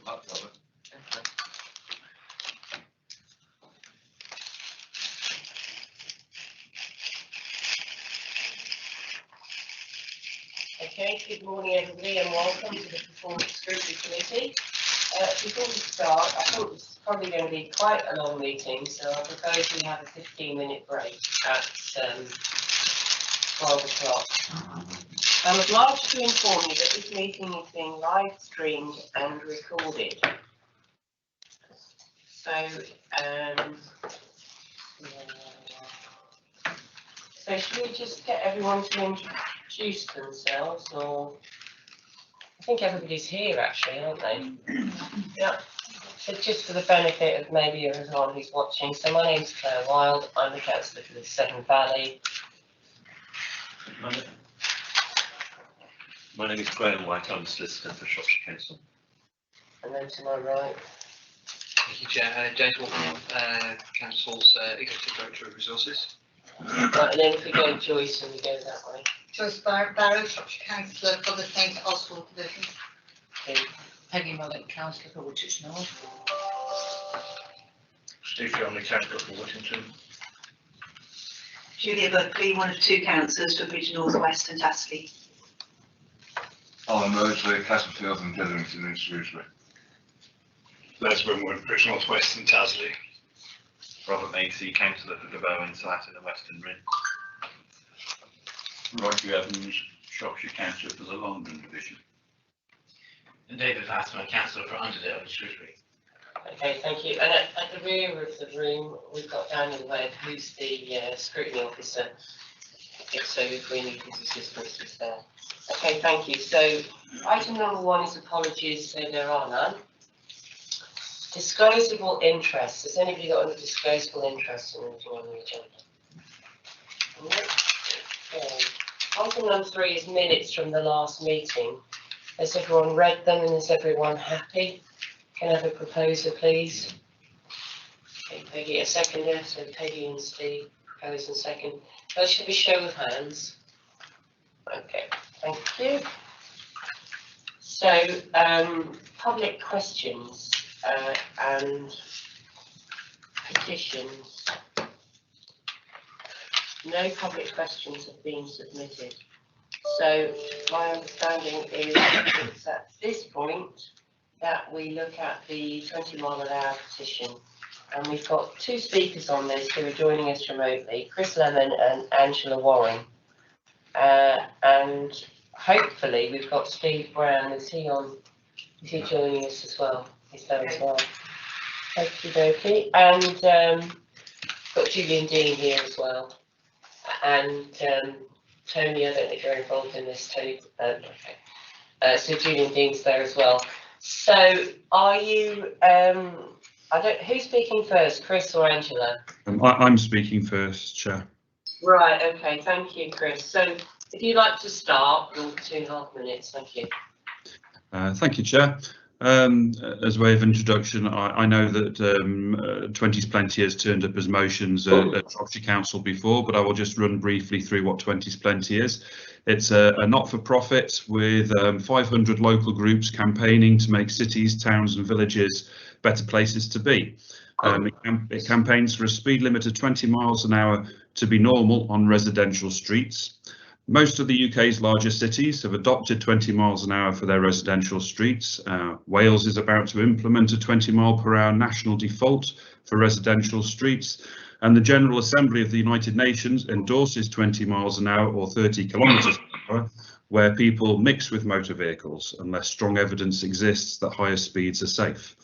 Okay, good morning everybody and welcome to the Performance Scrutiny Committee. Before we start, I think this is probably going to be quite a long meeting, so I propose we have a 15-minute break at 12 o'clock. I'm obliged to inform you that this meeting is being live streamed and recorded. So should we just get everyone to introduce themselves, or I think everybody's here actually, aren't they? Yeah. So just for the benefit of maybe everyone who's watching, so my name's Claire Wild, I'm the councillor for the Severn Valley. My name is Graham White, I'm the solicitor for Shropshire Council. And then to my right. Thank you, Chair. James Walton, Council's Executive Director of Resources. Right, and then if we go Joyce and we go that way. Joyce Barrow, Shropshire Councillor for the St Oswald Division. Okay. Peggy Mullet, Councillor for Woolwich North. Steve Young, Councillor for Whittington. Julia Buckley, one of two councillors for Bridge North West and Astley. Alan Mosley, Castlefield and Hetherington in Shrewsbury. Les Winwood, Bridge North West and Tasley. Robert Macy, Councillor for Gabon, Salatin and Western Ring. Roger Evans, Shropshire Councillor for the London Division. And David Fassman, Councillor for Underdale and Shrewsbury. Okay, thank you. And at the rear of the room, we've got Daniel Webb, who's the scrutiny officer. So if we need his assistance, he's there. Okay, thank you. So item number 1 is apologies, so there are none. Disclosable interests. Has anybody got any disclosable interests in anything on the agenda? Okay. Item number 3 is minutes from the last meeting. Has everyone read them and is everyone happy? Can I have a proposer, please? Okay, Peggy, a seconder. So Peggy and Steve propose and second. That should be show of hands. Okay, thank you. So, public questions and petitions. No public questions have been submitted. So my understanding is it's at this point that we look at the 20-mile-an-hour petition. And we've got 2 speakers on this who are joining us remotely, Chris Lemon and Angela Warren. And hopefully we've got Steve Brown. Is he joining us as well? He's there as well. Okie dokie. And got Julian Dean here as well. And Tony, I don't think you're involved in this, Tony. Okay. So Julian Dean's there as well. So are you, who's speaking first, Chris or Angela? I'm speaking first, Chair. Right, okay, thank you, Chris. So if you'd like to start, your 2.5 minutes, thank you. Thank you, Chair. As a way of introduction, I know that 20's Plenty has turned up as motions at Shropshire Council before, but I will just run briefly through what 20's Plenty is. It's a not-for-profit with 500 local groups campaigning to make cities, towns and villages better places to be. It campaigns for a speed limit of 20 miles an hour to be normal on residential streets. Most of the UK's largest cities have adopted 20 miles an hour for their residential streets. Wales is about to implement a 20 mile per hour national default for residential streets. And the General Assembly of the United Nations endorses 20 miles an hour or 30 kilometres per hour where people mix with motor vehicles unless strong evidence exists that higher speeds are safe.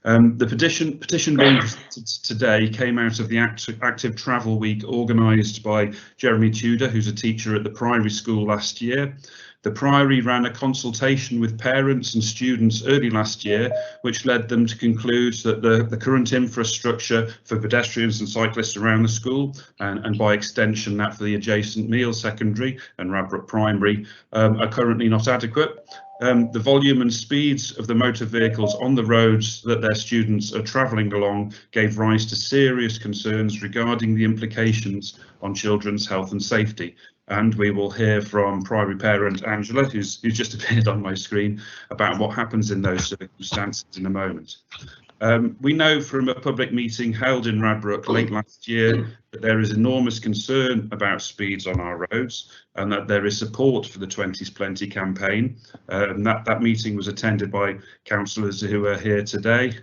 The petition being presented today came out of the Active Travel Week organised by Jeremy Tudor, who's a teacher at the Priory School last year. The Priory ran a consultation with parents and students early last year, which led them to conclude that the current infrastructure for pedestrians and cyclists around the school, and by extension that for the adjacent Meal Secondary and Radbrook Primary, are currently not adequate. The volume and speeds of the motor vehicles on the roads that their students are travelling along gave rise to serious concerns regarding the implications on children's health and safety. and we will hear from primary parent Angela, who's just appeared on my screen, about what happens in those circumstances in a moment. We know from a public meeting held in Radbrook late last year that there is enormous concern about speeds on our roads and that there is support for the 20s Plenty campaign. That meeting was attended by councillors who are here today,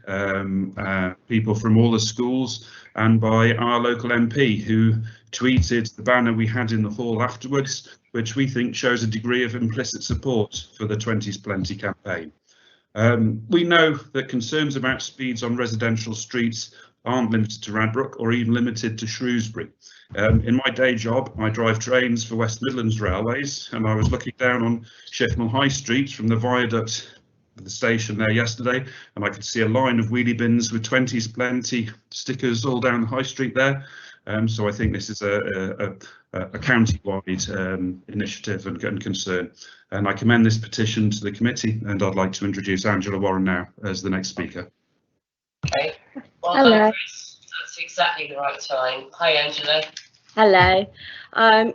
people from all the schools, and by our local MP, who tweeted the banner we had in the hall afterwards, which we think shows a degree of implicit support for the 20s Plenty campaign. We know that concerns about speeds on residential streets aren't limited to Radbrook or even limited to Shrewsbury. In my day job, I drive trains for West Midlands Railways, and I was looking down on Sheffield High Street from the viaduct of the station there yesterday, and I could see a line of wheelie bins with 20s Plenty stickers all down the high street there. So I think this is a county-wide initiative and concern. And I commend this petition to the committee, and I'd like to introduce Angela Warren now as the next speaker. Okay. Well, Hello. that's exactly the right time. Hi, Angela. Hello.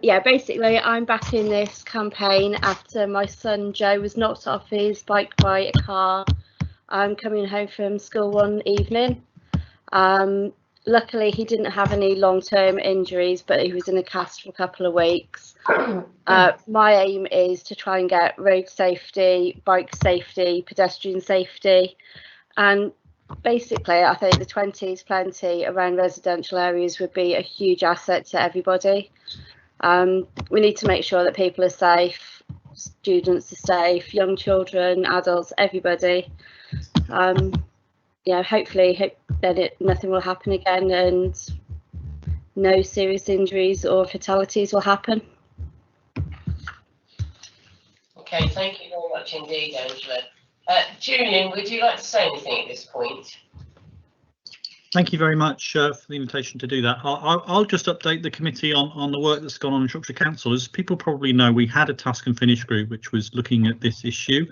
Yeah, basically I'm backing this campaign after my son Joe was knocked off his bike by a car coming home from school one evening. Luckily he didn't have any long-term injuries, but he was in a cast for a couple of weeks. My aim is to try and get road safety, bike safety, pedestrian safety, and basically I think the 20s Plenty around residential areas would be a huge asset to everybody. We need to make sure that people are safe, students are safe, young children, adults, everybody. Yeah, hopefully that nothing will happen again and no serious injuries or fatalities will happen. Okay, thank you very much indeed, Angela. Julian, would you like to say anything at this point? Thank you very much for the invitation to do that. I'll just update the committee on the work that's gone on in Shropshire Council. As people probably know, we had a task and finish group which was looking at this issue.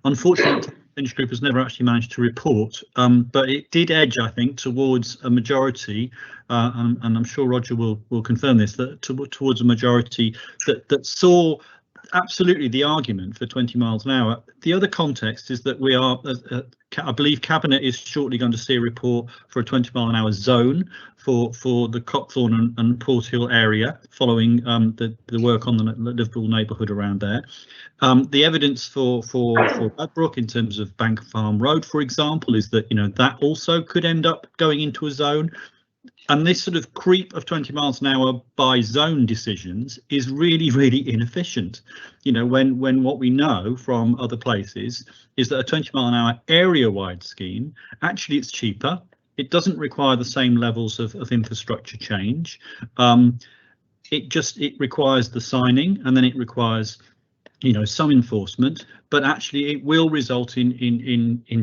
Unfortunately, the finish group has never actually managed to report, but it did edge, I think, towards a majority, and I'm sure Roger will confirm this, that towards a majority that saw absolutely the argument for 20 miles an hour. The other context is that we are, I believe Cabinet is shortly going to see a report for a 20 mile an hour zone for the Copthorne and Port Hill area, following the work on the Liverpool neighbourhood around there. The evidence for Radbrook in terms of Bank Farm Road, for example, is that that also could end up going into a zone. And this sort of creep of 20 miles an hour by zone decisions is really, really inefficient. When what we know from other places is that a 20 mile an hour area wide scheme, actually it's cheaper. It doesn't require the same levels of infrastructure change. It requires the signing, and then it requires some enforcement, but actually it will result in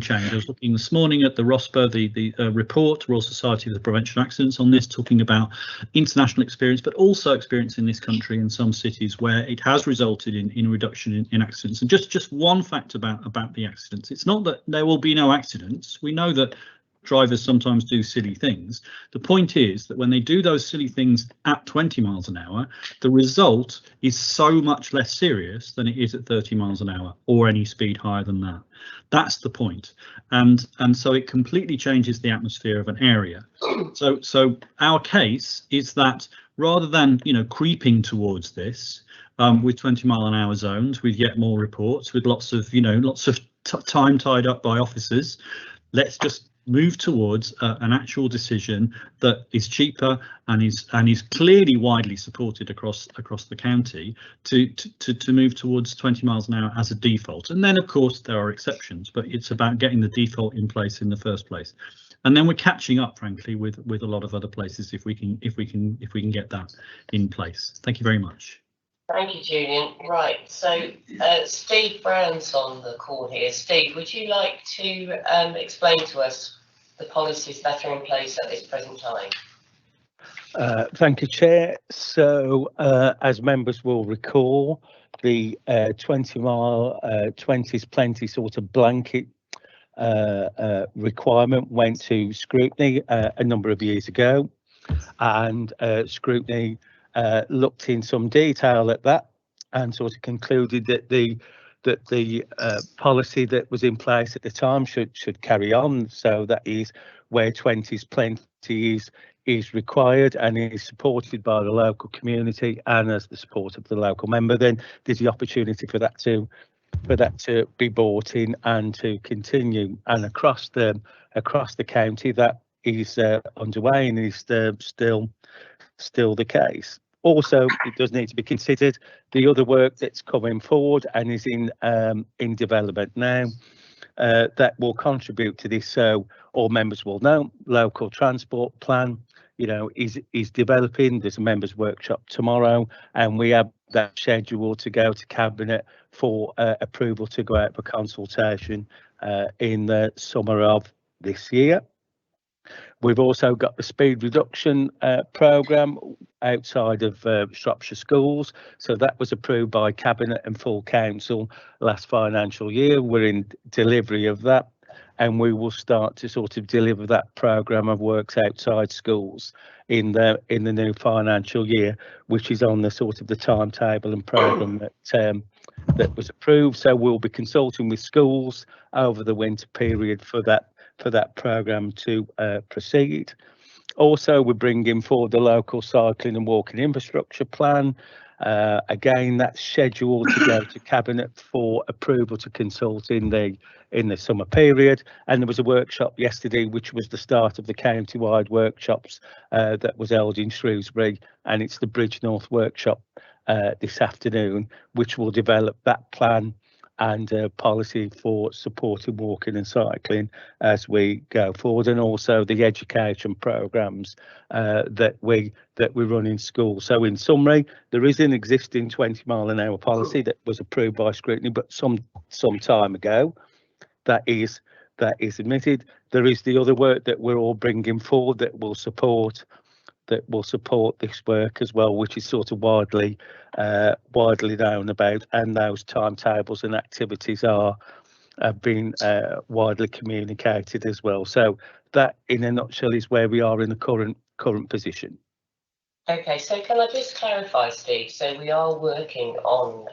change. I was looking this morning at the ROSPA, the report, Royal Society for the Prevention of Accidents, on this, talking about international experience, but also experience in this country in some cities where it has resulted in a reduction in accidents. And just one fact about the accidents: it's not that there will be no accidents. We know that drivers sometimes do silly things. The point is that when they do those silly things at 20 miles an hour, the result is so much less serious than it is at 30 miles an hour or any speed higher than that. That's the point. And so it completely changes the atmosphere of an area. So our case is that rather than creeping towards this with 20 mile an hour zones, with yet more reports, with lots of time tied up by officers, let's just move towards an actual decision that is cheaper and is clearly widely supported across the county to move towards 20 miles an hour as a default. And then of course there are exceptions, but it's about getting the default in place in the first place. And then we're catching up, frankly, with a lot of other places if we can get that in place. Thank you very much. Thank you, Julian. Right, so Steve Brown's on the call here. Steve, would you like to explain to us the policies that are in place at this present time? Thank you, Chair. So, as members will recall, the 20 mile 20s Plenty sort of blanket requirement went to Scrutiny a number of years ago, and Scrutiny looked in some detail at that and sort of concluded that the policy that was in place at the time should carry on. So that is where 20's plenty is required and is supported by the local community and as the support of the local member, then there's the opportunity for that to be brought in and to continue. And across the county, that is underway and is still the case. Also, it does need to be considered the other work that's coming forward and is in development now that will contribute to this. So all members will know, local transport plan, is developing. There's a members workshop tomorrow, and we have that scheduled to go to cabinet for approval to go out for consultation in the summer of this year. We've also got the speed reduction programme outside of Shropshire schools. So that was approved by Cabinet and full council last financial year. We're in delivery of that, and we will start to sort of deliver that programme of works outside schools in the new financial year, which is on the sort of the timetable and programme that was approved. So we'll be consulting with schools over the winter period for that programme to proceed. Also, we're bringing forward the local cycling and walking infrastructure plan. Again, that's scheduled to go to cabinet for approval to consult in the summer period. And there was a workshop yesterday, which was the start of the county-wide workshops that was held in Shrewsbury, and it's the Bridge North workshop this afternoon, which will develop that plan and policy for supporting walking and cycling as we go forward, and also the education programmes that we run in schools. So in summary, there is an existing 20-mile-an-hour policy that was approved by Scrutiny, but some time ago. That is admitted. There is the other work that we're all bringing forward that will support this work as well, which is sort of widely known about, and those timetables and activities have been widely communicated as well. So that, in a nutshell, is where we are in the current position. Okay, so can I just clarify, Steve? So we are working on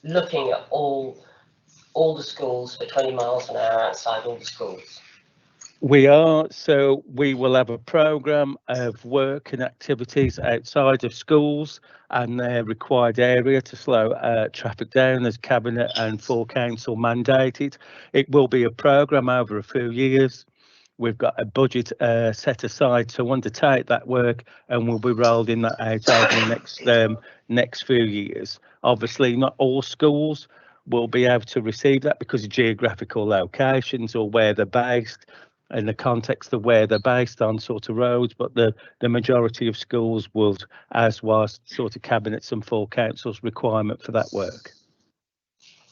looking at all the schools for 20 miles an hour outside all the schools. We are, so we will have a programme of work and activities outside of schools and their required area to slow traffic down as Cabinet and full council mandated. It will be a programme over a few years. We've got a budget set aside to undertake that work, and we'll be rolling that out over the next few years. Obviously, not all schools will be able to receive that because of geographical locations or where they're based, in the context of where they're based on sort of roads, but the majority of schools will, as was sort of Cabinets and full council's requirement for that work.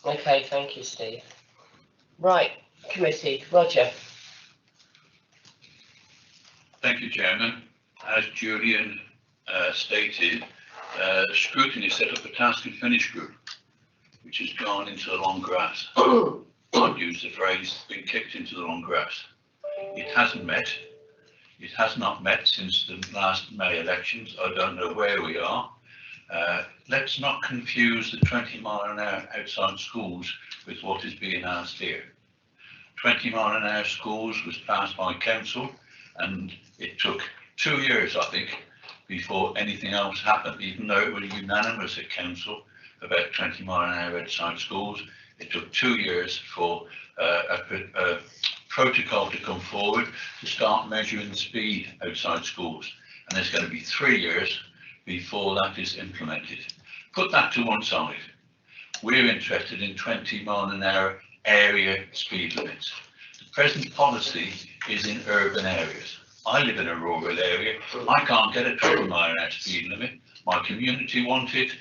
Okay, thank you, Steve. Right, committee, Roger. Thank you, Chairman. As Julian stated, Scrutiny set up a task and finish group, which has gone into the long grass. I'd use the phrase, been kicked into the long grass. It hasn't met. It has not met since the last May elections. I don't know where we are. Let's not confuse the 20-mile-an-hour outside schools with what is being asked here. 20-mile-an-hour schools was passed by council, and it took 2 years, I think, before anything else happened. Even though it was unanimous at council about 20-mile-an-hour outside schools, it took 2 years for a protocol to come forward to start measuring the speed outside schools, and there's going to be 3 years before that is implemented. Put that to one side. We're interested in 20-mile-an-hour area speed limits. The present policy is in urban areas. I live in a rural area. I can't get a 20-mile-an-hour speed limit. My community want it,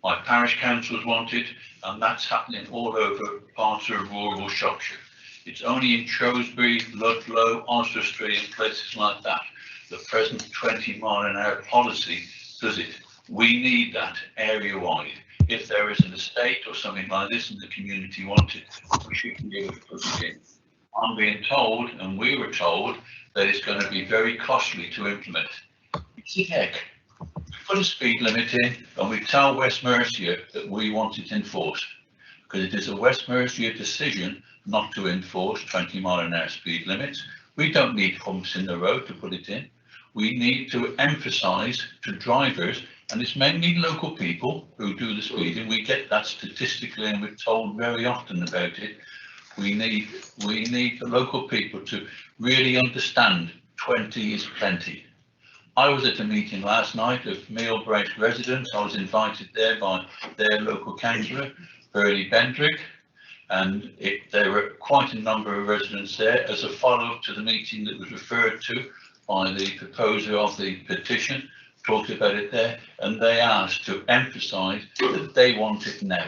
my parish councils want it, and that's happening all over parts of rural Shropshire. It's only in Shrewsbury, Ludlow, Oswestry and places like that. The present 20-mile-an-hour policy does it. We need that area-wide. If there is an estate or something like this and the community wants it, we should be able to put it in. I'm being told, and we were told, that it's going to be very costly to implement. It's a heck. put a speed limit in and we tell West Mercia that we want it enforced. Because it is a West Mercia decision not to enforce 20-mile-an-hour speed limits. We don't need humps in the road to put it in. We need to emphasise to drivers, and it's mainly local people who do the speeding. We get that statistically, and we're told very often about it. We need the local people to really understand 20 is plenty. I was at a meeting last night of Millbrace residents. I was invited there by their local councillor, Burley Bendrick, and there were quite a number of residents there as a follow-up to the meeting that was referred to by the proposer of the petition, talked about it there, and they asked to emphasise that they want it now.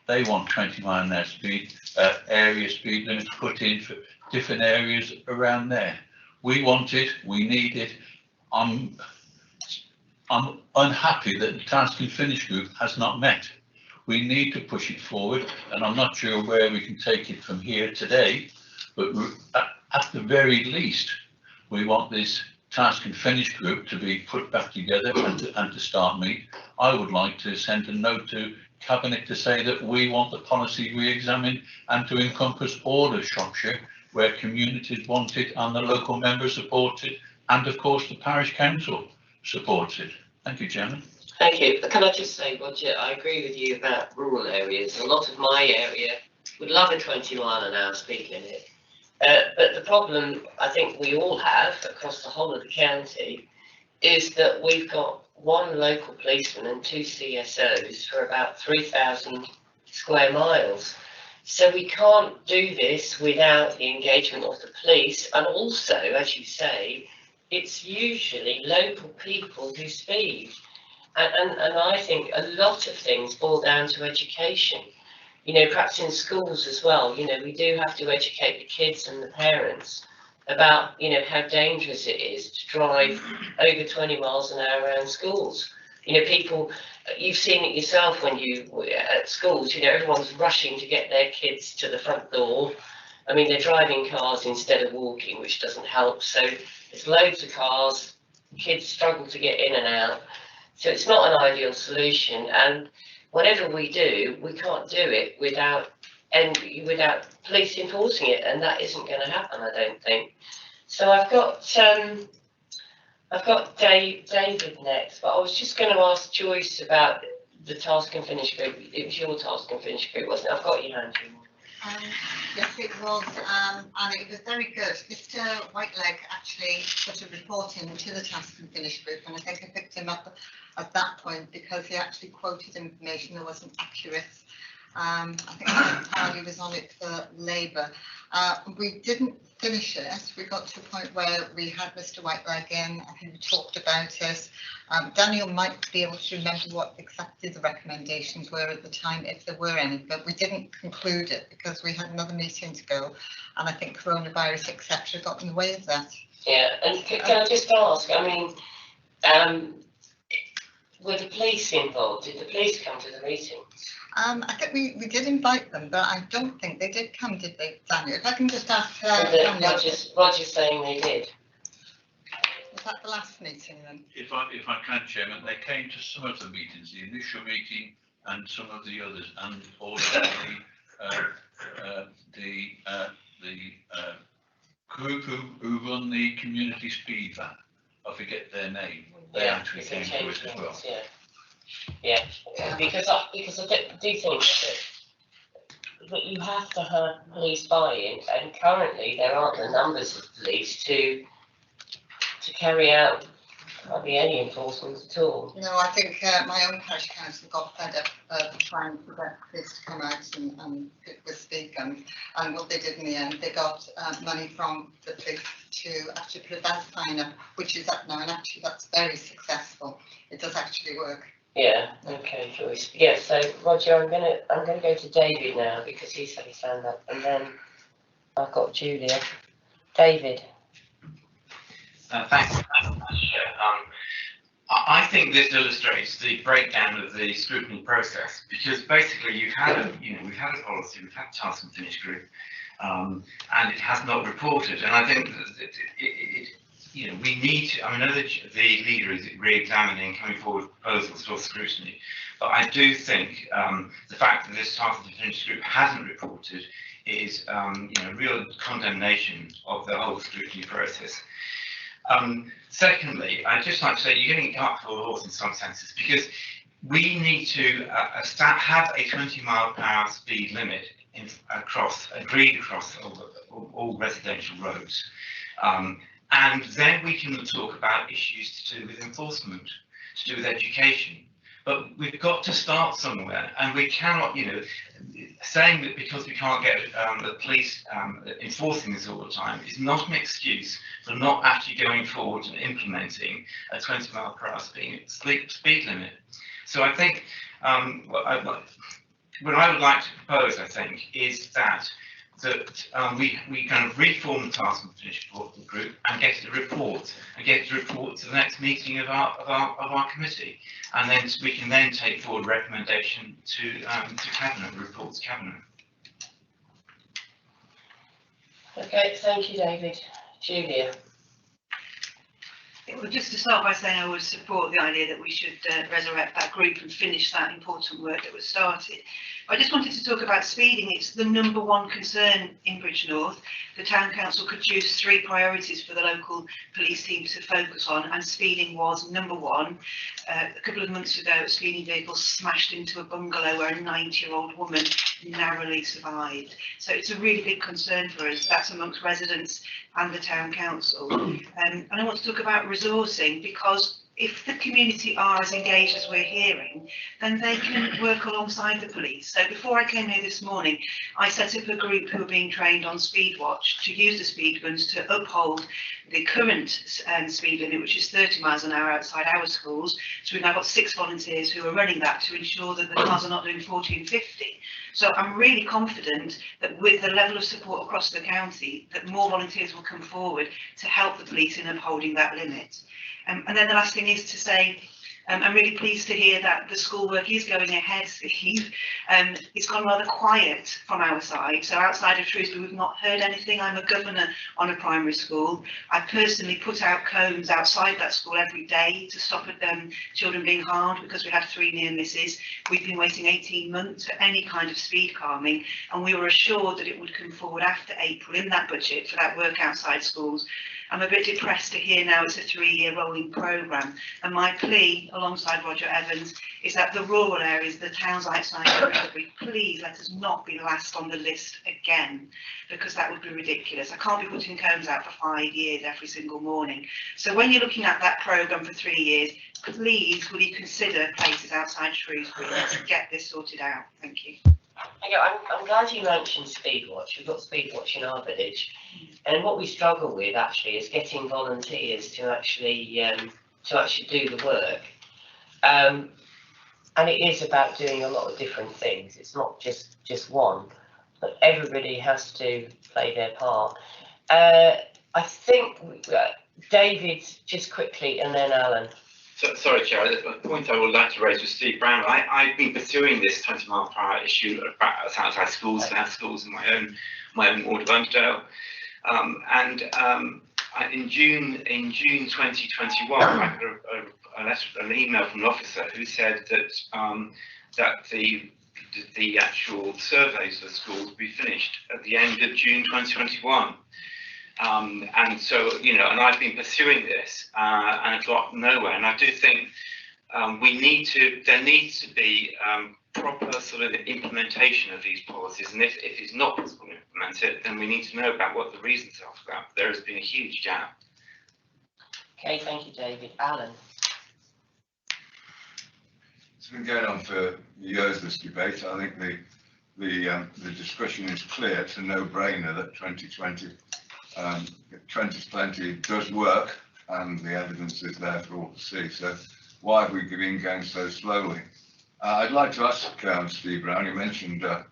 They want 20-mile-an-hour area speed limits put in for different areas around there. We want it, we need it. I'm unhappy that the Task and Finish group has not met. We need to push it forward, and I'm not sure where we can take it from here today, but at the very least, we want this Task and Finish group to be put back together and to start meet. I would like to send a note to Cabinet to say that we want the policy re-examined and to encompass all of Shropshire, where communities want it and the local members support it, and of course the parish council supports it. Thank you, Chairman. Thank you. Can I just say, Roger, I agree with you about rural areas. A lot of my area would love a 20-mile-an-hour speed limit. But the problem I think we all have across the whole of the county is that we've got one local policeman and 2 CSOs for about 3,000 square miles. So we can't do this without the engagement of the police, and also, as you say, it's usually local people who speed. And I think a lot of things boil down to education. You know, perhaps in schools as well, you know, we do have to educate the kids and the parents about, you know, how dangerous it is to drive over 20 miles an hour around schools. You know, people, you've seen it yourself when you were at schools, you know, everyone's rushing to get their kids to the front door. I mean, they're driving cars instead of walking, which doesn't help. So there's loads of cars, kids struggle to get in and out. So it's not an ideal solution. And whatever we do, we can't do it without police enforcing it, and that isn't going to happen, I don't think. So I've got David next, but I was just going to ask Joyce about the Task and Finish group. It was your Task and Finish group, wasn't it? I've got your hand. Yes, it was, and it was very good. Mr. Whiteleg actually put a report in to the Task and Finish group, and I think I picked him up at that point because he actually quoted information that wasn't accurate. I think Charlie was on it for Labour. We didn't finish it. We got to a point where we had Mr. Whiteleg in, and he talked about it. Daniel might be able to remember what exactly the recommendations were at the time, if there were any, but we didn't conclude it because we had another meeting to go, and I think coronavirus, etc., got in the way of that. Yeah, and can I just ask, I mean, were the police involved? Did the police come to the meeting? I think we did invite them, but I don't think they did come, did they, Daniel? If I can just ask Daniel. Roger's saying they did. Was that the last meeting then? If I can, Chairman, they came to some of the meetings, the initial meeting and some of the others, and also the group who run the community speed van. I forget their name. They actually came to it as well. Yeah, because I do think that you have to have police buy-in, and currently there aren't the numbers of police to carry out hardly any enforcement at all. No, I think my own parish council got fed up of trying to get police to come out and with speed guns, and what they did in the end, they got money from the police to actually put a bad sign up, which is up now, and actually that's very successful. It does actually work. Yeah. Okay, Joyce. Yeah. So Roger, I'm gonna go to David now because he's had his hand up, and then I've got Julia. David. Thanks. I think this illustrates the breakdown of the scrutiny process, because basically we've had a policy, we've had Task and Finish group, and it has not reported. And I think that you know, we need to, I know that the leader is re-examining, coming forward with proposals for scrutiny, but I do think the fact that this task of the finished group hasn't reported is, you know, real condemnation of the whole scrutiny process. Secondly, I'd just like to say you're getting cart before the horse in some senses, because we need to have a 20-mile-per-hour speed limit agreed across all residential roads. And then we can talk about issues to do with enforcement, to do with education. But we've got to start somewhere, and we cannot, you know, saying that because we can't get the police enforcing this all the time is not an excuse for not actually going forward and implementing a 20-mile-per-hour speed limit. So I think what I would like to propose, I think, is that we kind of reform the task and finish group and get a report to the next meeting of our committee, and then we can then take forward a recommendation to cabinet, report to cabinet. Okay, thank you, David. Julia. Well, just to start by saying I would support the idea that we should resurrect that group and finish that important work that was started. I just wanted to talk about speeding. It's the #1 concern in Bridge North. The Town Council could choose 3 priorities for the local police team to focus on, and speeding was #1. A couple of months ago, a speeding vehicle smashed into a bungalow where a 90-year-old woman narrowly survived. So it's a really big concern for us. That's amongst residents and the Town Council. And I want to talk about resourcing, because if the community are as engaged as we're hearing, then they can work alongside the police. So before I came here this morning, I set up a group who are being trained on speed watch to use the speed guns to uphold the current speed limit, which is 30 miles an hour outside our schools. So we've now got 6 volunteers who are running that to ensure that the cars are not doing 40 and 50. So I'm really confident that with the level of support across the county, that more volunteers will come forward to help the police in upholding that limit. And then the last thing is to say, I'm really pleased to hear that the schoolwork is going ahead, Steve. It's gone rather quiet from our side. So outside of Shrewsbury, we've not heard anything. I'm a governor on a primary school. I personally put out cones outside that school every day to stop children being harmed, because we had 3 near misses. We've been waiting 18 months for any kind of speed calming, and we were assured that it would come forward after April in that budget for that work outside schools. I'm a bit depressed to hear now it's a 3-year rolling programme, and my plea alongside Roger Evans is that the rural areas, the towns outside Shrewsbury, please let us not be last on the list again, because that would be ridiculous. I can't be putting cones out for 5 years every single morning. So when you're looking at that programme for 3 years, please will you consider places outside Shrewsbury to get this sorted out. Thank you. I'm glad you mentioned Speedwatch. We've got Speedwatch in our village, and what we struggle with actually is getting volunteers to actually do the work. And it is about doing a lot of different things. It's not just one, but everybody has to play their part. I think David, just quickly, and then Alan. Sorry, Chair. The point I would like to raise with Steve Brown. I've been pursuing this 20-mile-per-hour issue outside schools. I have schools in my own ward of Underdale, in June 2021, I got an email from an officer who said that the actual surveys of the schools would be finished at the end of June 2021. And so, you know, and I've been pursuing this and I've got nowhere. And I do think there needs to be proper sort of implementation of these policies. And if it's not possible to implement it, then we need to know about what the reasons are for that. There has been a huge gap. Okay, thank you, David. Alan. It's been going on for years, this debate. I think the discussion is clear. It's a no-brainer that 2020 20's plenty does work, and the evidence is there for all to see. So why have we been going so slowly? I'd like to ask Steve Brown, you mentioned a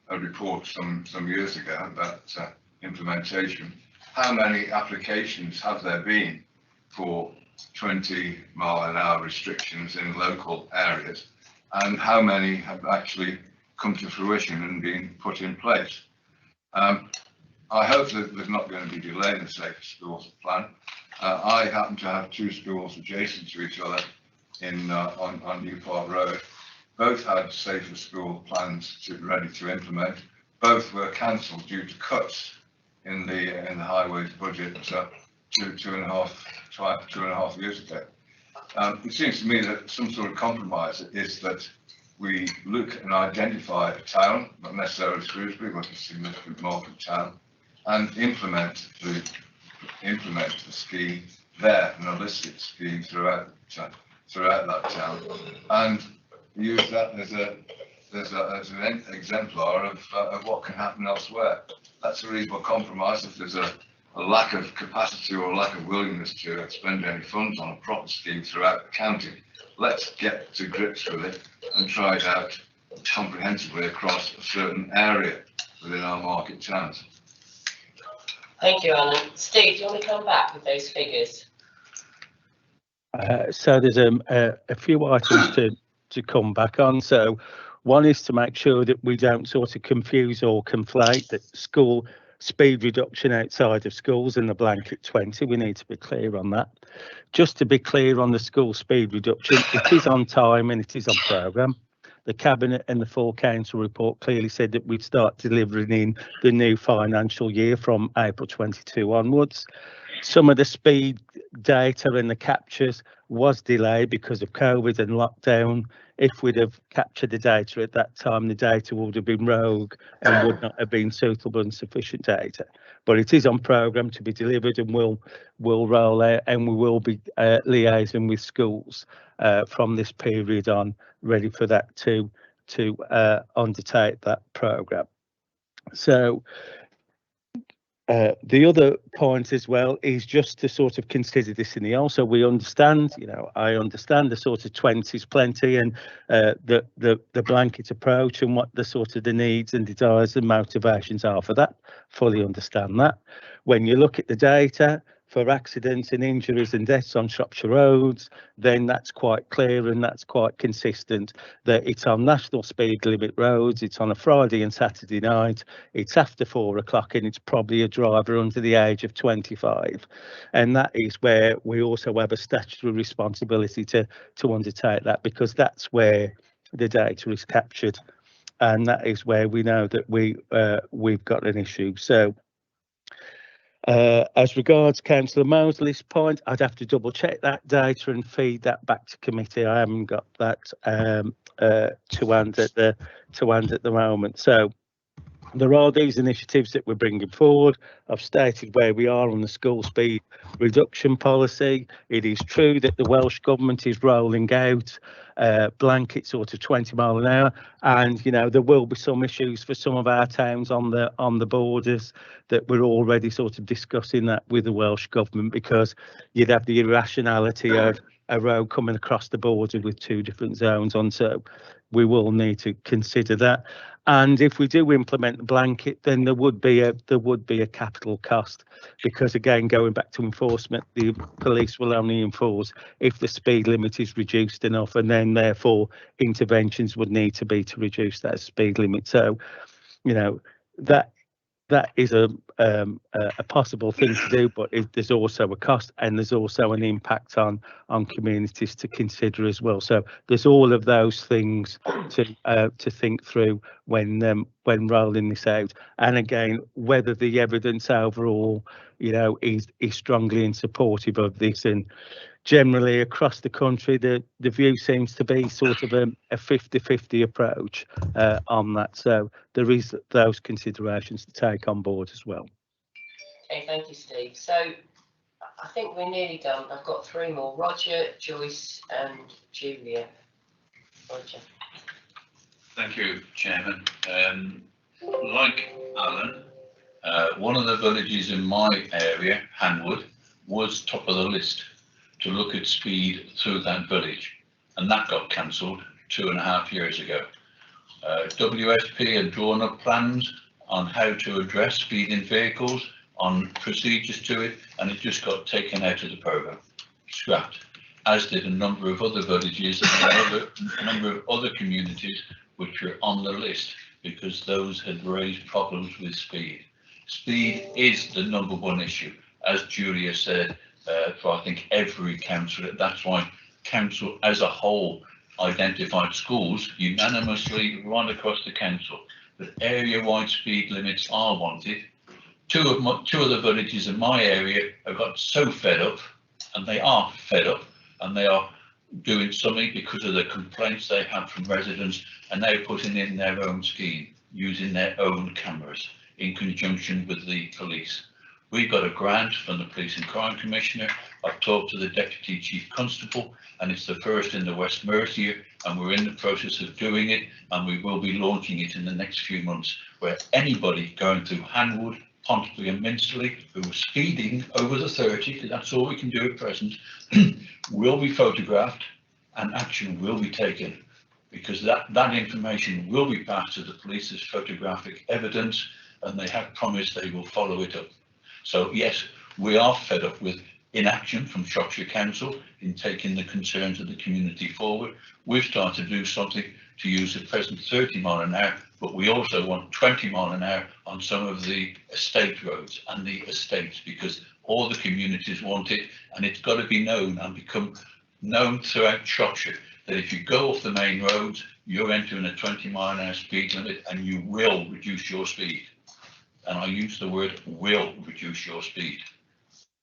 report some years ago about implementation. How many applications have there been for 20-mile-an-hour restrictions in local areas, and how many have actually come to fruition and been put in place? I hope that there's not going to be delay in the Safer Schools plan. I happen to have two schools adjacent to each other on New Park Road. Both had safer school plans ready to implement. Both were cancelled due to cuts in the highways budget two and a half years ago. It seems to me that some sort of compromise is that we look and identify a town, not necessarily Shrewsbury, but a significant market town, and implement the scheme there, an holistic scheme throughout that town, and use that as an exemplar of what can happen elsewhere. That's a reasonable compromise. If there's a lack of capacity or a lack of willingness to expend any funds on a proper scheme throughout the county, let's get to grips with it and try it out comprehensively across a certain area within our market towns. Thank you, Alan. Steve, do you want to come back with those figures? So there's a few items to come back on. So one is to make sure that we don't sort of confuse or conflate that school speed reduction outside of schools and the blanket 20. We need to be clear on that. Just to be clear on the school speed reduction, it is on time and it is on programme. The Cabinet and the full Council report clearly said that we'd start delivering in the new financial year from April 22 onwards. Some of the speed data and the captures was delayed because of COVID and lockdown. If we'd have captured the data at that time, the data would have been rogue and would not have been suitable and sufficient data. But it is on programme to be delivered and will roll out, and we will be liaising with schools from this period on, ready for that to undertake that programme. So the other point as well is just to sort of consider this in the also we understand, I understand the sort of 20s plenty and the blanket approach and what the sort of the needs and desires and motivations are for that. Fully understand that. When you look at the data for accidents and injuries and deaths on Shropshire roads, then that's quite clear and that's quite consistent that it's on national speed limit roads, it's on a Friday and Saturday night, it's after 4 o'clock and it's probably a driver under the age of 25. And that is where we also have a statutory responsibility to undertake that, because that's where the data is captured and that is where we know that we've got an issue. So as regards Councillor Mosley's point, I'd have to double check that data and feed that back to committee. I haven't got that to hand at the moment. So there are these initiatives that we're bringing forward. I've stated where we are on the school speed reduction policy. It is true that the Welsh Government is rolling out blanket sort of 20 mile an hour, and there will be some issues for some of our towns on the borders that we're already sort of discussing that with the Welsh Government, because you'd have the irrationality of a road coming across the border with two different zones on. So we will need to consider that. And if we do implement the blanket, then there would be a capital cost, because again, going back to enforcement, the police will only enforce if the speed limit is reduced enough, and then therefore interventions would need to be to reduce that speed limit. So, that is a possible thing to do, but there's also a cost and there's also an impact on communities to consider as well. So there's all of those things to think through when rolling this out. And again, whether the evidence overall, is strongly in supportive of this. And generally across the country, the view seems to be sort of a 50-50 approach on that. So there is those considerations to take on board as well. Okay, thank you, Steve. So I think we're nearly done. I've got three more: Roger, Joyce and Julia. Roger. Thank you, Chairman. Like Alan, one of the villages in my area, Hanwood, was top of the list to look at speed through that village, and that got cancelled 2.5 years ago. WSP had drawn up plans on how to address speeding vehicles, on procedures to it, and it just got taken out of the programme, scrapped, as did a number of other villages and a number of other communities which were on the list because those had raised problems with speed. Speed is the #1 issue. As Julia said, for I think every council. That's why council as a whole identified schools unanimously right across the council that area-wide speed limits are wanted. Two of the villages in my area have got so fed up, and they are fed up, and they are doing something because of the complaints they have from residents, and they're putting in their own scheme using their own cameras in conjunction with the police. We've got a grant from the Police and Crime Commissioner. I've talked to the Deputy Chief Constable, and it's the first in the West Mercia, and we're in the process of doing it, and we will be launching it in the next few months, where anybody going through Hanwood, Pontypridd and Minsterley who are speeding over the 30, because that's all we can do at present, will be photographed and action will be taken, because that information will be passed to the police as photographic evidence, and they have promised they will follow it up. So yes, we are fed up with inaction from Shropshire Council in taking the concerns of the community forward. We've started to do something to use the present 30 mile an hour, but we also want 20 mile an hour on some of the estate roads and the estates, because all the communities want it, and it's got to be known and become known throughout Shropshire that if you go off the main roads, you're entering a 20 mile an hour speed limit and you will reduce your speed. And I use the word will reduce your speed.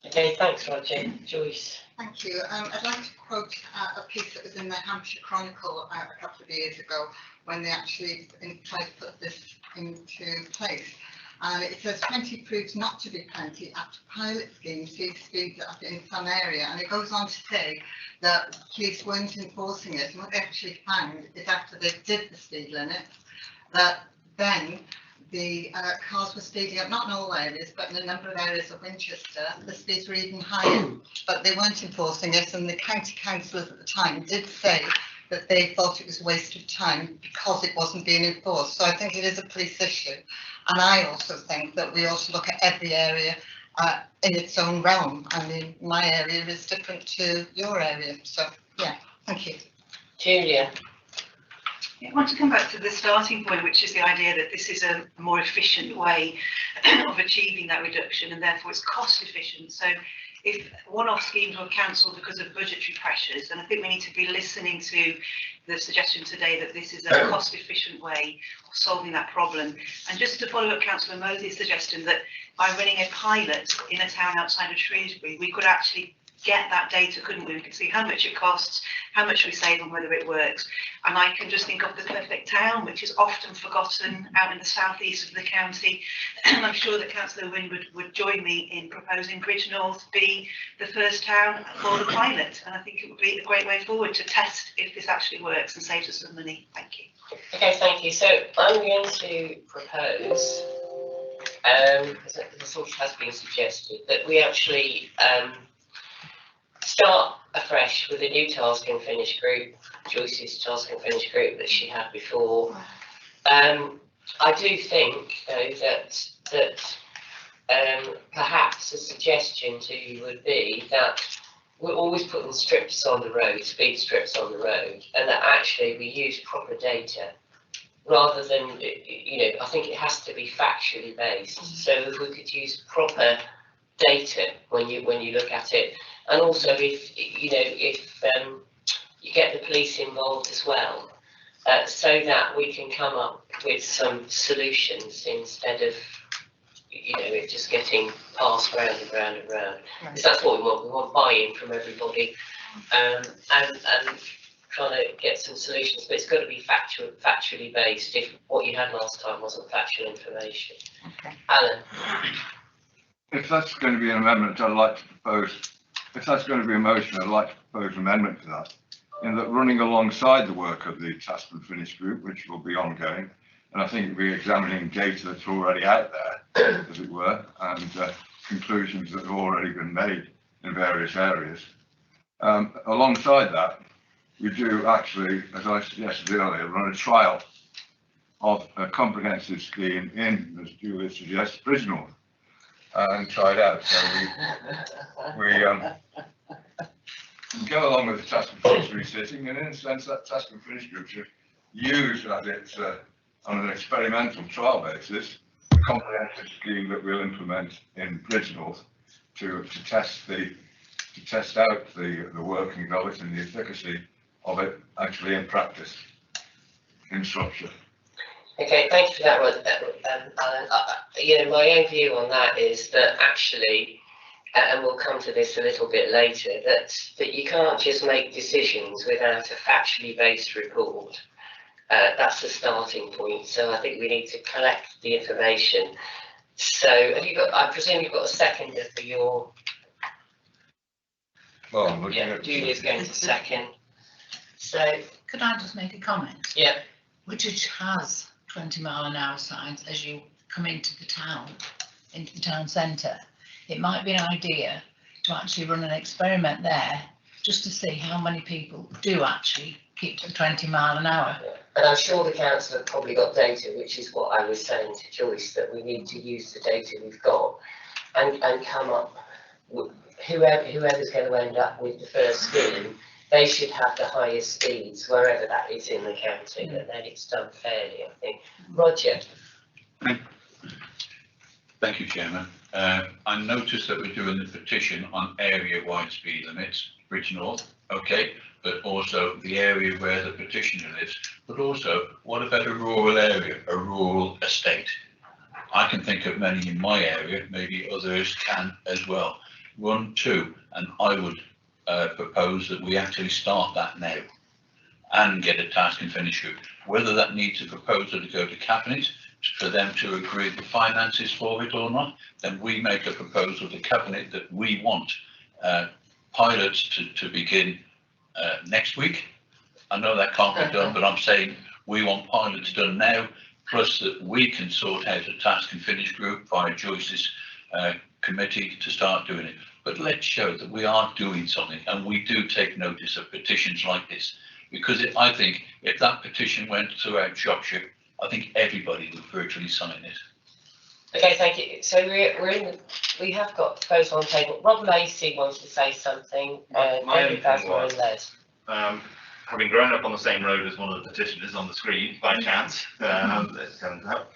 Okay, thanks Roger. Joyce. Thank you. I'd like to quote a piece that was in the Hampshire Chronicle a couple of years ago when they actually tried to put this into place. And it says 20 proves not to be plenty after pilot scheme sees speeds up in some area. And it goes on to say that police weren't enforcing it. And what they actually found is after they did the speed limit, that then the cars were speeding up, not in all areas, but in a number of areas of Winchester, the speeds were even higher, but they weren't enforcing it. And the county councillors at the time did say that they thought it was a waste of time because it wasn't being enforced. So I think it is a police issue. And I also think that we also look at every area in its own realm. I mean, my area is different to your area. So, yeah, thank you. Julia. I want to come back to the starting point, which is the idea that this is a more efficient way of achieving that reduction, and therefore it's cost efficient. So if one-off schemes were cancelled because of budgetary pressures, then I think we need to be listening to the suggestion today that this is a cost efficient way of solving that problem. And just to follow up Councillor Mosey's suggestion that by running a pilot in a town outside of Shrewsbury, we could actually get that data, couldn't we? We could see how much it costs, how much we save, and whether it works. And I can just think of the perfect town, which is often forgotten out in the southeast of the county. And I'm sure that Councillor Wynne would join me in proposing Bridgnorth be the first town for the pilot. And I think it would be a great way forward to test if this actually works and saves us some money. Thank you. Okay, thank you. So I'm going to propose, because this sort of has been suggested, that we actually start afresh with a new task and finish group, Joyce's task and finish group that she had before. I do think though that perhaps a suggestion to you would be that we're always putting strips on the road, speed strips on the road, and that actually we use proper data rather than, I think it has to be factually based. So if we could use proper data when you look at it. And also, if you get the police involved as well, so that we can come up with some solutions instead of, it just getting passed round and round and round. Because that's what we want. We want buy-in from everybody, and trying to get some solutions. But it's got to be factually based. If what you had last time wasn't factual information. Okay. Alan. If that's going to be an amendment, I'd like to propose. If that's going to be a motion, I'd like to propose an amendment to that, in that running alongside the work of the task and finish group, which will be ongoing, and I think we're examining data that's already out there, as it were, and conclusions that have already been made in various areas. Alongside that, we do actually, as I suggested earlier, run a trial of a comprehensive scheme in, as Julia suggests, Bridgnorth. And try it out. So we go along with the task and finish resitting, and in a sense that task and finish group should use as its on an experimental trial basis the comprehensive scheme that we'll implement in Bridgnorth to test the to test out the workings of it and the efficacy of it actually in practice in Shropshire. Okay, thank you for that one, Alan. You know, my own view on that is that actually, and we'll come to this a little bit later, that you can't just make decisions without a factually based report. That's the starting point. So I think we need to collect the information. So have you got, I presume you've got a seconder for your... Well, I'm looking Yeah, at Julia's going to second. So, Could I just make a comment? yeah, Which has 20-mile-an-hour signs as you come into the town centre. It might be an idea to actually run an experiment there, just to see how many people do actually keep to 20 mile an hour. and I'm sure the council have probably got data, which is what I was saying to Joyce, that we need to use the data we've got and come up with whoever's going to end up with the first scheme. They should have the highest speeds wherever that is in the county, and then it's done fairly, I think. Roger. Thank you, Chairman. I noticed that we're doing the petition on area-wide speed limits, Bridge North, okay, but also the area where the petitioner lives, but also what about a rural area, a rural estate? I can think of many in my area, maybe others can as well. 1, 2, and I would propose that we actually start that now and get a task and finish group. Whether that needs a proposal to go to Cabinet for them to agree the finances for it or not, then we make a proposal to Cabinet that we want pilots to begin next week. I know that can't be done, but I'm saying we want pilots done now, plus that we can sort out a task and finish group via Joyce's committee to start doing it. But let's show that we are doing something, and we do take notice of petitions like this, because I think if that petition went throughout Shropshire, I think everybody would virtually sign it. Okay, thank you. So we have got proposal on the table. Rob Macy wants to say something. My only David thing Basmore was, and Les. Having grown up on the same road as one of the petitioners on the screen by chance, it turns out.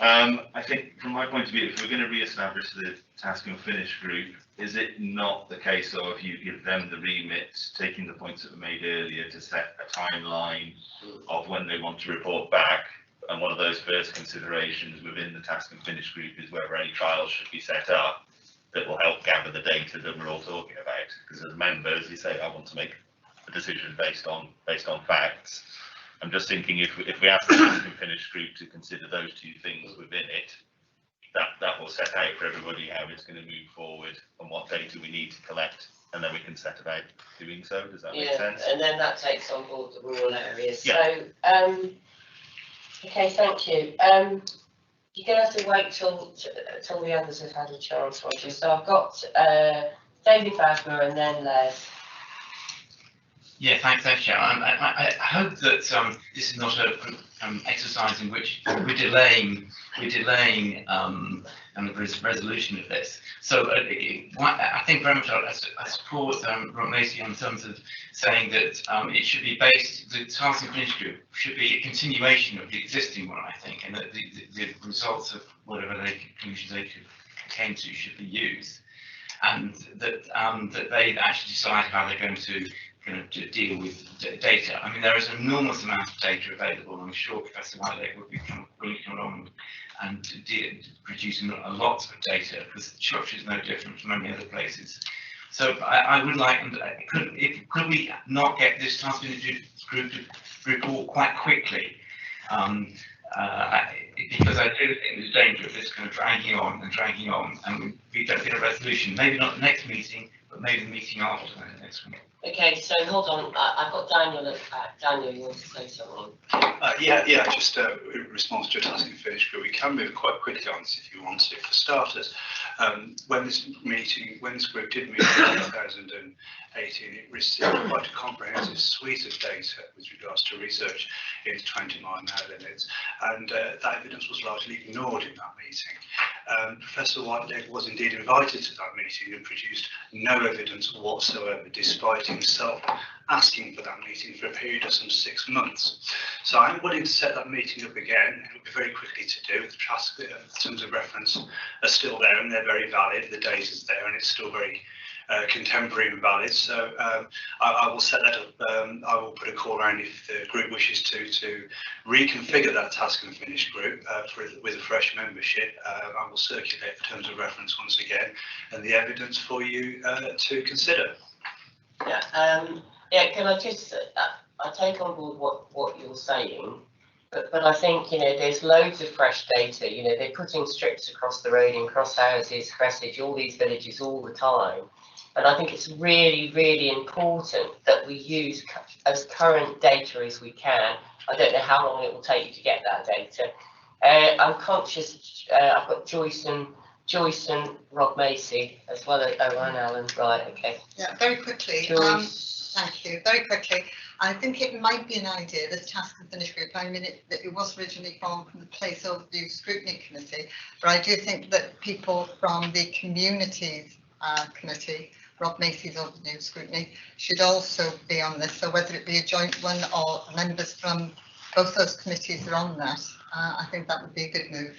I think from my point of view, if we're going to re-establish the task and finish group, is it not the case of you give them the remit, taking the points that were made earlier, to set a timeline of when they want to report back? And one of those first considerations within the task and finish group is whether any trials should be set up that will help gather the data that we're all talking about. Because as members, you say, I want to make a decision based on facts. I'm just thinking if we ask the task and finish group to consider those two things within it, that will set out for everybody how it's going to move forward and what data we need to collect, and then we can set about doing so. Does that make sense? And then that takes on board the rural areas. Yeah. So, okay, thank you. You're going to have to wait till the others have had a chance, Roger. So I've got David Basmore and then Les. Yeah, thanks, Chair. I hope that this is not an exercise in which we're delaying the resolution of this. So I think very much I support Rob Macy in terms of saying that it should be based, the task and finish group should be a continuation of the existing one, I think, and that the results of whatever conclusions they came to should be used, and that they actually decide how they're going to deal with data. I mean, there is an enormous amount of data available. I'm sure Professor Whitelake would be willing to come along and produce a lot of data, because Shropshire is no different from many other places. So I would like, could we not get this task group to report quite quickly? Because I do think there's danger of this kind of dragging on, and we don't get a resolution. Maybe not the next meeting, but maybe the meeting after the next one. Okay, so hold on. I've got Daniel at the back. Daniel, you want to say something? Yeah, just in response to a task and finish group, we can move quite quickly on this if you want to. For starters, when this group did meet in 2018, it received quite a comprehensive suite of data with regards to research into 20-mile-an-hour limits, and that evidence was largely ignored in that meeting. Professor Whitelake was indeed invited to that meeting and produced no evidence whatsoever, despite himself asking for that meeting for a period of some 6 months. So I'm willing to set that meeting up again. It will be very quickly to do. The terms of reference are still there and they're very valid. The data's there and it's still very contemporary and valid. So I will set that up. I will put a call around if the group wishes to reconfigure that task and finish group with a fresh membership. I will circulate the terms of reference once again and the evidence for you to consider. Yeah, yeah, can I just, I take on board what you're saying, but I think, there's loads of fresh data, they're putting strips across the road in Cross Houses, Cressidge, all these villages all the time. And I think it's really, really important that we use as current data as we can. I don't know how long it will take you to get that data. I'm conscious, I've got Joyce and Rob Macy as well as, oh, and Alan, right, okay. Yeah, very quickly, thank you, very quickly. I think it might be an idea, this task and finish group. I mean, it was originally formed from the Place Overview Scrutiny Committee, but I do think that people from the Communities Committee, Rob Macy's Overview Scrutiny, should also be on this. So whether it be a joint one or members from both those committees are on that, I think that would be a good move.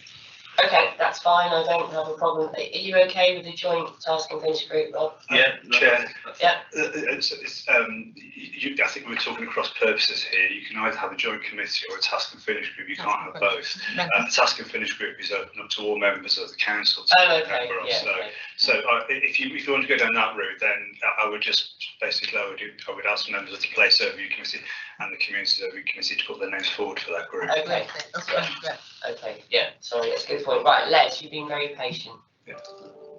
Okay, that's fine. I don't have a problem. Are you okay with the joint task and finish group, Rob? Yeah, Chair. Yeah. I think we're talking across purposes here. You can either have a joint committee or a task and finish group. You can't have both. The task and finish group is open up to all members of the council. Okay. Yeah, so if you want to go down that route, then I would just basically I would ask members of the Place Overview Committee and the Community Overview Committee to put their names forward for that group. Okay. Okay. Yeah. Sorry, that's a good point. Right, Les, you've been very patient. Yeah.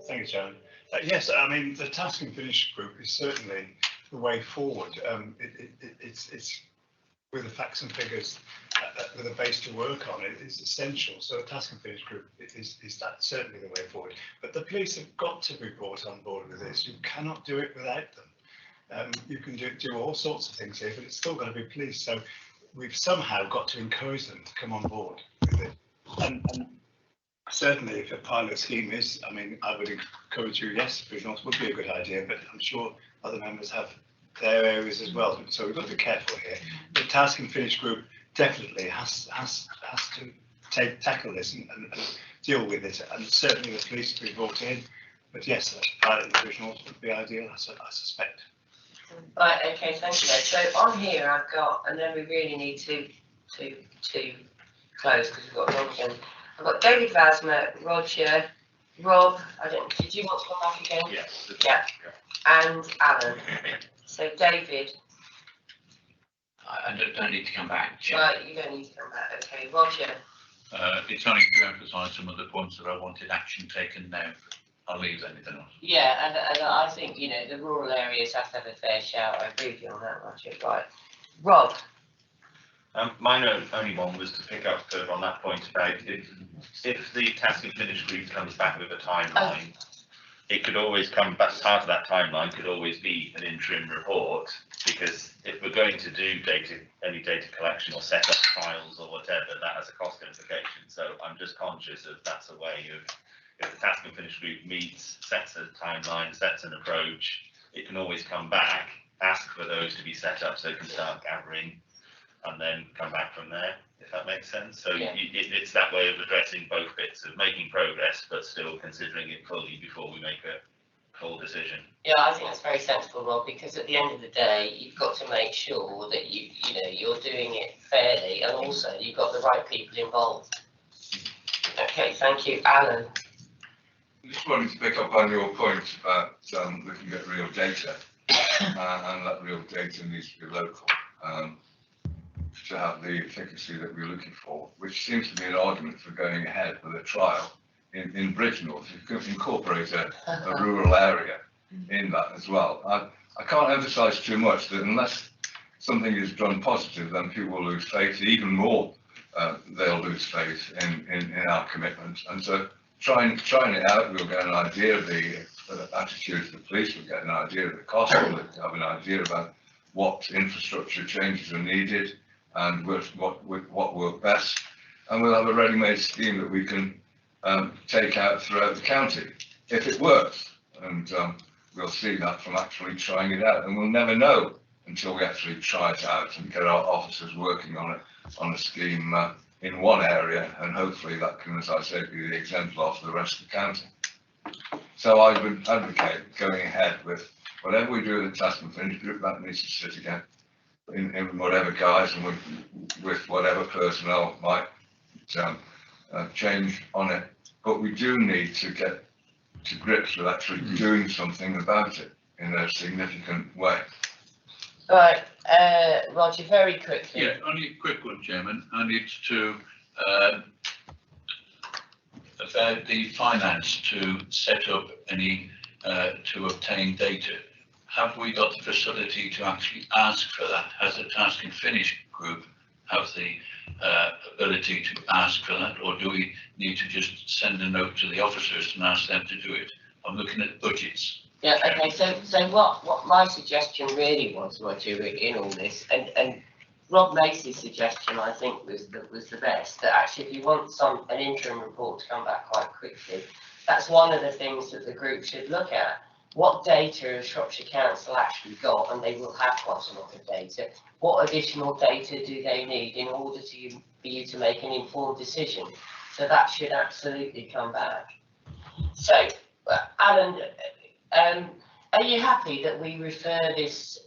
Thank you, Sharon. Yes, I mean the task and finish group is certainly the way forward. It's with the facts and figures with a base to work on. It is essential. So a task and finish group is that certainly the way forward. But the police have got to be brought on board with this. You cannot do it without them. You can do all sorts of things here, but it's still got to be police. So we've somehow got to encourage them to come on board with it. And certainly if a pilot scheme is, I mean, I would encourage you, yes, Vision would be a good idea, but I'm sure other members have their areas as well. So we've got to be careful here. The task and finish group definitely has to tackle this and deal with it. And certainly the police will be brought in. But yes, a pilot in Vision would be ideal, I suspect. Right, okay, thank you. So on here I've got, and then we really need to close because we've got a long agenda. I've got David Vasmer, Roger, Rob, did you want to come back again? Yes. Yeah. And Alan. So David. I don't need to come back, Chair. Right, you don't need to come back. Okay, Roger. It's only to emphasise some of the points that I wanted action taken now. I'll leave anything else. Yeah, and I think, the rural areas have to have a fair shout. I agree with you on that, Roger. Right. Rob. My only one was to pick up on that point about if the task and finish group comes back with a timeline, it could always come back. Part of that timeline could always be an interim report, because if we're going to do any data collection or set up files or whatever, that has a cost implication. So I'm just conscious of that's a way of, if the task and finish group meets, sets a timeline, sets an approach, it can always come back, ask for those to be set up so it can start gathering, and then come back from there, if that makes sense. So yeah. It's that way of addressing both bits of making progress, but still considering it fully before we make a full decision. Yeah, I think that's very sensible, Rob, because at the end of the day, you've got to make sure that you're doing it fairly, and also you've got the right people involved. Okay, thank you, Alan. I just wanted to pick up on your point about looking at real data, and that real data needs to be local. To have the efficacy that we're looking for, which seems to be an argument for going ahead with a trial in Bridgnorth. You can incorporate a rural area in that as well. I can't emphasise too much that unless something is done positive, then people will lose faith even more. They'll lose faith in our commitment. And so trying it out, we'll get an idea of the attitude of the police, we'll get an idea of the cost, we'll have an idea about what infrastructure changes are needed and what work best, and we'll have a ready-made scheme that we can take out throughout the county if it works, and we'll see that from actually trying it out, and we'll never know until we actually try it out and get our officers working on a scheme in one area, and hopefully that can, as I said, be the exemplar for the rest of the county. So I would advocate going ahead with whatever we do with the task and finish group, that needs to sit again in whatever guise and with whatever personnel might change on it. But we do need to get to grips with actually doing something about it in a significant way. Right, Roger, very quickly. Yeah, only a quick one, Chairman, and it's to about the finance to set up any to obtain data. Have we got the facility to actually ask for that? Has the task and finish group have the ability to ask for that, or do we need to just send a note to the officers and ask them to do it? I'm looking at budgets. Yeah, okay, so what my suggestion really was, Roger, in all this, and Rob Macy's suggestion, I think, was the best, that actually if you want an interim report to come back quite quickly, that's one of the things that the group should look at. What data has Shropshire Council actually got, and they will have quite a lot of data. What additional data do they need in order for you to make an informed decision? So that should absolutely come back. So, Alan, are you happy that we refer this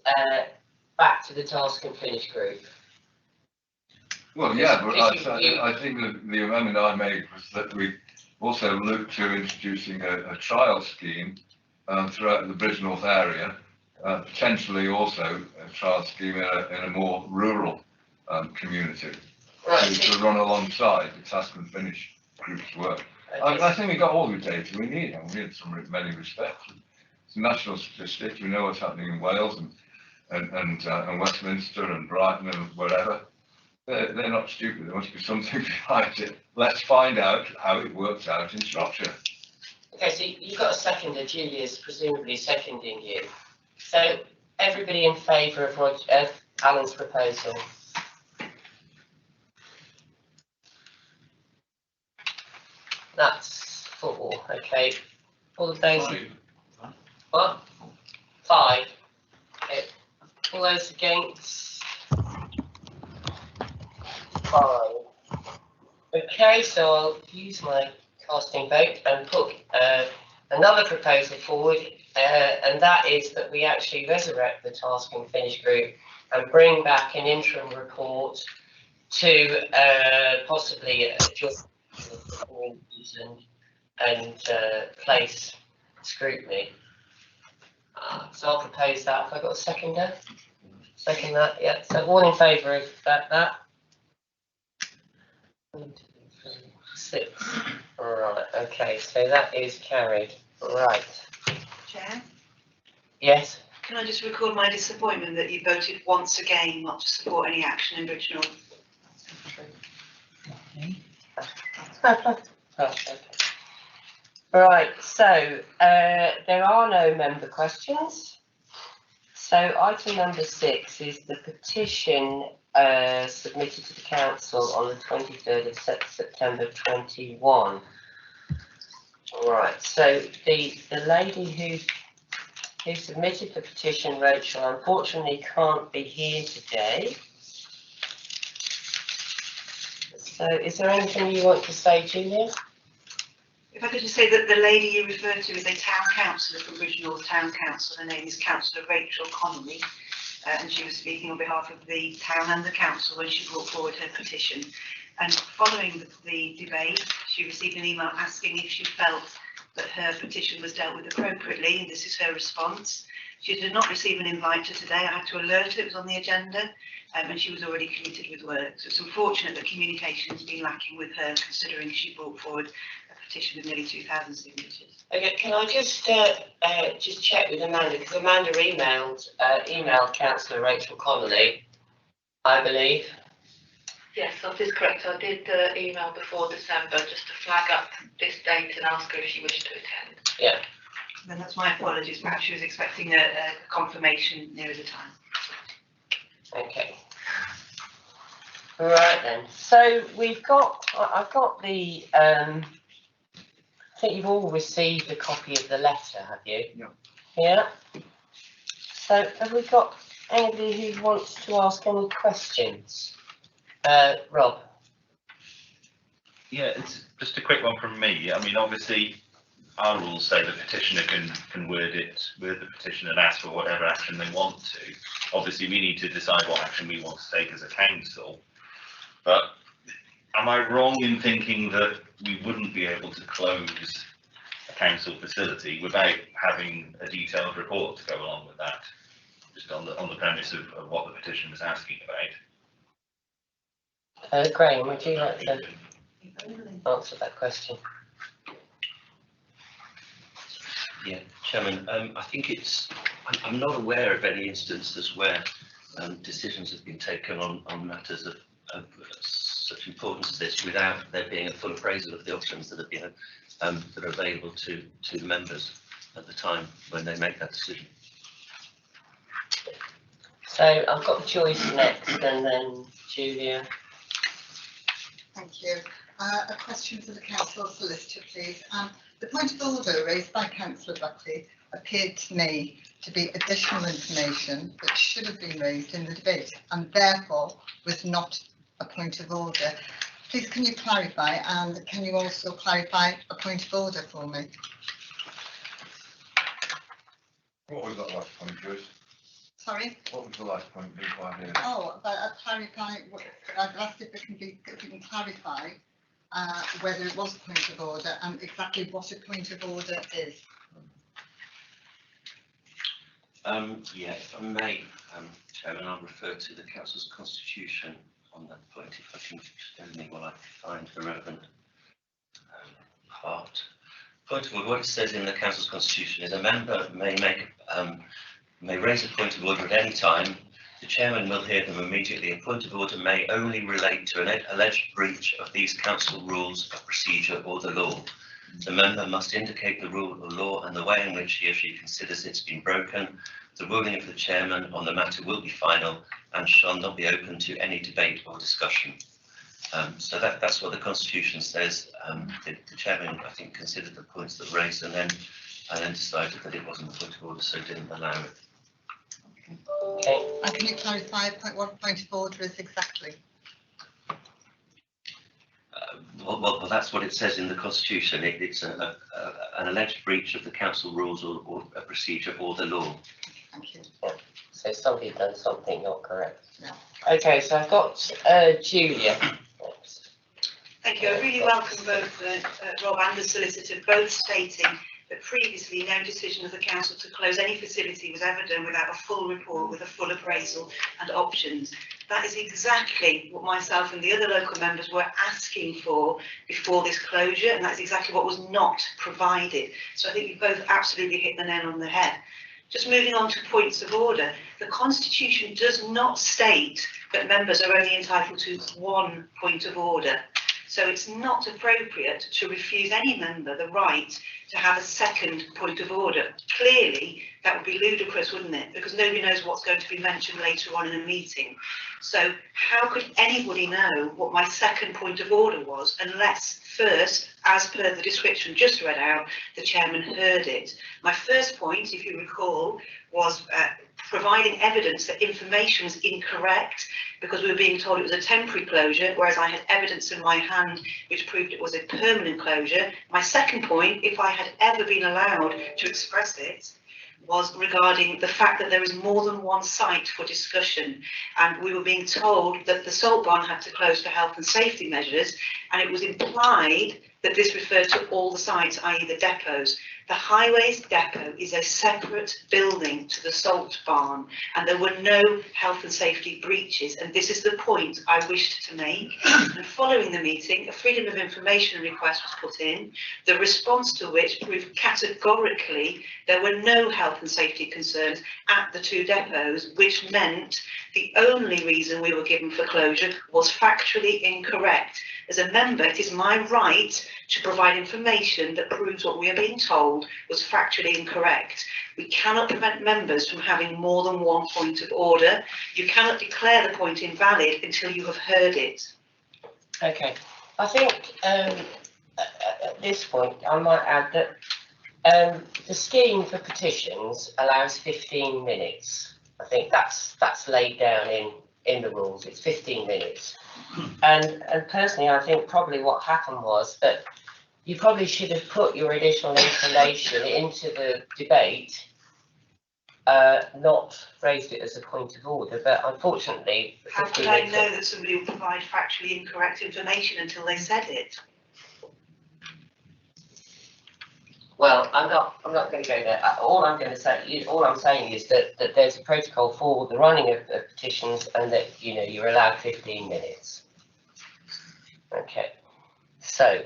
back to the task and finish group? Well, yeah, but I think that the amendment I made was that we also look to introducing a trial scheme throughout the Bridgnorth area, potentially also a trial scheme in a more rural community, right, to run alongside the task and finish group's work. I think we got all the data we need, and we need some in many respects. It's national statistics. We know what's happening in Wales and Westminster and Brighton and whatever. They're not stupid. There must be something behind it. Let's find out how it works out in Shropshire. Okay, so you've got a seconder. Julia's presumably seconding you. So everybody in favour of Alan's proposal? That's 4. Okay. All of those. 5. What? 5. Okay. All those against? 5. Okay, so I'll use my casting vote and put another proposal forward, and that is that we actually resurrect the task and finish group and bring back an interim report to possibly just and place scrutiny. So I'll propose that. Have I got a seconder? Second that, yeah. So all in favour of that? 1, 2, 3, 6. Right, okay, so that is carried. Right. Chair, Yes. can I just record my disappointment that you voted once again not to support any action in Bridgnorth? Okay. Right, so there are no member questions. So item number 6 is the petition submitted to the council on the 23rd of September 21. Right, so the lady who submitted the petition, Rachel, unfortunately can't be here today. So is there anything you want to say, Julia? If I could just say that the lady you referred to is a town councillor from Bridgnorth Town Council. Her name is Councillor Rachel Connolly, and she was speaking on behalf of the town and the council when she brought forward her petition. And following the debate, she received an email asking if she felt that her petition was dealt with appropriately, and this is her response. She did not receive an invite to today. I had to alert her it was on the agenda, and she was already committed with work. So it's unfortunate that communication has been lacking with her, considering she brought forward a petition with nearly 2,000 signatures. Okay, can I just check with Amanda, because Amanda emailed Councillor Rachel Connolly, I believe. Yes, that is correct. I did email before December just to flag up this date and ask her if she wished to attend. Yeah. Then that's my apologies. Perhaps she was expecting a confirmation nearer the time. Okay. Right then. So I've got the. I think you've all received a copy of the letter, have you? Yeah. Yeah. So have we got anybody who wants to ask any questions? Rob. Yeah, it's just a quick one from me. I mean, obviously, our rules say the petitioner can word it with the petition and ask for whatever action they want to. Obviously, we need to decide what action we want to take as a council. But am I wrong in thinking that we wouldn't be able to close a council facility without having a detailed report to go along with that? Just on the premise of what the petition is asking about. Graham, would you like to answer that question? Yeah, Chairman, I think I'm not aware of any instances where decisions have been taken on matters of such importance as this without there being a full appraisal of the options that have been that are available to the members at the time when they make that decision. So I've got Joyce next, and then Julia. Thank you. A question for the council solicitor, please. The point of order raised by Councillor Buckley appeared to me to be additional information that should have been raised in the debate and therefore was not a point of order. Please can you clarify, and can you also clarify a point of order for me? What was that last point, Joyce? Sorry? What was the last point? Oh, but I've asked if you can clarify whether it was a point of order and exactly what a point of order is. Yeah, if I may, Chairman, I'll refer to the Council's constitution on that point, if I can just tell me while I find the relevant part. Point of order, what it says in the Council's constitution is a member may raise a point of order at any time. The chairman will hear them immediately. A point of order may only relate to an alleged breach of these council rules of procedure or the law. The member must indicate the rule or law and the way in which he or she considers it's been broken. The ruling of the chairman on the matter will be final and shall not be open to any debate or discussion. So that's what the constitution says. The chairman, I think, considered the points that were raised and then decided that it wasn't a point of order, so didn't allow it. Okay. And can you clarify what point of order is exactly? Well, that's what it says in the constitution. It's an alleged breach of the council rules or a procedure or the law. Thank you. Yeah. So somebody done something not correct. Yeah. Okay, so I've got Julia. Thank you. I really welcome both Rob and the solicitor both stating that previously no decision of the council to close any facility was ever done without a full report with a full appraisal and options. That is exactly what myself and the other local members were asking for before this closure, and that's exactly what was not provided. So I think you both absolutely hit the nail on the head. Just moving on to points of order, the Constitution does not state that members are only entitled to one point of order. So it's not appropriate to refuse any member the right to have a second point of order. Clearly, that would be ludicrous, wouldn't it? Because nobody knows what's going to be mentioned later on in a meeting. So how could anybody know what my second point of order was unless first, as per the description just read out, the chairman heard it? My first point, if you recall, was providing evidence that information was incorrect because we were being told it was a temporary closure, whereas I had evidence in my hand which proved it was a permanent closure. My second point, if I had ever been allowed to express it, was regarding the fact that there is more than one site for discussion, and we were being told that the salt barn had to close for health and safety measures, and it was implied that this referred to all the sites, i.e. the depots. The highways depot is a separate building to the salt barn, and there were no health and safety breaches, and this is the point I wished to make. And following the meeting, a freedom of information request was put in, the response to which proved categorically there were no health and safety concerns at the two depots, which meant the only reason we were given for closure was factually incorrect. As a member, it is my right to provide information that proves what we are being told was factually incorrect. We cannot prevent members from having more than one point of order. You cannot declare the point invalid until you have heard it. Okay, I think at this point I might add that the scheme for petitions allows 15 minutes. I think that's laid down in the rules. It's 15 minutes. And personally, I think probably what happened was that you probably should have put your additional information into the debate, not raised it as a point of order, but unfortunately. How could I know that somebody would provide factually incorrect information until they said it? Well, I'm not going to go there. All I'm saying is that there's a protocol for the running of petitions, and that, you know, you're allowed 15 minutes. Okay. So,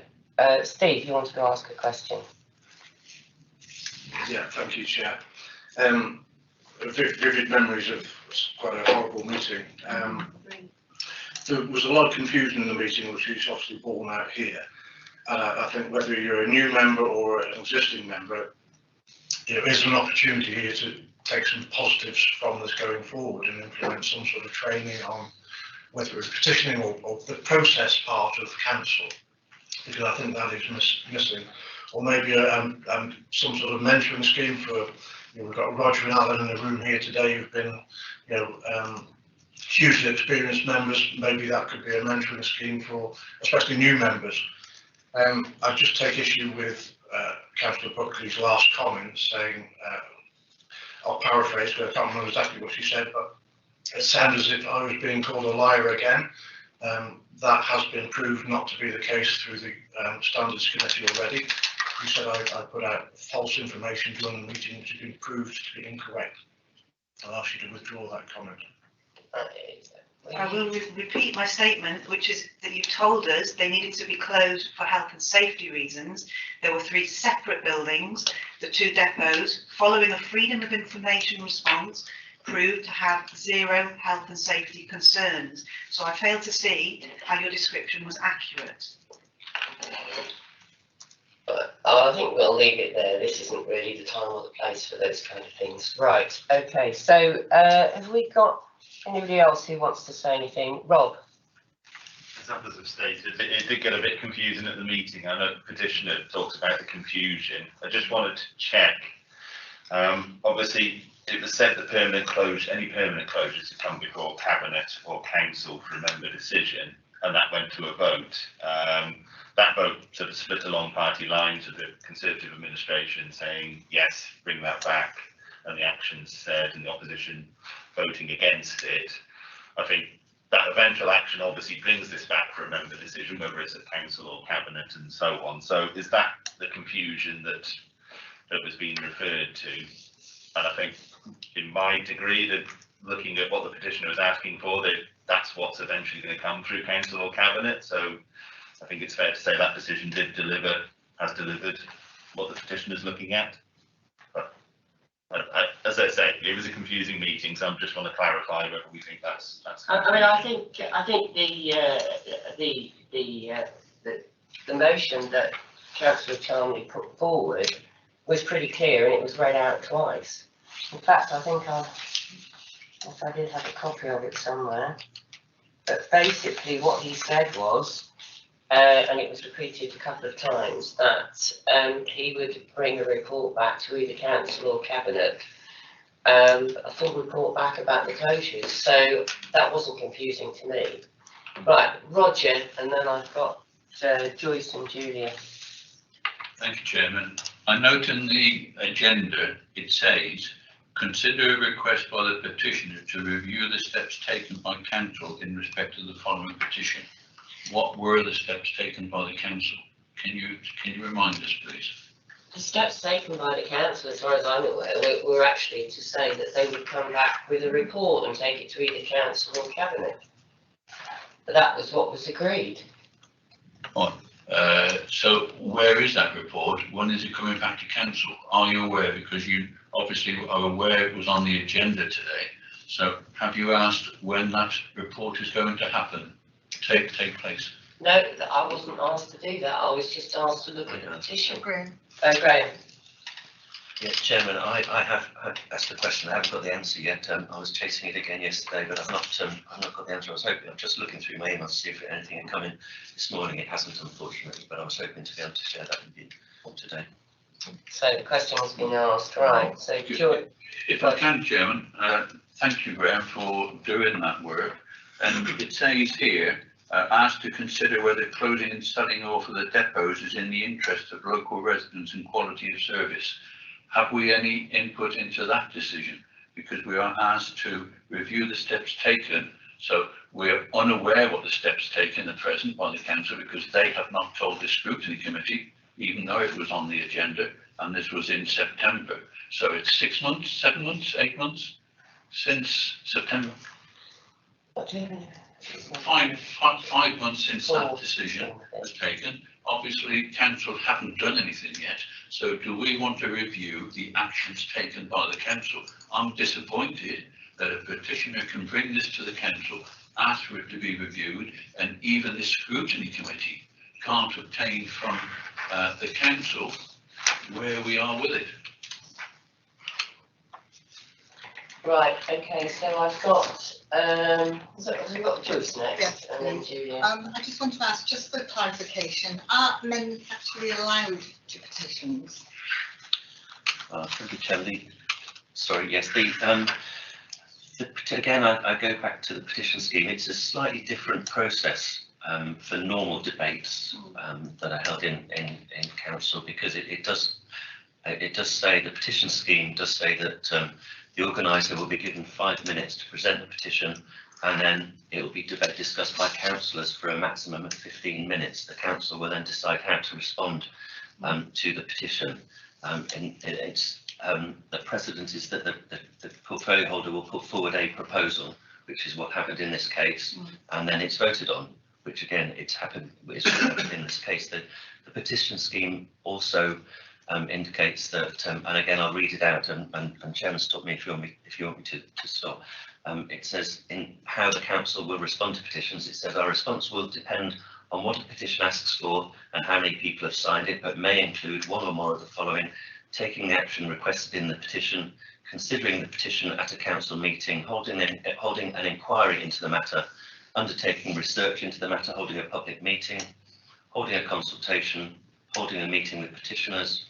Steve, you wanted to ask a question? Yeah, thank you, Chair. Vivid memories of quite a horrible meeting. There was a lot of confusion in the meeting, which is obviously borne out here. And I think whether you're a new member or an existing member, there is an opportunity here to take some positives from this going forward and implement some sort of training on whether it's petitioning or the process part of the council, because I think that is missing. Or maybe some sort of mentoring scheme for, you know, we've got Roger and Alan in the room here today who've been, you know, hugely experienced members. Maybe that could be a mentoring scheme for especially new members. I just take issue with Councillor Buckley's last comment saying, I'll paraphrase, but I can't remember exactly what she said, but it sounds as if I was being called a liar again. That has been proved not to be the case through the Standards Committee already. He said I put out false information during the meeting, which has been proved to be incorrect. I'll ask you to withdraw that comment. I will repeat my statement, which is that you told us they needed to be closed for health and safety reasons. There were 3 separate buildings. The 2 depots, following a Freedom of Information response, proved to have 0 health and safety concerns. So I fail to see how your description was accurate. I think we'll leave it there. This isn't really the time or the place for those kind of things. Right, okay, so have we got anybody else who wants to say anything? Rob? As others have stated, it did get a bit confusing at the meeting. I know the petitioner talks about the confusion. I just wanted to check. Obviously, it was said that any permanent closures had come before Cabinet or Council for a member decision, and that went to a vote. That vote sort of split along party lines with the Conservative administration saying, yes, bring that back, and the actions said, and the opposition voting against it. I think that eventual action obviously brings this back for a member decision, whether it's at Council or Cabinet and so on. So is that the confusion that was being referred to? And I think in my degree, that looking at what the petitioner was asking for, that's what's eventually going to come through Council or Cabinet. So I think it's fair to say that decision has delivered what the petitioner is looking at. But as I say, it was a confusing meeting, so I just want to clarify whether we think that's. I mean, I think the motion that Councillor Charnley put forward was pretty clear, and it was read out twice. In fact, I think I did have a copy of it somewhere. But basically, what he said was, and it was repeated a couple of times, that he would bring a report back to either Council or Cabinet, a full report back about the closures. So that wasn't confusing to me. Right, Roger, and then I've got Joyce and Julia. Thank you, Chairman. I note in the agenda it says, consider a request by the petitioner to review the steps taken by Council in respect to the following petition. What were the steps taken by the Council? Can you remind us, please? The steps taken by the Council, as far as I'm aware, were actually to say that they would come back with a report and take it to either Council or Cabinet. But that was what was agreed. So where is that report? When is it coming back to Council? Are you aware? Because you obviously are aware it was on the agenda today. So have you asked when that report is going to happen? Take place? No, I wasn't asked to do that. I was just asked to look at the petition. Graham. Yeah, Chairman, I have asked the question. I haven't got the answer yet. I was chasing it again yesterday, but I've not got the answer. I'm just looking through my emails to see if anything had come in this morning. It hasn't, unfortunately, but I was hoping to be able to share that with you today. So the question has been asked, right? So if I can, Chairman, thank you, Graham, for doing that work. And it says here, asked to consider whether closing and selling off of the depots is in the interest of local residents and quality of service. Have we any input into that decision? Because we are asked to review the steps taken. So we're unaware what the steps taken at present by the council, because they have not told the scrutiny committee, even though it was on the agenda, and this was in September. So it's 6 months, 7 months, 8 months since September. 5 months since that decision was taken. Obviously, council haven't done anything yet. So do we want to review the actions taken by the council? I'm disappointed that a petitioner can bring this to the council, ask for it to be reviewed, and even the scrutiny committee can't obtain from the council where we are with it. Right, okay, so I've got, we've got Joyce next, Yes, and then Julia. I just want to ask, just for clarification, are amendments actually allowed to petitions? Thank you, Chair. Sorry, yes, again, I go back to the petition scheme. It's a slightly different process for normal debates that are held in council, because it does say, the petition scheme does say that the organiser will be given 5 minutes to present the petition, and then it will be discussed by councillors for a maximum of 15 minutes. The council will then decide how to respond to the petition. And it's the precedent is that the portfolio holder will put forward a proposal, which is what happened in this case, and then it's voted on, which again, it's happened in this case. The petition scheme also indicates that, and again, I'll read it out, and Chairman, stop me if you want me to stop. It says, in how the council will respond to petitions, it says our response will depend on what the petition asks for and how many people have signed it, but may include one or more of the following: taking the action requested in the petition, considering the petition at a council meeting, holding an inquiry into the matter, undertaking research into the matter, holding a public meeting, holding a consultation, holding a meeting with petitioners,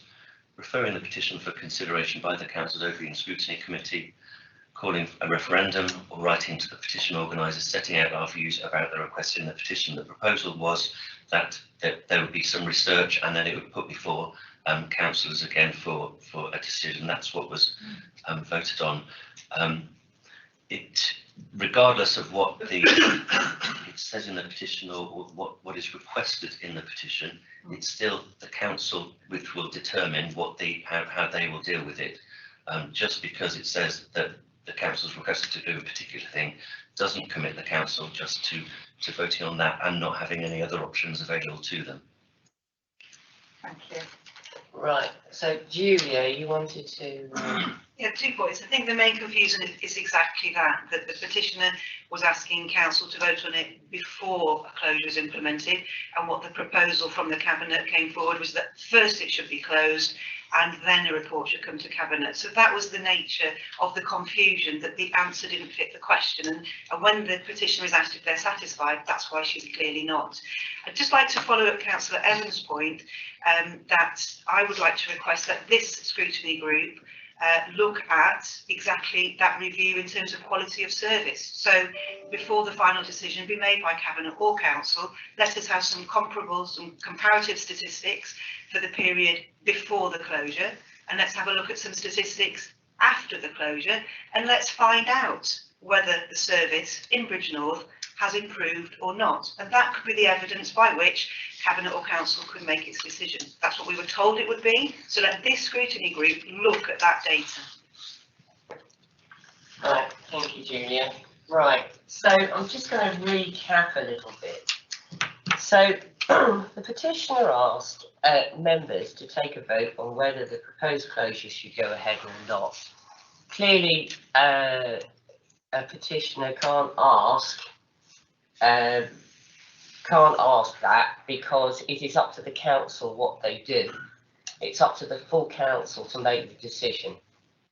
referring the petition for consideration by the Council's Overview and Scrutiny Committee, calling a referendum, or writing to the petition organisers setting out our views about the request in the petition. The proposal was that there would be some research, and then it would be put before councillors again for a decision. That's what was voted on. Regardless of what it says in the petition, or what is requested in the petition, it's still the council which will determine how they will deal with it. Just because it says that the council's requested to do a particular thing doesn't commit the council just to voting on that and not having any other options available to them. Thank you. Right, so Julia, you wanted to... Yeah, 2 points. I think the main confusion is exactly that the petitioner was asking council to vote on it before a closure is implemented, and what the proposal from the cabinet came forward was that first it should be closed and then a report should come to cabinet. So that was the nature of the confusion, that the answer didn't fit the question, and when the petitioner is asked if they're satisfied, that's why she's clearly not. I'd just like to follow up Councillor Evans' point, that I would like to request that this scrutiny group look at exactly that review in terms of quality of service. So before the final decision be made by cabinet or council, let us have some comparative statistics for the period before the closure, and let's have a look at some statistics after the closure, and let's find out whether the service in Bridge North has improved or not. And that could be the evidence by which cabinet or council could make its decision. That's what we were told it would be. So let this scrutiny group look at that data. Right, thank you, Julia. Right, so I'm just going to recap a little bit. So the petitioner asked members to take a vote on whether the proposed closure should go ahead or not. Clearly, a petitioner can't ask that, because it is up to the council what they do. It's up to the full council to make the decision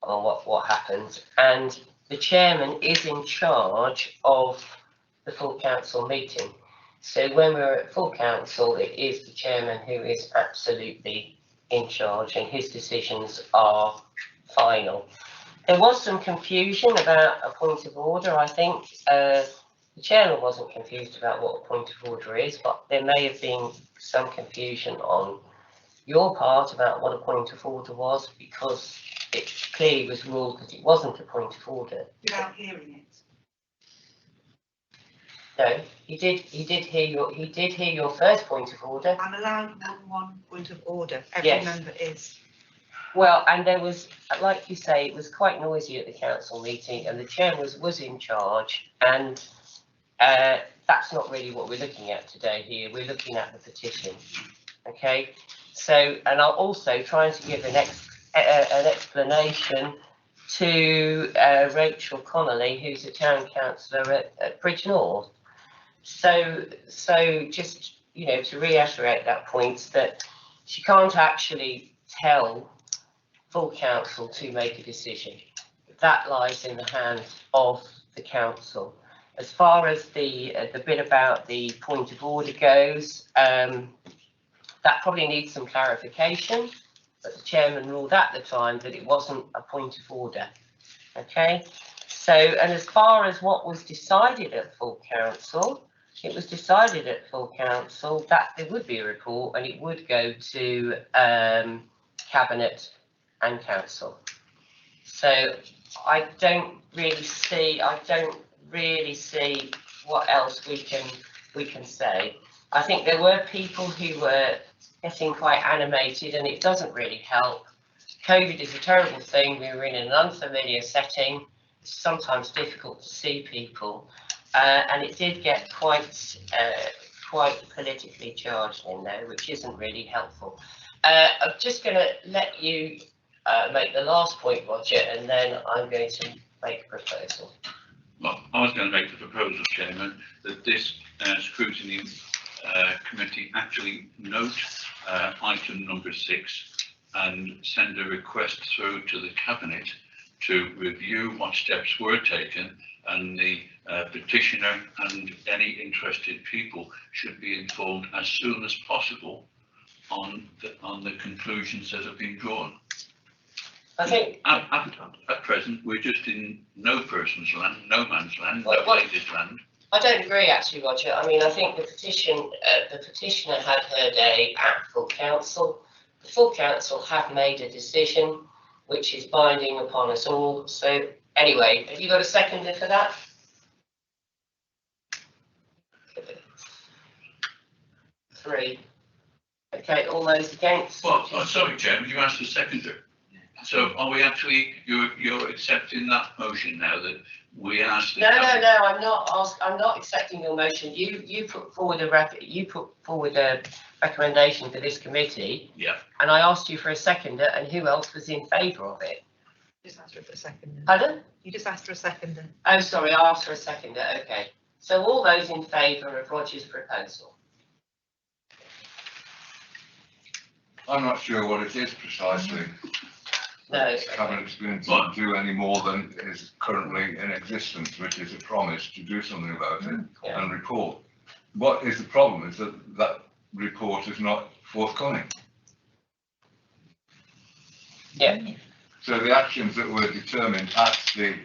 on what happens, and the chairman is in charge of the full council meeting. So when we're at full council, it is the chairman who is absolutely in charge, and his decisions are final. There was some confusion about a point of order, I think. The chairman wasn't confused about what a point of order is, but there may have been some confusion on your part about what a point of order was, because it clearly was ruled that it wasn't a point of order. Without hearing it. No, he did hear your first point of order. I'm allowed one point of order. Every Yes. member is. Well, and there was, like you say, it was quite noisy at the council meeting, and the chair was in charge, and that's not really what we're looking at today here. We're looking at the petition. Okay, so, and I'll also trying to give an explanation to Rachel Connolly, who's a town councillor at Bridge North. So just, you know, to reiterate that point, that she can't actually tell full council to make a decision. That lies in the hands of the council. As far as the bit about the point of order goes, that probably needs some clarification, but the chairman ruled at the time that it wasn't a point of order. Okay, so, and as far as what was decided at full council, it was decided at full council that there would be a report and it would go to cabinet and council. So I don't really see what else we can say. I think there were people who were getting quite animated, and it doesn't really help. COVID is a terrible thing. We were in an unfamiliar setting. It's sometimes difficult to see people, and it did get quite politically charged in there, which isn't really helpful. I'm just going to let you make the last point, Roger, and then I'm going to make a proposal. Well, I was going to make the proposal, Chairman, that this scrutiny committee actually note item number 6 and send a request through to the cabinet to review what steps were taken, and the petitioner and any interested people should be informed as soon as possible on the conclusions that have been drawn. I think at present we're just in no person's land, no man's land, no lady's land. I don't agree, actually, Roger. I mean, I think the petitioner had her day at full council. The full council have made a decision which is binding upon us all. So anyway, have you got a seconder for that? Three. Okay, all those against? Well, sorry, Chairman, you asked the seconder. So are we actually, you're accepting that motion now, that we asked? No, I'm not accepting your motion. You put forward a recommendation for this committee. Yeah. And I asked you for a seconder, and who else was in favour of it? Just asked for a seconder. Pardon? You just asked for a seconder. Oh, sorry, I asked for a seconder. Okay. So all those in favour of Roger's proposal? I'm not sure what it is precisely. No. Cabinet's going to do any more than is currently in existence, which is a promise to do something about it and report. What is the problem is that report is not forthcoming. Yeah. So the actions that were determined at the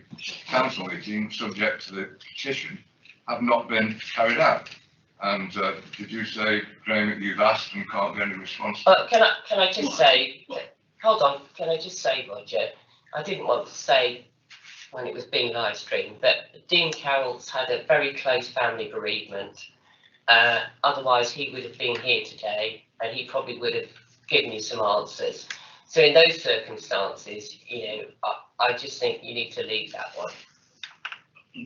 council meeting, subject to the petition, have not been carried out. And did you say, Graham, that you've asked and can't get any response? Can I just say, hold on, can I just say, Roger, I didn't want to say when it was being live streamed, but Dean Carroll's had a very close family bereavement. Otherwise, he would have been here today, and he probably would have given you some answers. So in those circumstances, you know, I just think you need to leave that one.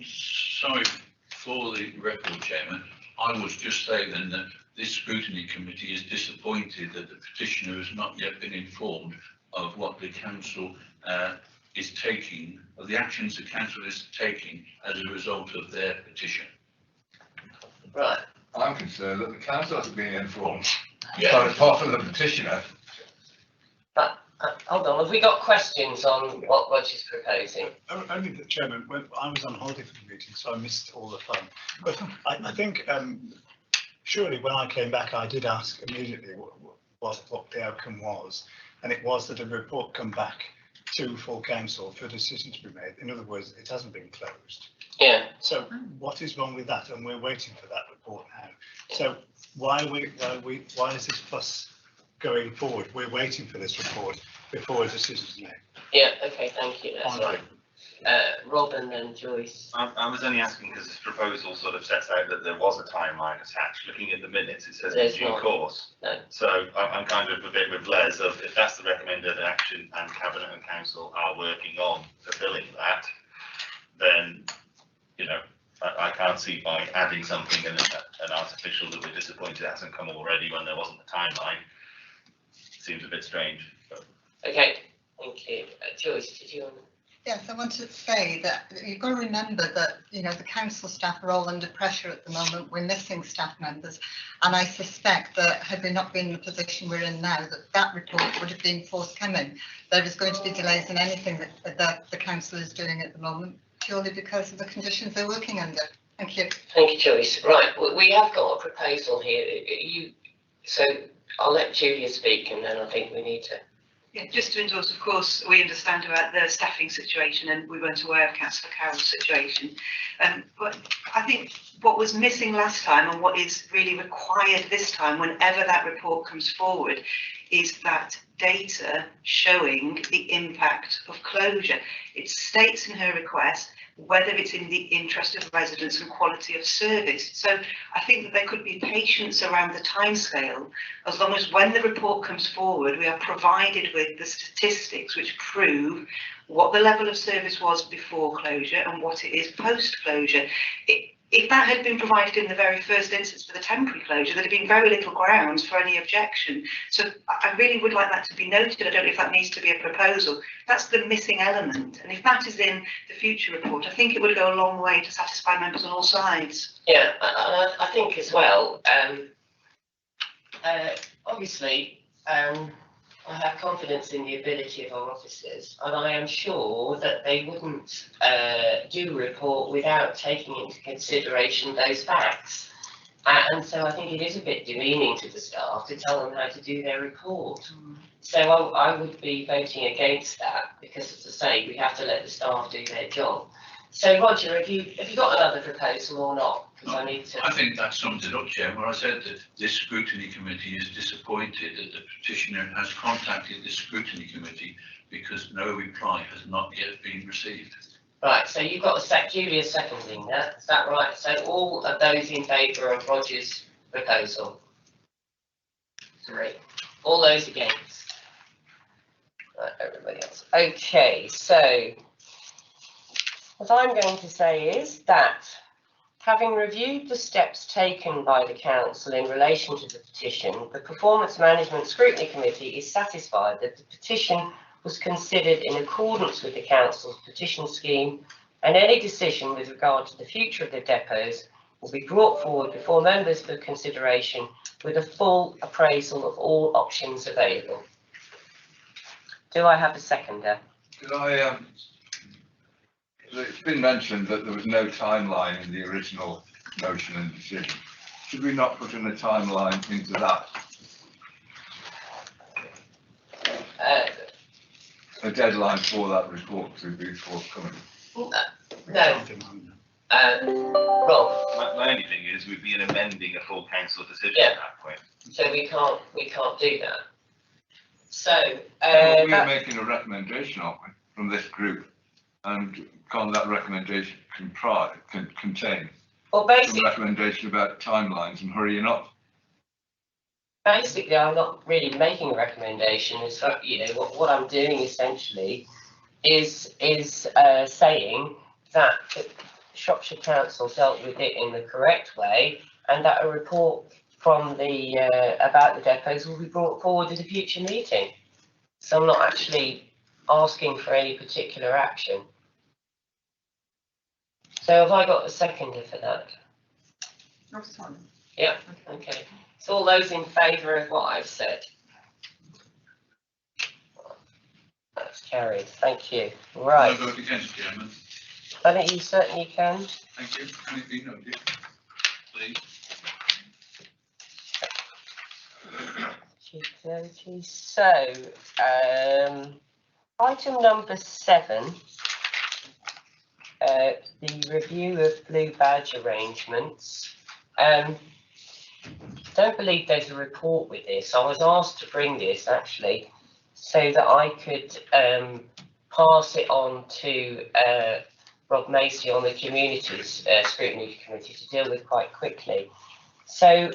Sorry for the record, Chairman. I would just say then that this scrutiny committee is disappointed that the petitioner has not yet been informed of what the council is taking, of the actions the council is taking as a result of their petition. Right. I'm concerned that the council hasn't been informed. Yeah. Apart from the petitioner. But hold on, have we got questions on what Roger's proposing? Only the chairman, when I was on holiday for the meeting, so I missed all the fun. But I think surely when I came back, I did ask immediately what the outcome was, and it was that a report come back to full council for a decision to be made. In other words, it hasn't been closed. Yeah. So what is wrong with that? And we're waiting for that report now. So why is this fuss going forward? We're waiting for this report before a decision is made. Yeah, okay, thank you, that's right. Rob and then Joyce. I was only asking because this proposal sort of sets out that there was a timeline attached. Looking at the minutes, it says in There's due not. course. No. So I'm kind of a bit with Les of if that's the recommended action and Cabinet and Council are working on fulfilling that, then, you know, I can't see by adding something in an artificial that we're disappointed hasn't come already when there wasn't a timeline. Seems a bit strange. But. Okay, thank you. Joyce, did you want to? Yes, I wanted to say that you've got to remember that, you know, the council staff are all under pressure at the moment. We're missing staff members. And I suspect that had we not been in the position we're in now, that report would have been forthcoming. There is going to be delays in anything that the council is doing at the moment, purely because of the conditions they're working under. Thank you. Thank you, Joyce. Right, we have got a proposal here. So I'll let Julia speak and then I think we need to. Yeah, just to endorse, of course, we understand about the staffing situation and we weren't aware of Councillor Carroll's situation. But I think what was missing last time and what is really required this time, whenever that report comes forward, is that data showing the impact of closure. It states in her request whether it's in the interest of residents and quality of service. So I think that there could be patience around the timescale, as long as when the report comes forward, we are provided with the statistics which prove what the level of service was before closure and what it is post-closure. If that had been provided in the very first instance for the temporary closure, there'd have been very little grounds for any objection. So I really would like that to be noted. I don't know if that needs to be a proposal. That's the missing element. And if that is in the future report, I think it would go a long way to satisfy members on all sides. Yeah, I think as well, obviously, I have confidence in the ability of our officers, and I am sure that they wouldn't do a report without taking into consideration those facts. And so I think it is a bit demeaning to the staff to tell them how to do their report. So I would be voting against that because, as I say, we have to let the staff do their job. So Roger, have you got another proposal or not? I think that sums it up, Chair, where I said that this scrutiny committee is disappointed that the petitioner has contacted the scrutiny committee because no reply has not yet been received. Right, so you've got Julia seconding that, is that right? So all of those in favour of Roger's proposal? 3. All those against? Right, everybody else. Okay, so what I'm going to say is that having reviewed the steps taken by the Council in relation to the petition, the Performance Management Scrutiny Committee is satisfied that the petition was considered in accordance with the Council's petition scheme, and any decision with regard to the future of the depots will be brought forward before members for consideration with a full appraisal of all options available. Do I have a seconder? Could I, it's been mentioned that there was no timeline in the original motion and decision. Should we not put in a timeline into that? A deadline for that report to be forthcoming? No. Rob? My only thing is we'd be amending a full council decision Yeah. at that point. So we can't do that. So we are making a recommendation, aren't we, from this group, and can't that recommendation contain some recommendation about timelines and hurrying up? Basically, I'm not really making a recommendation. As you know, what I'm doing essentially is saying that Shropshire Council dealt with it in the correct way, and that a report from the about the depots will be brought forward at a future meeting. So I'm not actually asking for any particular action. So have I got a seconder for that? Oh, sorry. Yeah, okay. So all those in favour of what I've said? That's carried, thank you. Right. I vote against, Chairman. I think you certainly can. Thank you. Can it be noted, please? Okay, so item number 7 the review of blue badge arrangements. Don't believe there's a report with this. I was asked to bring this actually so that I could pass it on to Rob Macy on the Communities Scrutiny Committee to deal with quite quickly. So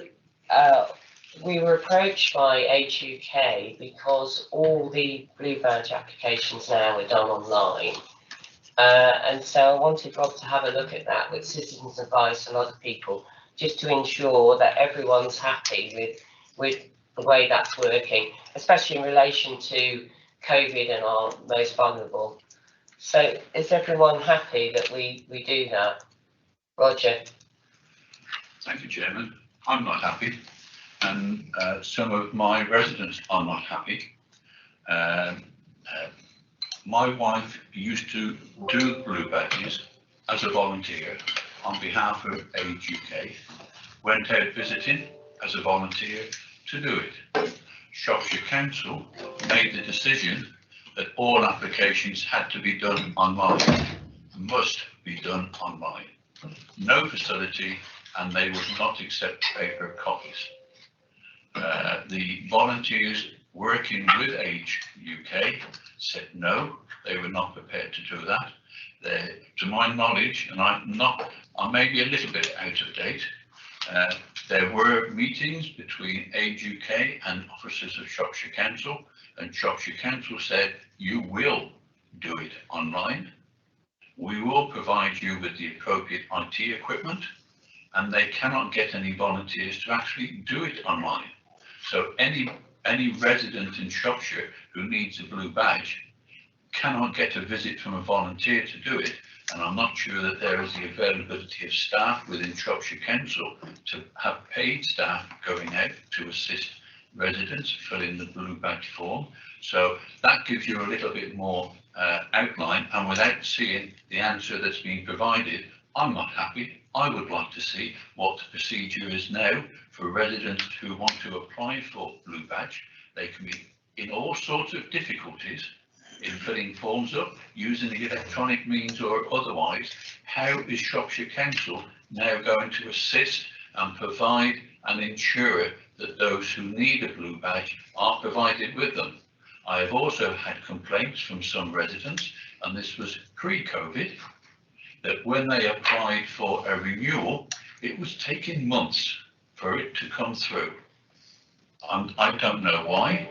we were approached by Age UK because all the blue badge applications now are done online. And so I wanted Rob to have a look at that with citizens' advice and other people, just to ensure that everyone's happy with the way that's working, especially in relation to COVID and our most vulnerable. So is everyone happy that we do that? Roger? Thank you, Chairman. I'm not happy, and some of my residents are not happy. My wife used to do blue badges as a volunteer on behalf of Age UK, went out visiting as a volunteer to do it. Shropshire Council made the decision that all applications had to be done online, must be done online. No facility, and they would not accept paper copies. The volunteers working with Age UK said no, they were not prepared to do that. To my knowledge, and I may be a little bit out of date, there were meetings between Age UK and officers of Shropshire Council, and Shropshire Council said, you will do it online. We will provide you with the appropriate IT equipment, and they cannot get any volunteers to actually do it online. So any resident in Shropshire who needs a blue badge cannot get a visit from a volunteer to do it, and I'm not sure that there is the availability of staff within Shropshire Council to have paid staff going out to assist residents fill in the blue badge form. So that gives you a little bit more outline, and without seeing the answer that's being provided, I'm not happy. I would like to see what the procedure is now for residents who want to apply for blue badge. They can be in all sorts of difficulties in filling forms up, using the electronic means or otherwise. How is Shropshire Council now going to assist and provide and ensure that those who need a blue badge are provided with them? I have also had complaints from some residents, and this was pre-COVID, that when they applied for a renewal, it was taking months for it to come through. I don't know why.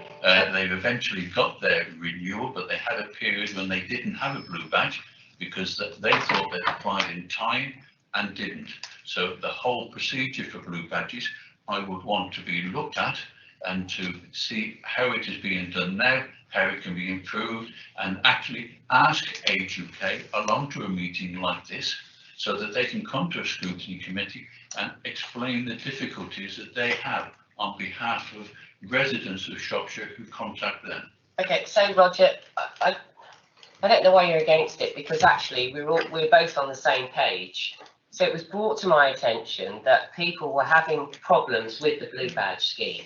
They've eventually got their renewal, but they had a period when they didn't have a blue badge because they thought they'd applied in time and didn't. So the whole procedure for blue badges, I would want to be looked at and to see how it is being done now, how it can be improved, and actually ask Age UK along to a meeting like this so that they can come to a scrutiny committee and explain the difficulties that they have on behalf of residents of Shropshire who contact them. Okay, so Roger, I don't know why you're against it, because actually we're both on the same page. So it was brought to my attention that people were having problems with the blue badge scheme.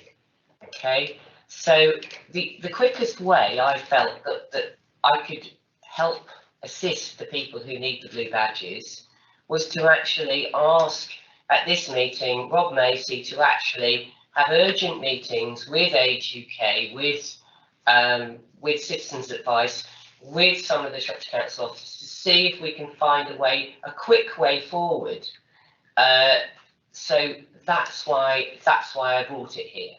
Okay, so the quickest way I felt that I could help assist the people who need the blue badges was to actually ask at this meeting Rob Macy to actually have urgent meetings with Age UK, with citizens' advice, with some of the Shropshire Council officers to see if we can find a quick way forward. So that's why I brought it here.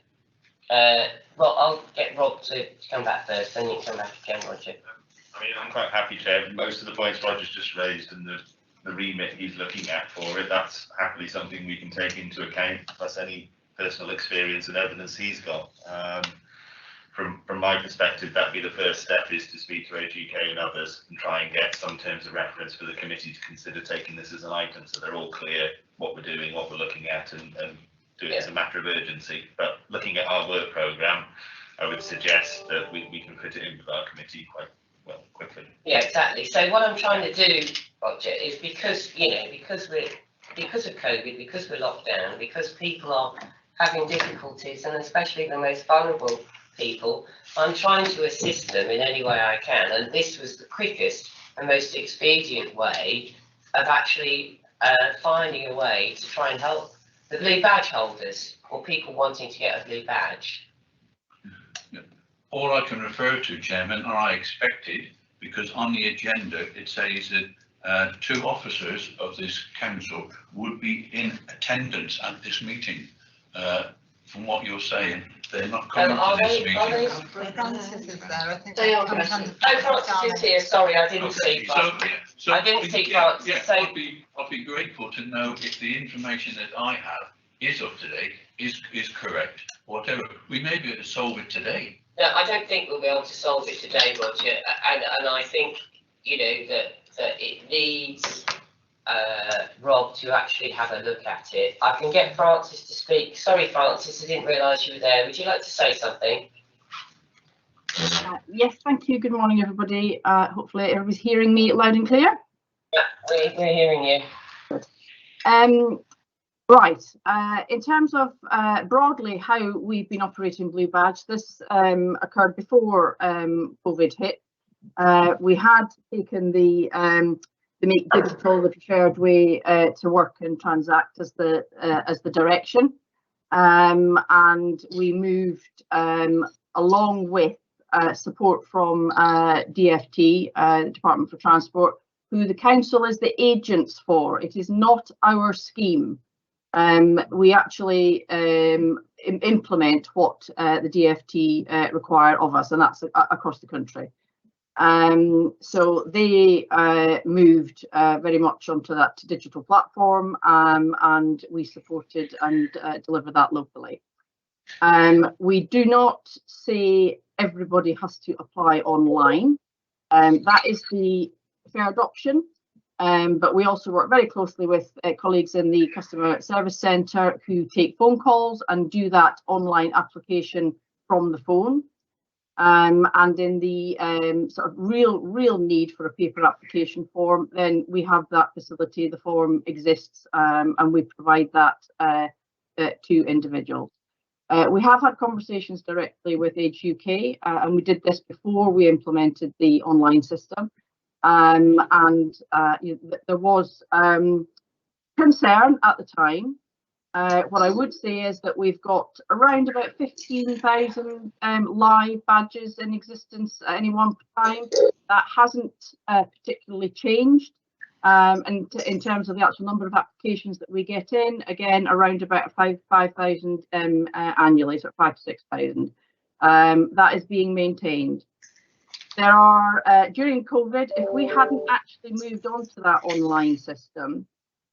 Well, I'll get Rob to come back first, then you can come back again, Roger. I mean, I'm quite happy, Chair. Most of the points Roger's just raised and the remit he's looking at for it, that's happily something we can take into account, plus any personal experience and evidence he's got. From my perspective, that'd be the first step, is to speak to Age UK and others and try and get some terms of reference for the committee to consider taking this as an item, so they're all clear what we're doing, what we're looking at, and do it as a matter of urgency. But looking at our work programme, I would suggest that we can fit it in with our committee quite well quickly. Yeah, exactly. So what I'm trying to do, Roger, is because of COVID, because we're locked down, because people are having difficulties, and especially the most vulnerable people, I'm trying to assist them in any way I can, and this was the quickest and most expedient way of actually finding a way to try and help the blue badge holders or people wanting to get a blue badge. All I can refer to, Chairman, and I expected, because on the agenda it says that 2 officers of this council would be in attendance at this meeting. From what you're saying, they're not coming to this meeting. Francis is there, I think. They are present. Oh, Francis is here, sorry, I didn't see Francis. So I didn't see Francis. Yeah, So I'd be grateful to know if the information that I have is up to date, is correct, whatever. We may be able to solve it today. no, I don't think we'll be able to solve it today, Roger, and I think, you know, that it needs Rob to actually have a look at it. I can get Francis to speak. Sorry, Francis, I didn't realise you were there. Would you like to say something? Yes, thank you. Good morning, everybody. Hopefully everybody's hearing me loud and clear. Yeah, we're hearing you. Good. Right, in terms of broadly how we've been operating Blue Badge, this occurred before COVID hit. We had taken the make digital the preferred way to work and transact as the direction, and we moved along with support from DFT, the Department for Transport, who the council is the agents for. It is not our scheme. We actually implement what the DFT require of us, and that's across the country. So they moved very much onto that digital platform, and we supported and delivered that locally. We do not say everybody has to apply online. That is the preferred option. But we also work very closely with colleagues in the customer service centre who take phone calls and do that online application from the phone. And in the sort of real need for a paper application form, then we have that facility. The form exists, and we provide that to individuals. We have had conversations directly with Age UK, and we did this before we implemented the online system. And there was concern at the time. What I would say is that we've got around about 15,000 live badges in existence at any one time. That hasn't particularly changed. And in terms of the actual number of applications that we get in, again, around about 5,000 annually, so 5,000 to 6,000. That is being maintained. There are, during COVID, if we hadn't actually moved on to that online system,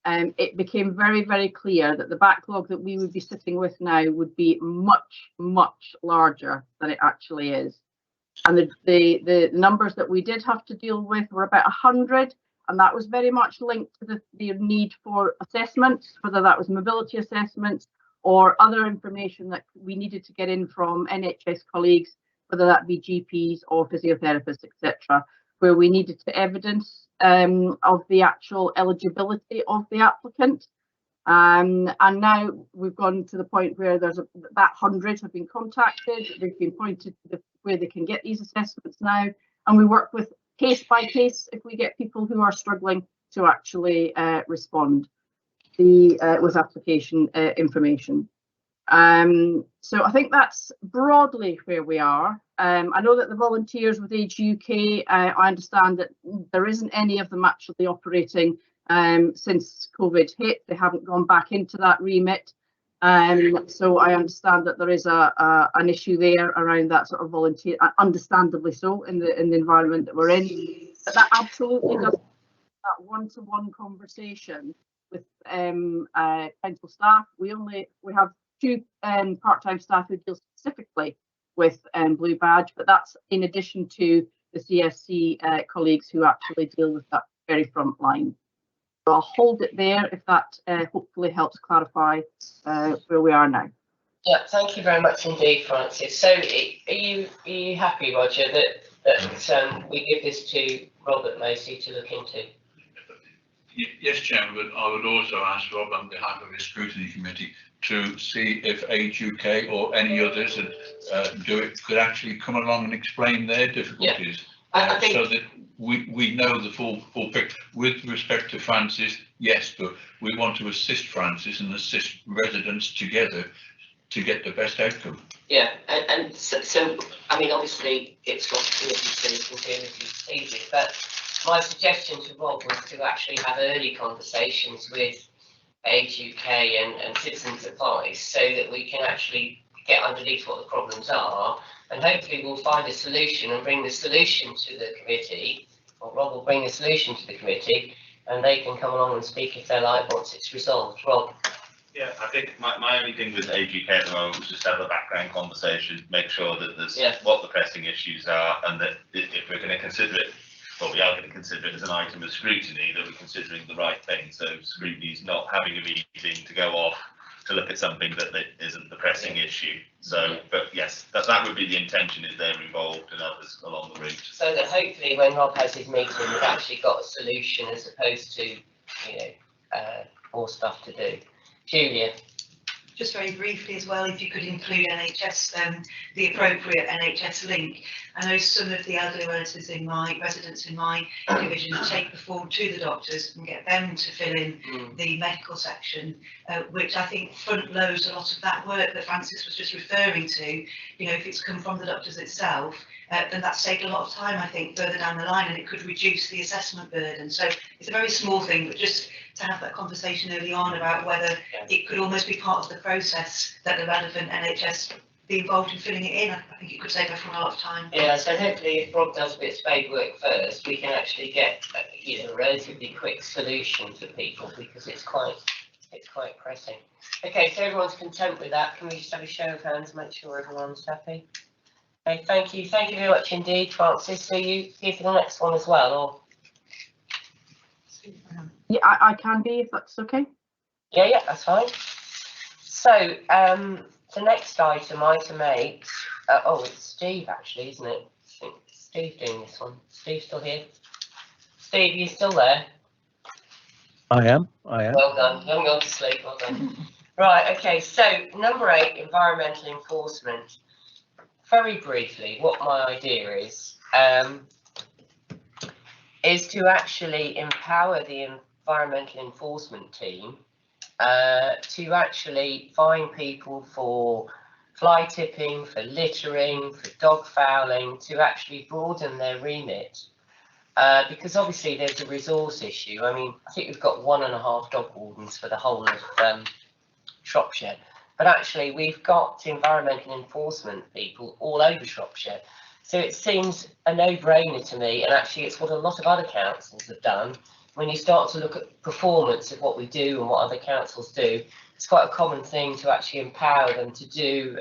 it became very, very clear that the backlog that we would be sitting with now would be much, much larger than it actually is. And the numbers that we did have to deal with were about 100, and that was very much linked to the need for assessments, whether that was mobility assessments or other information that we needed to get in from NHS colleagues, whether that be GPs or physiotherapists, etc., where we needed to evidence of the actual eligibility of the applicant. And now we've gone to the point where there's that 100 have been contacted, they've been pointed to where they can get these assessments now, and we work with case by case if we get people who are struggling to actually respond with application information. So I think that's broadly where we are. I know that the volunteers with Age UK, I understand that there isn't any of them actually operating since COVID hit. They haven't gone back into that remit. So I understand that there is an issue there around that sort of volunteer, understandably so, in the environment that we're in. But that absolutely does that one-to-one conversation with council staff. We have 2 part-time staff who deal specifically with Blue Badge, but that's in addition to the CSC colleagues who actually deal with that very front line. So I'll hold it there if that hopefully helps clarify where we are now. Yeah, thank you very much indeed, Francis. So are you happy, Roger, that we give this to Robert Macy to look into? Yes, Chairman, but I would also ask Rob on behalf of the Scrutiny Committee to see if Age UK or any others that could actually come along and explain their difficulties, I think, so that we know the full picture. With respect to Francis, yes, but we want to assist Francis and assist residents together to get the best outcome. Yeah, and so I mean, obviously, it's not committees easy, but my suggestion to Rob was to actually have early conversations with Age UK and Citizens Advice so that we can actually get underneath what the problems are, and hopefully we'll find a solution and bring the solution to the committee, or Rob will bring the solution to the committee, and they can come along and speak if they like once it's resolved. Rob? Yeah, I think my only thing with Age UK at the moment was just have a background conversation, make sure that there's what the pressing issues are, and that if we're going to consider it, well, we are going to consider it as an item of scrutiny, that we're considering the right thing. So scrutiny is not having a meeting to go off to look at something that isn't the pressing issue. So, but yes, that would be the intention, is they're involved and others along the route. So that hopefully when Rob has his meeting, we've actually got a solution as opposed to, more stuff to do. Julia? Just very briefly as well, if you could include NHS, the appropriate NHS link. I know some of the elderly residents in my division take the form to the doctors and get them to fill in the medical section, which I think front loads a lot of that work that Francis was just referring to. You know, if it's come from the doctors itself, then that's taken a lot of time, I think, further down the line, and it could reduce the assessment burden. So it's a very small thing, but just to have that conversation early on about whether it could almost be part of the process that the relevant NHS be involved in filling it in. I think it could save everyone a lot of time. Yeah, so hopefully if Rob does a bit of spade work first, we can actually get a relatively quick solution for people, because it's quite pressing. Okay, so everyone's content with that. Can we just have a show of hands, make sure everyone's happy? Okay, thank you very much indeed, Francis. So you here for the next one as well, or? Yeah, I can be, if that's okay. Yeah, that's fine. So the next item 8, oh, it's Steve actually, isn't it? I think Steve doing this one. Steve still here? Steve, you still there? I am. Well done. You haven't gone to sleep. Well done. Right. Okay. So number 8, environmental enforcement. Very briefly, what my idea is to actually empower the environmental enforcement team to actually fine people for fly tipping, for littering, for dog fouling, to actually broaden their remit. Because obviously there's a resource issue. I mean, I think we've got 1.5 dog wardens for the whole of Shropshire, but actually we've got environmental enforcement people all over Shropshire. So it seems a no-brainer to me, and actually it's what a lot of other councils have done. When you start to look at performance of what we do and what other councils do, it's quite a common thing to actually empower them to do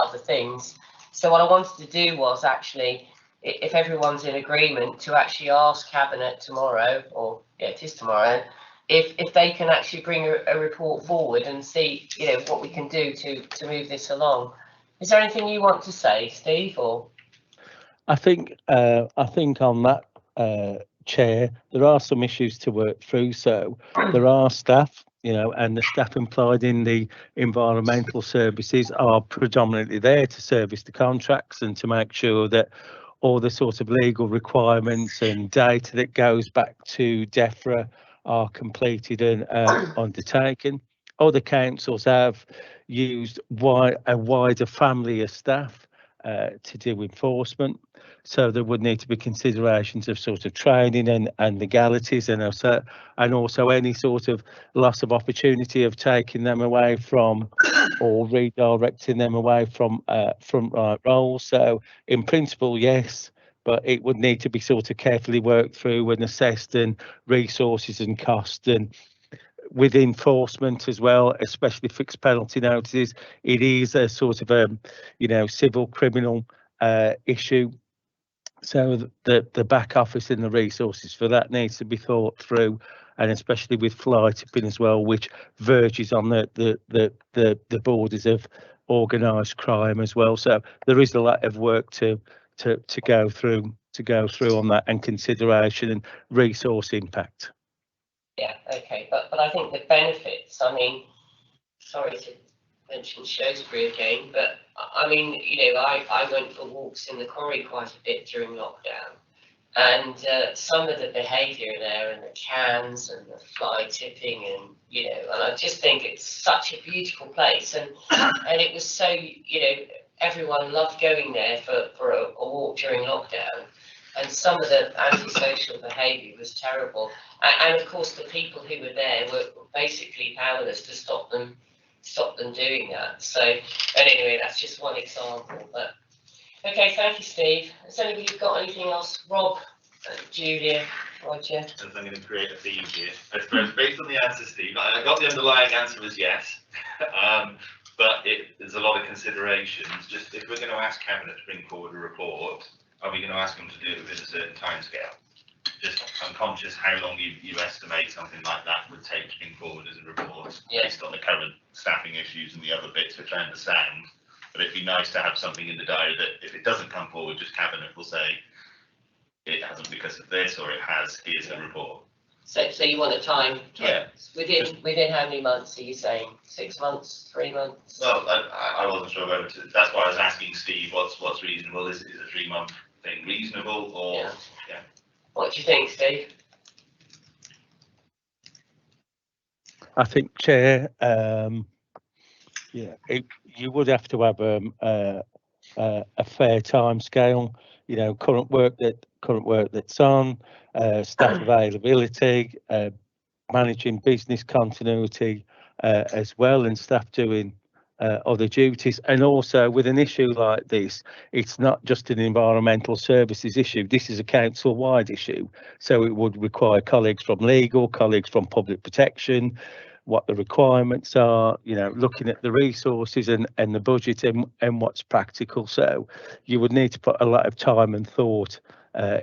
other things. So what I wanted to do was actually, if everyone's in agreement, to actually ask Cabinet tomorrow, or yeah, it is tomorrow, if they can actually bring a report forward and see, what we can do to move this along. Is there anything you want to say, Steve, or? I think on that, Chair, there are some issues to work through. So there are staff, and the staff employed in the environmental services are predominantly there to service the contracts and to make sure that all the sort of legal requirements and data that goes back to DEFRA are completed and undertaken. Other councils have used a wider family of staff to do enforcement. So there would need to be considerations of sort of training and legalities, and also any sort of loss of opportunity of taking them away from or redirecting them away from frontline roles. So in principle, yes, but it would need to be sort of carefully worked through and assessed, and resources and cost. And with enforcement as well, especially fixed penalty notices, it is a sort of a civil criminal issue. So the back office and the resources for that needs to be thought through, and especially with fly tipping as well, which verges on the borders of organised crime as well. So there is a lot of work to go through on that, and consideration and resource impact. Yeah, okay, but I think the benefits, I mean, sorry to mention Shrewsbury again, but I mean, I went for walks in the quarry quite a bit during lockdown, And some of the behaviour there, and the cans and the fly tipping, and and I just think it's such a beautiful place, and it was so, everyone loved going there for a walk during lockdown, and some of the antisocial behaviour was terrible, and of course the people who were there were basically powerless to stop them doing that. So, but anyway, that's just one example. But okay, thank you, Steve. Has anybody got anything else? Rob, Julia, Roger? I'm going to create a theme here. I suppose based on the answer, Steve, I got the underlying answer was yes, but there's a lot of considerations. Just if we're going to ask Cabinet to bring forward a report, are we going to ask them to do it within a certain timescale? Just I'm conscious how long you estimate something like that would take to bring forward as a report, based on the current staffing issues and the other bits, which I understand. But it'd be nice to have something in the diary that if it doesn't come forward, just Cabinet will say it hasn't because of this, or it has, here's the report. So you want a time? Yeah. Within how many months are you saying? 6 months, 3 months? Well, I wasn't sure whether to, that's why I was asking Steve what's reasonable. Is a 3 month thing reasonable, or yeah. What do you think, Steve? I think, Chair, you would have to have a fair time scale. Current work that's on, staff availability, managing business continuity as well, and staff doing other duties. And also with an issue like this, it's not just an environmental services issue. This is a council-wide issue, so it would require colleagues from legal, colleagues from public protection, what the requirements are, looking at the resources and the budget and what's practical. So you would need to put a lot of time and thought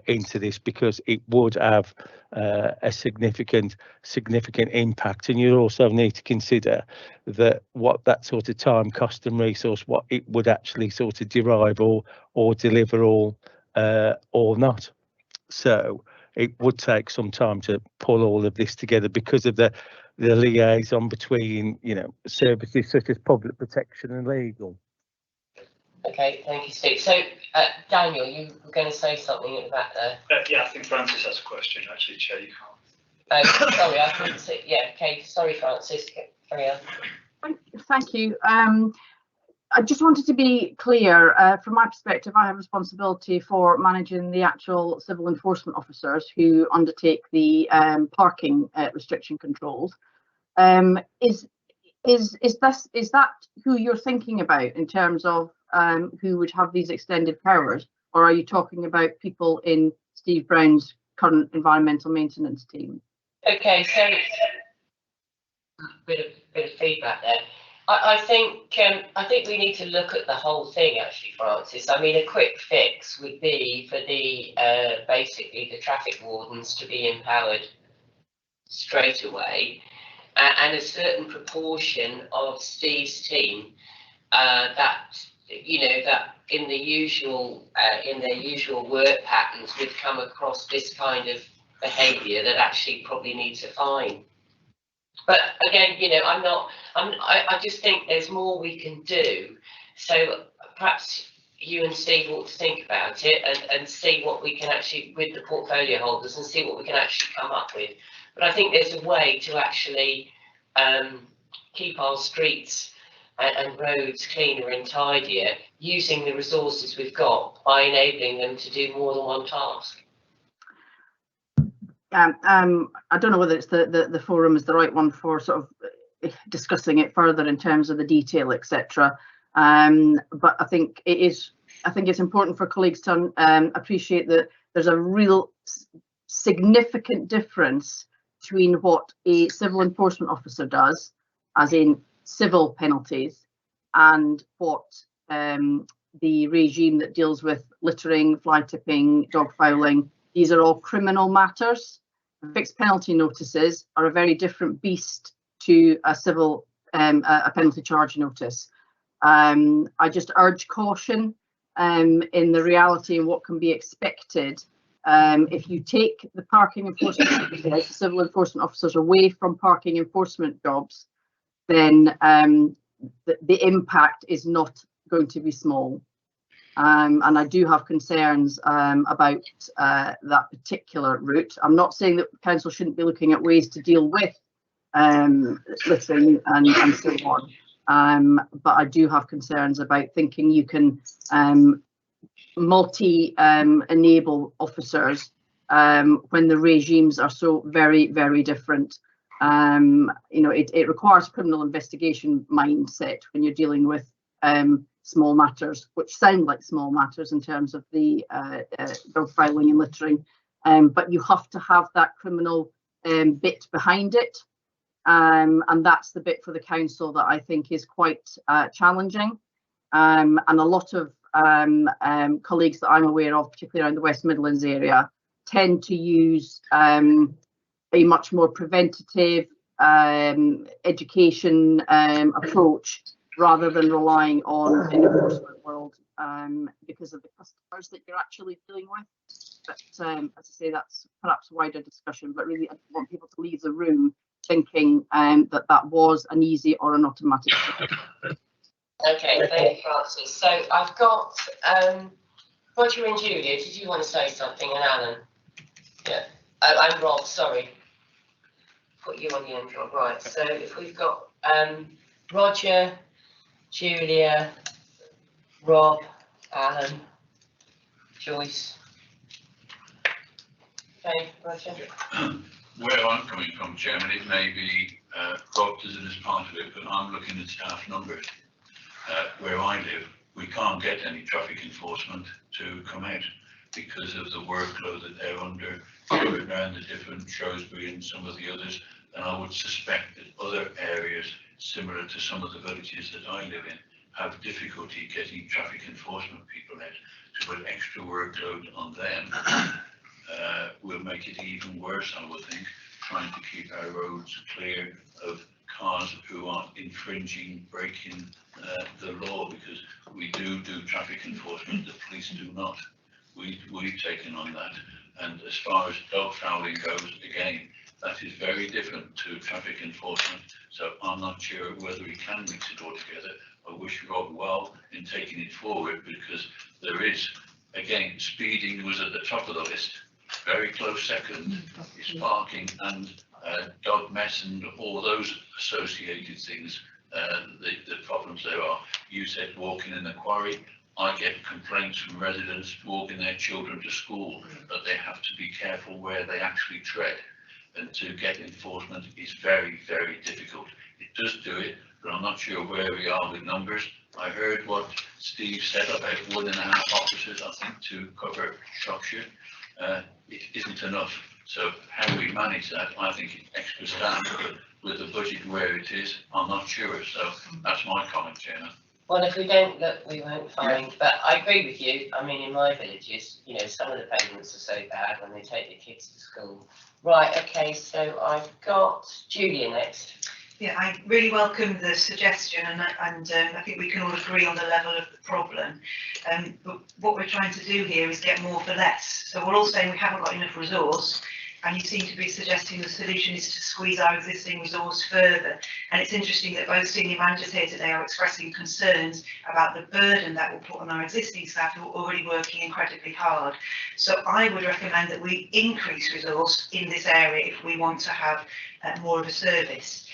into this, because it would have a significant impact. And you also need to consider that what that sort of time, cost and resource, what it would actually sort of derive or deliver or not. So it would take some time to pull all of this together, because of the liaison between services such as public protection and legal. Okay, thank you, Steve. So Daniel, you were going to say something at the back there. Yeah, I think Francis has a question. Actually, Chair, you can't. Sorry, I couldn't see. Yeah, okay. Sorry, Francis. Carry on. Thank you. I just wanted to be clear, from my perspective, I have responsibility for managing the actual civil enforcement officers who undertake the parking restriction controls. Is that who you're thinking about in terms of who would have these extended powers, or are you talking about people in Steve Brown's current environmental maintenance team? Okay, so bit of feedback there. I think we need to look at the whole thing, actually, Francis. I mean, a quick fix would be for the basically the traffic wardens to be empowered straight away, and a certain proportion of Steve's team that in the usual in their usual work patterns would come across this kind of behaviour that actually probably needs a fine. But again, I just think there's more we can do. So perhaps you and Steve ought to think about it and see what we can actually, with the portfolio holders, and see what we can actually come up with. But I think there's a way to actually keep our streets and roads cleaner and tidier using the resources we've got by enabling them to do more than one task. I don't know whether it's the forum is the right one for sort of discussing it further in terms of the detail, etc. But I think it's important for colleagues to appreciate that there's a real significant difference between what a civil enforcement officer does, as in civil penalties, and what the regime that deals with littering, fly tipping, dog fouling. These are all criminal matters. Fixed penalty notices are a very different beast to a civil a penalty charge notice. I just urge caution in the reality and what can be expected. If you take the parking enforcement officers, civil enforcement officers away from parking enforcement jobs, then the impact is not going to be small. And I do have concerns about that particular route. I'm not saying that council shouldn't be looking at ways to deal with littering and so on, but I do have concerns about thinking you can enable officers when the regimes are so very, very different. You know, it requires criminal investigation mindset when you're dealing with small matters, which sound like small matters in terms of the dog filing and littering, but you have to have that criminal bit behind it, and that's the bit for the council that I think is quite challenging, and a lot of colleagues that I'm aware of, particularly around the West Midlands area, tend to use a much more preventative education approach rather than relying on the enforcement world because of the customers that you're actually dealing with. But as I say, that's perhaps a wider discussion, but really I want people to leave the room thinking that that was an easy or an automatic solution. Okay, thank you, Francis. So I've got Roger and Julia. Did you want to say something? And Alan? Yeah. Oh, and Rob, sorry. Put you on the end, Rob. Right. So if we've got Roger, Julia, Rob, Alan, Joyce. Okay, Roger. Where I'm coming from, Chairman, it may be Rob isn't as part of it, but I'm looking at staff numbers. Where I live, we can't get any traffic enforcement to come out because of the workload that they're under around the different Shrewsbury and some of the others. And I would suspect that other areas similar to some of the villages that I live in have difficulty getting traffic enforcement people out. To put extra workload on them will make it even worse, I would think, trying to keep our roads clear of cars who are infringing, breaking the law, because we do traffic enforcement, the police do not. We've taken on that. And as far as dog fouling goes, again, that is very different to traffic enforcement. So I'm not sure whether we can mix it all together. I wish Rob well in taking it forward, because there is, again, speeding was at the top of the list. Very close second is parking and dog mess and all those associated things, the problems there are. You said walking in the quarry. I get complaints from residents walking their children to school that they have to be careful where they actually tread, and to get enforcement is very, very difficult. It does do it, but I'm not sure where we are with numbers. I heard what Steve said about 1.5 officers, I think, to cover Shropshire. It isn't enough. So how we manage that, I think extra staff, but with the budget where it is, I'm not sure. So that's my comment, Chairman. Well, if we don't look, we won't find. But I agree with you. I mean, in my villages, you know, some of the pavements are so bad when they take the kids to school. Right, okay, so I've got Julia next. Yeah, I really welcome the suggestion, and I think we can all agree on the level of the problem. But what we're trying to do here is get more for less. So we're all saying we haven't got enough resource, and you seem to be suggesting the solution is to squeeze our existing resource further. And it's interesting that both senior managers here today are expressing concerns about the burden that will put on our existing staff who are already working incredibly hard. So I would recommend that we increase resource in this area if we want to have more of a service.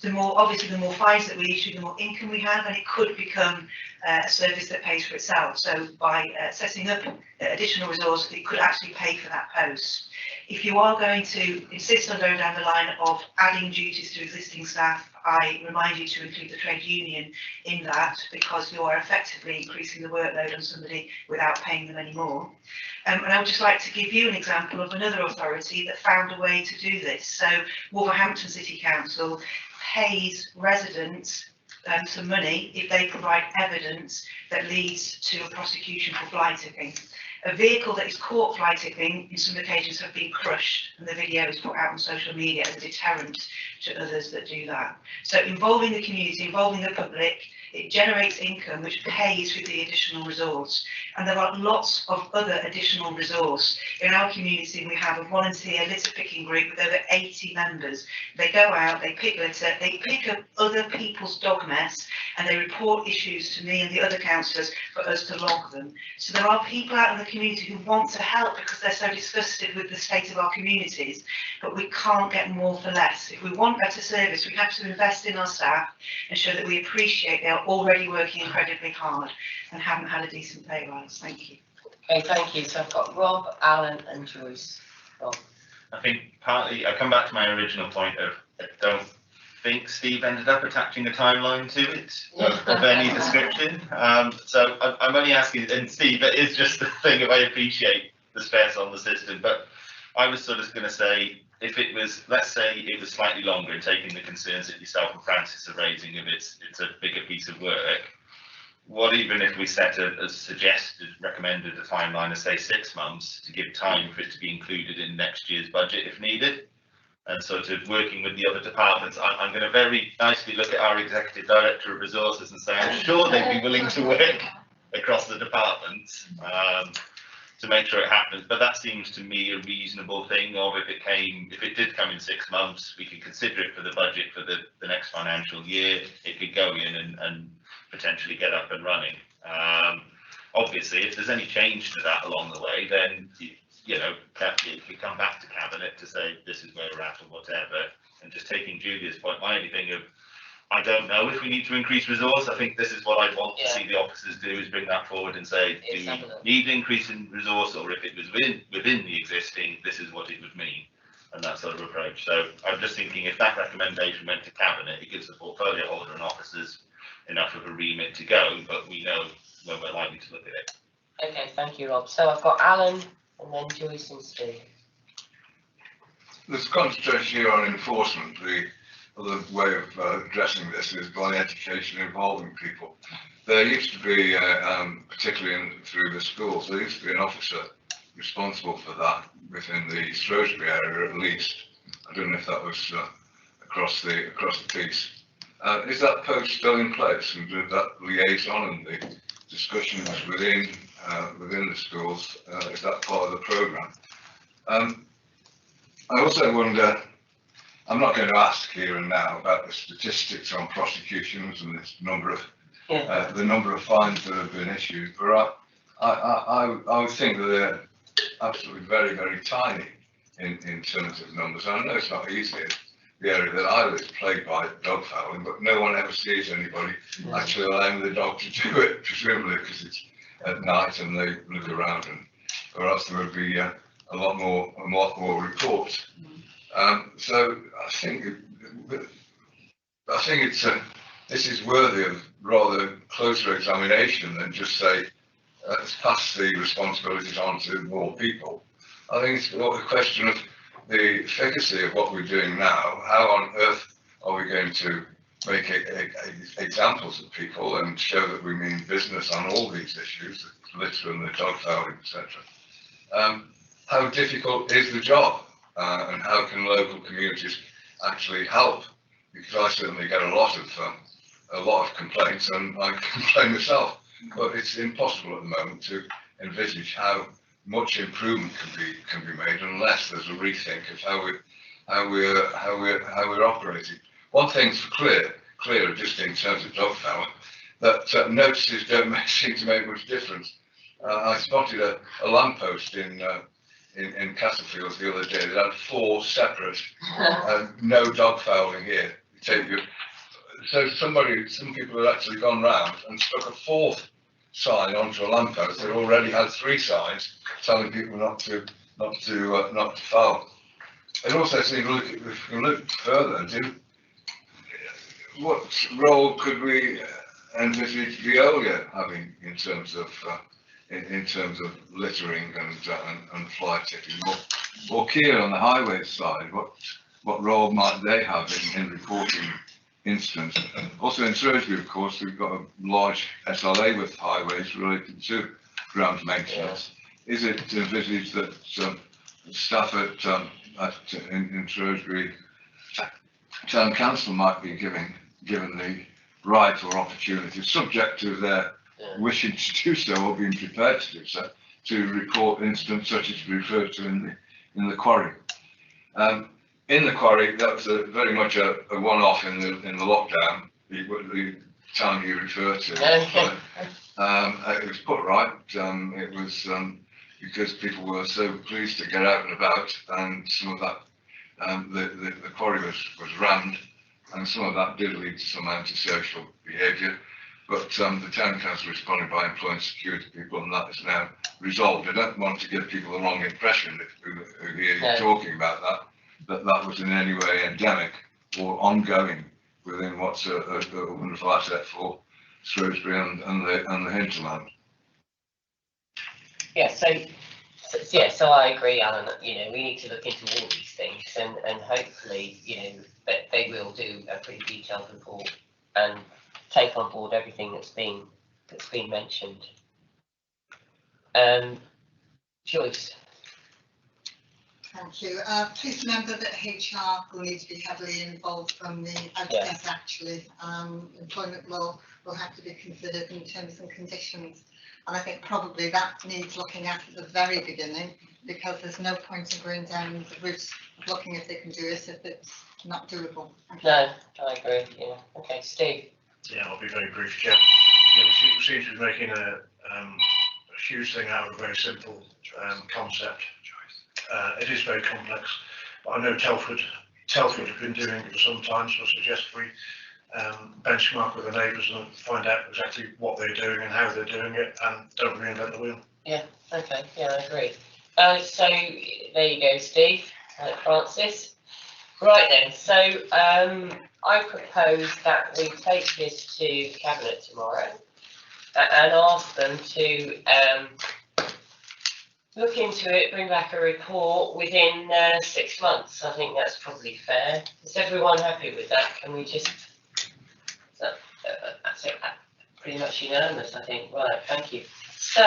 The more fines that we issue, the more income we have, and it could become a service that pays for itself. So by setting up additional resource, it could actually pay for that post. If you are going to insist on going down the line of adding duties to existing staff, I remind you to include the trade union in that, because you are effectively increasing the workload on somebody without paying them any more. And I would just like to give you an example of another authority that found a way to do this. So Wolverhampton City Council pays residents some money if they provide evidence that leads to a prosecution for fly tipping. A vehicle that is caught fly tipping in some occasions have been crushed, and the video is put out on social media as a deterrent to others that do that. So involving the community, involving the public, it generates income which pays for the additional resource. And there are lots of other additional resource. In our community, we have a volunteer litter picking group with over 80 members. They go out, they pick litter, they pick up other people's dog mess, and they report issues to me and the other councillors for us to log them. So there are people out in the community who want to help because they're so disgusted with the state of our communities, but we can't get more for less. If we want better service, we have to invest in our staff and show that we appreciate they are already working incredibly hard and haven't had a decent pay rise. Thank you. Okay, thank you. So I've got Rob, Alan and Joyce. Rob. I think partly, I come back to my original point of, I don't think Steve ended up attaching a timeline to it of any description. So I'm only asking, and Steve, it is just the thing of I appreciate the stress on the system, but I was sort of going to say, if it was, let's say it was slightly longer, taking the concerns that yourself and Francis are raising of it's a bigger piece of work, what even if we set a suggested, recommended a timeline of say 6 months to give time for it to be included in next year's budget if needed, and sort of working with the other departments. I'm going to very nicely look at our Executive Director of Resources and say I'm sure they'd be willing to work across the departments to make sure it happens, but that seems to me a reasonable thing. Of if it did come in 6 months, we could consider it for the budget for the next financial year. It could go in and potentially get up and running. Obviously, if there's any change to that along the way, then you know, it could come back to Cabinet to say this is where we're at or whatever. And just taking Julia's point, my only thing of, I don't know if we need to increase resource. I think this is what I'd want to see the officers do, is bring that forward and say, do we need an increase in resource, or if it was within the existing, this is what it would mean, and that sort of approach. So I'm just thinking if that recommendation went to Cabinet, it gives the portfolio holder and officers enough of a remit to go, but we know when we're likely to look at it. Okay, thank you, Rob. So I've got Alan and then Joyce and Steve. There's concentration here on enforcement. The other way of addressing this is by education involving people. There used to be, particularly through the schools, there used to be an officer responsible for that within the Shrewsbury area at least. I don't know if that was across the piece. Is that post still in place, and did that liaison and the discussions within the schools, is that part of the programme? I also wonder, I'm not going to ask here and now about the statistics on prosecutions and this number of the number of fines that have been issued, but I would think that they're absolutely very, very tiny in terms of numbers. I know it's not easy. The area that I live is plagued by dog fouling, but no one ever sees anybody actually allowing the dog to do it, presumably because it's at night and they look around, and or else there would be a lot more reports. So I think it's this is worthy of rather closer examination than just say let's pass the responsibilities on to more people. I think it's a question of the efficacy of what we're doing now. How on earth are we going to make examples of people and show that we mean business on all these issues, litter and the dog fouling, etc. How difficult is the job, and how can local communities actually help? Because I certainly get a lot of complaints, and I complain myself, but it's impossible at the moment to envisage how much improvement can be made unless there's a rethink of how we're operating. One thing's clear just in terms of dog fouling, that notices don't seem to make much difference. I spotted a lamppost in Castlefields the other day that had 4 separate no dog fouling here. So some people had actually gone round and stuck a 4th sign onto a lamppost that already had 3 signs telling people not to foul. It also seems if we look further, what role could we envisage Veolia having in terms of littering and fly tipping? Or Keir on the highway side, what role might they have in reporting incidents? Also in Shrewsbury, of course, we've got a large SLA with highways related to ground maintenance. is it envisaged that staff in Shrewsbury Town Council might be given the right or opportunity, subject to their wishing to do so or being prepared to do so, to report incidents such as referred to in the quarry. In the quarry, that was very much a one-off in the lockdown. The town you refer to. It was put right. It was because people were so pleased to get out and about, and some of that, the quarry was rammed, and some of that did lead to some antisocial behaviour. But the town council responded by employing security people, and that is now resolved. I don't want to give people the wrong impression who hear you talking about that was in any way endemic or ongoing within what's a wonderful asset for Shrewsbury and the hinterland. Yeah, so I agree, Alan, that, you know, we need to look into all these things and hopefully, you know, that they will do a pretty detailed report and take on board everything that's been mentioned. Joyce. Thank you. Please remember that HR will need to be heavily involved from the outset, actually. Employment law will have to be considered in terms and conditions. And I think probably that needs looking at the very beginning, because there's no point in going down the route of looking if they can do it if it's not doable. No, I agree. Yeah. Okay, Steve. Yeah, I'll be very brief, Chair. Yeah, we seem to be making a huge thing out of a very simple concept. It is very complex. But I know Telford have been doing it for some time, so I suggest we benchmark with the neighbours and find out exactly what they're doing and how they're doing it, and don't reinvent the wheel. Yeah, okay, yeah, I agree. So there you go, Steve, Francis. Right then, so I propose that we take this to Cabinet tomorrow and ask them to look into it, bring back a report within 6 months. I think that's probably fair. Is everyone happy with that? Can we just, that's it, pretty much unanimous, I think. Right, thank you. So,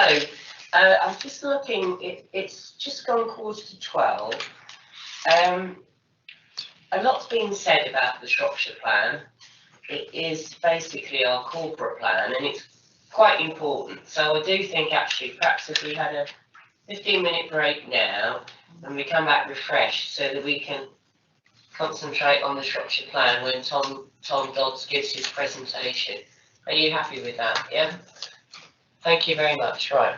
I'm just looking, it's just gone 11:45. A lot's been said about the Shropshire plan. It is basically our corporate plan, and it's quite important. So I do think actually perhaps if we had a 15-minute break now and we come back refreshed so that we can concentrate on the Shropshire plan when Tom Dodds gives his presentation. Are you happy with that? Yeah? Thank you very much. Right.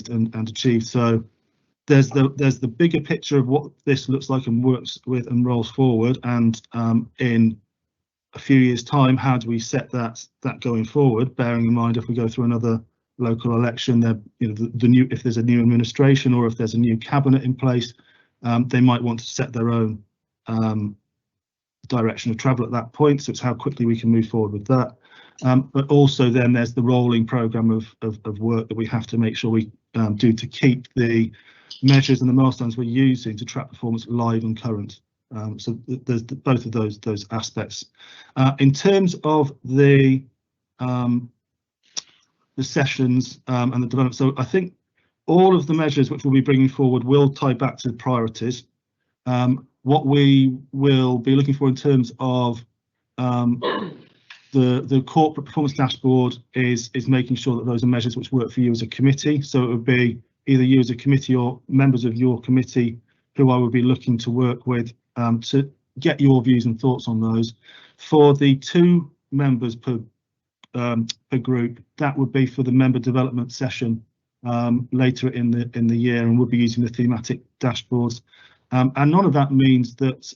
and achieved. So there's the bigger picture of what this looks like and works with and rolls forward, and in a few years' time, how do we set that going forward? Bearing in mind, if we go through another local election, the new, if there's a new administration or if there's a new cabinet in place, they might want to set their own direction of travel at that point. So it's how quickly we can move forward with that. But also then there's the rolling programme of work that we have to make sure we do to keep the measures and the milestones we're using to track performance live and current. So there's both of those aspects. In terms of the sessions and the development, so I think all of the measures which we'll be bringing forward will tie back to priorities. What we will be looking for in terms of the corporate performance dashboard is making sure that those are measures which work for you as a committee. So it would be either you as a committee or members of your committee who I would be looking to work with to get your views and thoughts on those. For the 2 members per group, that would be for the member development session later in the year, and we'll be using the thematic dashboards. And none of that means that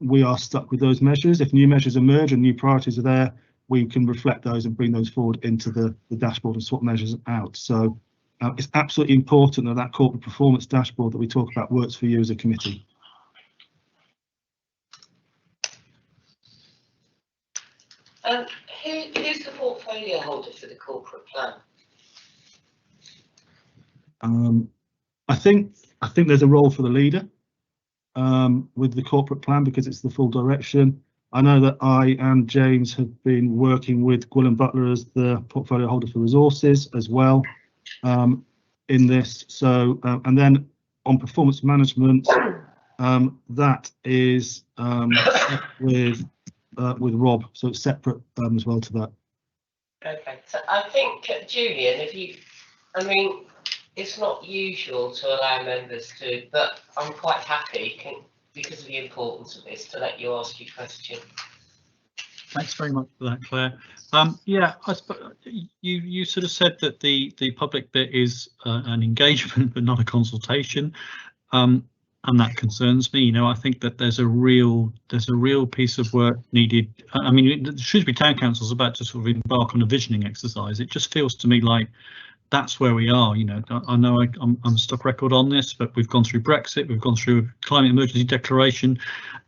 we are stuck with those measures. If new measures emerge and new priorities are there, we can reflect those and bring those forward into the dashboard and swap measures out. So it's absolutely important that that corporate performance dashboard that we talk about works for you as a committee. Who's the portfolio holder for the corporate plan? I think there's a role for the leader with the corporate plan because it's the full direction. I know that I and James have been working with Gwilym Butler as the portfolio holder for resources as well in this. So and then on performance management, that is with Rob, so it's separate as well to that. Okay, so I think Julian, I mean, it's not usual to allow members to, but I'm quite happy because of the importance of this to let you ask your question. Thanks very much for that, Claire. Yeah, I suppose you sort of said that the public bit is an engagement but not a consultation, and that concerns me. You know, I think that there's a real piece of work needed. I mean, Shrewsbury Town Council's about to sort of embark on a visioning exercise. It just feels to me like that's where we are. You know, I know I'm stuck record on this, but we've gone through Brexit, we've gone through climate emergency declaration,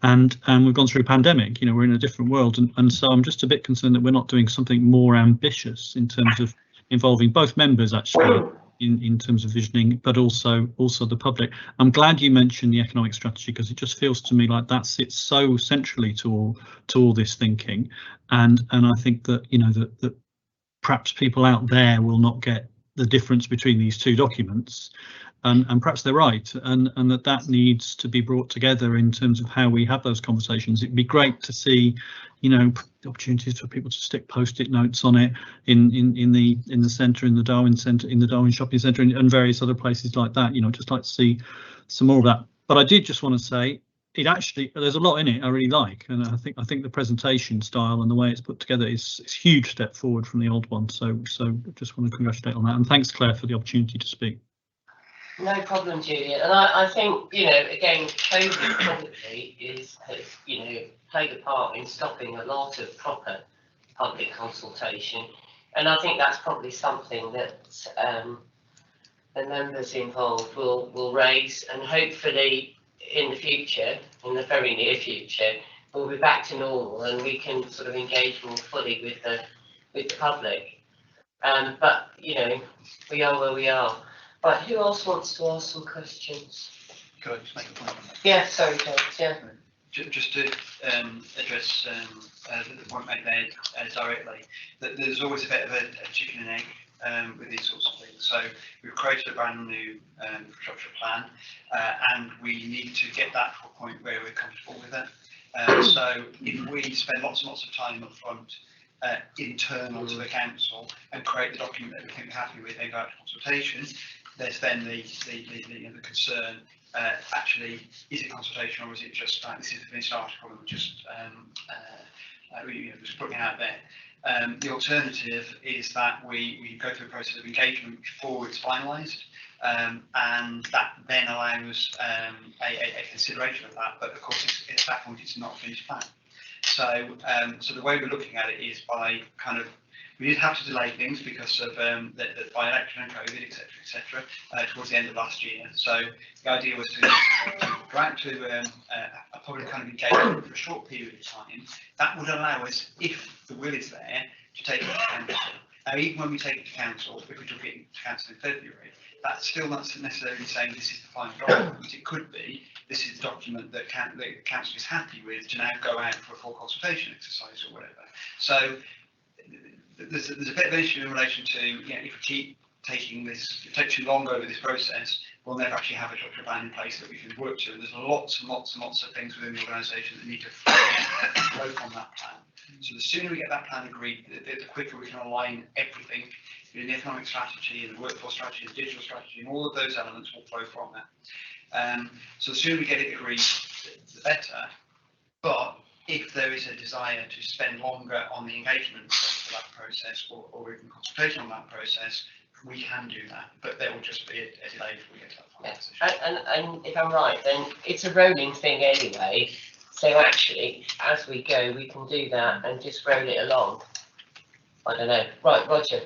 and we've gone through a pandemic. You know, we're in a different world, and so I'm just a bit concerned that we're not doing something more ambitious in terms of involving both members actually in terms of visioning, but also the public. I'm glad you mentioned the economic strategy because it just feels to me like that sits so centrally to all this thinking, and I think that, you know, that perhaps people out there will not get the difference between these 2 documents, and perhaps they're right, and that needs to be brought together in terms of how we have those conversations. It'd be great to see, you know, opportunities for people to stick post-it notes on it in the centre, in the Darwin Centre, in the Darwin Shopping Centre, and various other places like that. You know, just like to see some more of that. But I did just want to say, it actually, there's a lot in it I really like, and I think the presentation style and the way it's put together is a huge step forward from the old one. So just want to congratulate on that, and thanks, Claire, for the opportunity to speak. No problem, Julian. And I think, you know, again, COVID probably has, you know, played a part in stopping a lot of proper public consultation, and I think that's probably something that the members involved will raise, and hopefully in the future, in the very near future, we'll be back to normal and we can sort of engage more fully with the public. But, you know, we are where we are. Right, who else wants to ask some questions? Could I just make a point on that? Yeah, sorry, James, yeah. Just to address the point made there directly, that there's always a bit of a chicken and egg with these sorts of things. So we've created a brand new infrastructure plan, and we need to get that to a point where we're comfortable with it. So if we spend lots and lots of time up front internal to the council and create the document that we think we're happy with, they go out to consultation, there's then the concern, actually, is it consultation or is it just like, this is the finished article and we're just just putting it out there. The alternative is that we go through a process of engagement before it's finalised, and that then allows a consideration of that. But of course, at that point, it's not a finished plan. So, so the way we're looking at it is by kind of, we did have to delay things because of the by-election and COVID, etc., towards the end of last year. So the idea was to go out to a public kind of engagement for a short period of time. That would allow us, if the will is there, to take it to council. Now, even when we take it to council, if we took it to council in February, that's still not necessarily saying this is the final document. It could be this is the document that the council is happy with to now go out for a full consultation exercise or whatever. So there's a bit of an issue in relation to, you know, if we keep taking this, if it takes too long over this process, we'll never actually have a structural plan in place that we can work to. And there's lots and lots and lots of things within the organisation that need to work on that plan. So the sooner we get that plan agreed, the quicker we can align everything in the economic strategy and the workforce strategy, the digital strategy, and all of those elements will flow from that. So the sooner we get it agreed, the better. But if there is a desire to spend longer on the engagement for that process, or even consultation on that process, we can do that. But there will just be a delay before we get to that final decision. And if I'm right, then it's a rolling thing anyway. So actually, as we go, we can do that and just roll it along. I don't know. Right, Roger.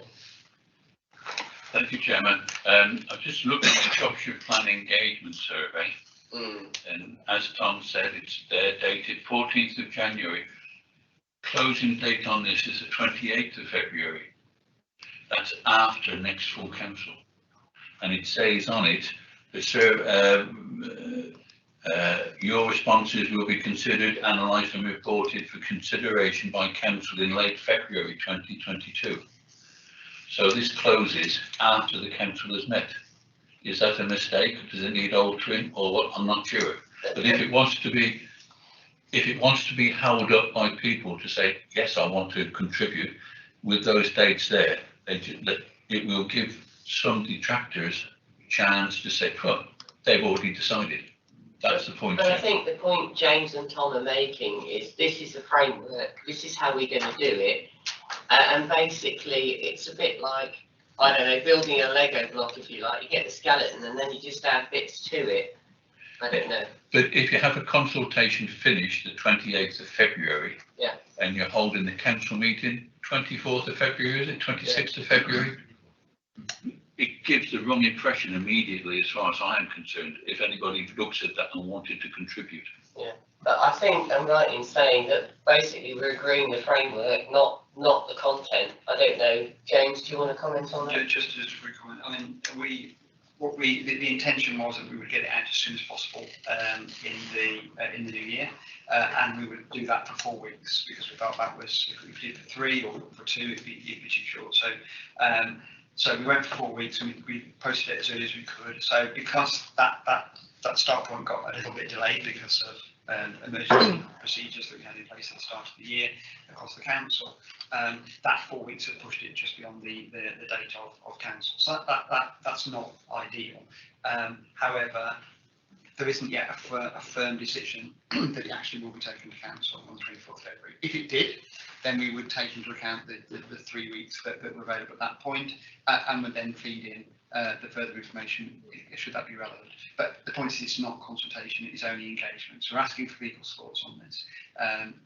Thank you, Chairman. I've just looked at the Shropshire Plan Engagement Survey, and as Tom said, it's dated 14th of January. Closing date on this is the 28th of February. That's after next full council, and it says on it the your responses will be considered, analysed and reported for consideration by council in late February 2022. So this closes after the council has met. Is that a mistake? Does it need altering or what? I'm not sure. But if it wants to be held up by people to say, yes, I want to contribute with those dates there, it will give some detractors a chance to say, well, they've already decided. That's the point. And I think the point James and Tom are making is this is a framework, this is how we're going to do it. And basically, it's a bit like, I don't know, building a Lego block, if you like. You get the skeleton and then you just add bits to it. I don't know. But if you have a consultation finished the 28th of February, yeah, and you're holding the council meeting 24th of February, is it 26th of February? It gives the wrong impression immediately, as far as I am concerned, if anybody looks at that and wanted to contribute. Yeah, but I think I'm right in saying that basically we're agreeing the framework, not the content. I don't know, James, do you want to comment on that? Just a brief comment. I mean, the intention was that we would get it out as soon as possible in the new year, and we would do that for 4 weeks because we felt that was, if we did for 3 or for 2, it'd be too short. So. So we went for 4 weeks and we posted it as early as we could. So because that start point got a little bit delayed because of emergency procedures that we had in place at the start of the year across the council, that 4 weeks had pushed it just beyond the date of council. So that's not ideal. However, there isn't yet a firm decision that it actually will be taken to council on the 24th of February. If it did, then we would take into account the 3 weeks that were available at that point, and would then feed in the further information should that be relevant. But the point is, it's not consultation; it is only engagement. So we're asking for people's thoughts on this,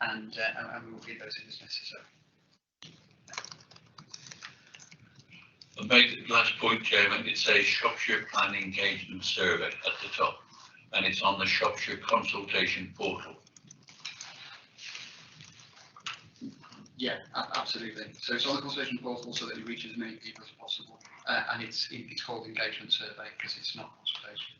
and we will feed those in as necessary. I made the last point, Chairman. It says Shropshire Plan Engagement Survey at the top, and it's on the Shropshire Consultation Portal. Yeah, absolutely. So it's on the consultation portal so that it reaches as many people as possible, and it's called engagement survey because it's not consultation.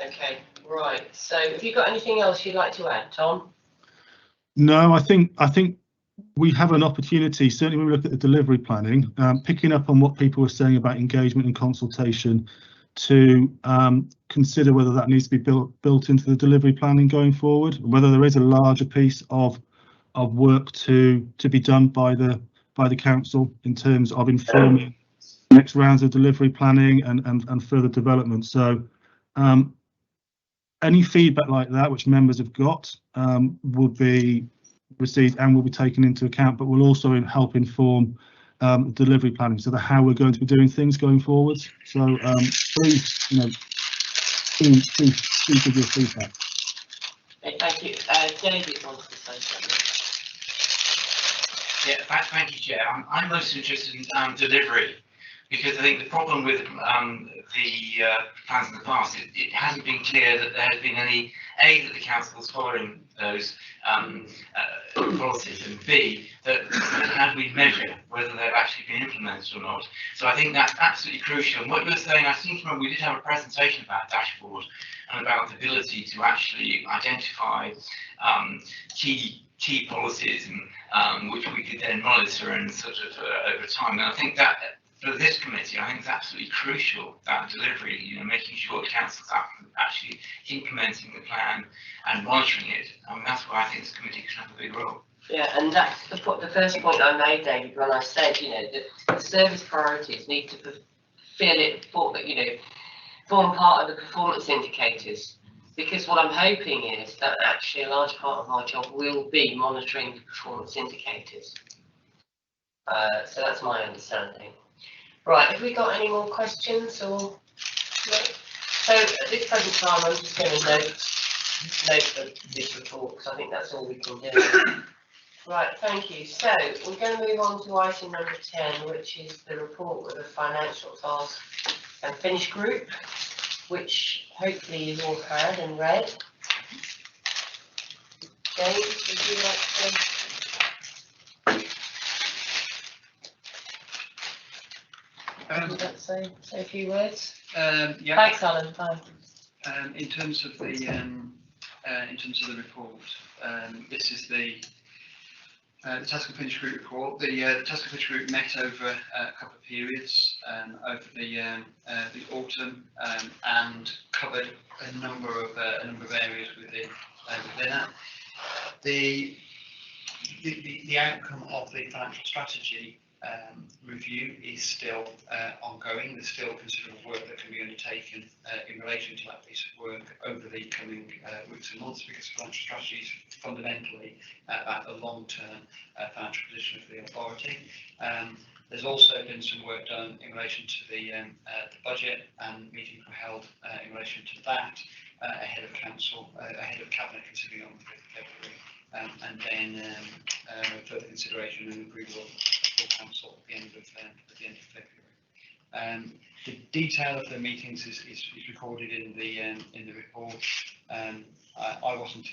Okay, right. So have you got anything else you'd like to add, Tom? No, I think we have an opportunity, certainly when we look at the delivery planning, picking up on what people were saying about engagement and consultation, to consider whether that needs to be built into the delivery planning going forward, whether there is a larger piece of work to be done by the council in terms of informing next rounds of delivery planning and further development. So any feedback like that which members have got will be received and will be taken into account, but will also help inform delivery planning, so how we're going to be doing things going forward. So please, please give your feedback. Okay, thank you. David wants to say something. Yeah, thank you, Chair. I'm most interested in delivery, because I think the problem with the plans in the past, it hasn't been clear that there has been any, A, that the council was following those policies, and B, that how do we measure whether they've actually been implemented or not. So I think that's absolutely crucial. And what you were saying, I think we did have a presentation about dashboard and about the ability to actually identify key policies and which we could then monitor and sort of over time. And I think that for this committee, I think it's absolutely crucial, that delivery, making sure councils are actually implementing the plan and monitoring it. I mean, that's why I think this committee can have a big role. Yeah, and that's the first point I made, David, when I said, the service priorities need to form part of the performance indicators. Because what I'm hoping is that actually a large part of our job will be monitoring the performance indicators. So that's my understanding. Right, have we got any more questions or no? So at this present time, I'm just going to note this report, because I think that's all we can do. Right, thank you. So we're going to move on to item number 10, which is the report with the financial task and finish group, which hopefully you've all had and read. James, would you like to say a few words? Yeah. Thanks, Alan. Bye. In terms of the report, this is the task and finish group report. The task and finish group met over a couple of periods over the autumn and covered a number of areas within that. The outcome of the financial strategy review is still ongoing. There's still considerable work that can be undertaken in relation to that piece of work over the coming weeks and months, because financial strategy is fundamentally about the long-term financial position of the authority. There's also been some work done in relation to the budget, and meetings were held in relation to that ahead of cabinet considering on the 5th of February. And then further consideration and approval of full council at the end of February. The detail of the meetings is recorded in the report. I wasn't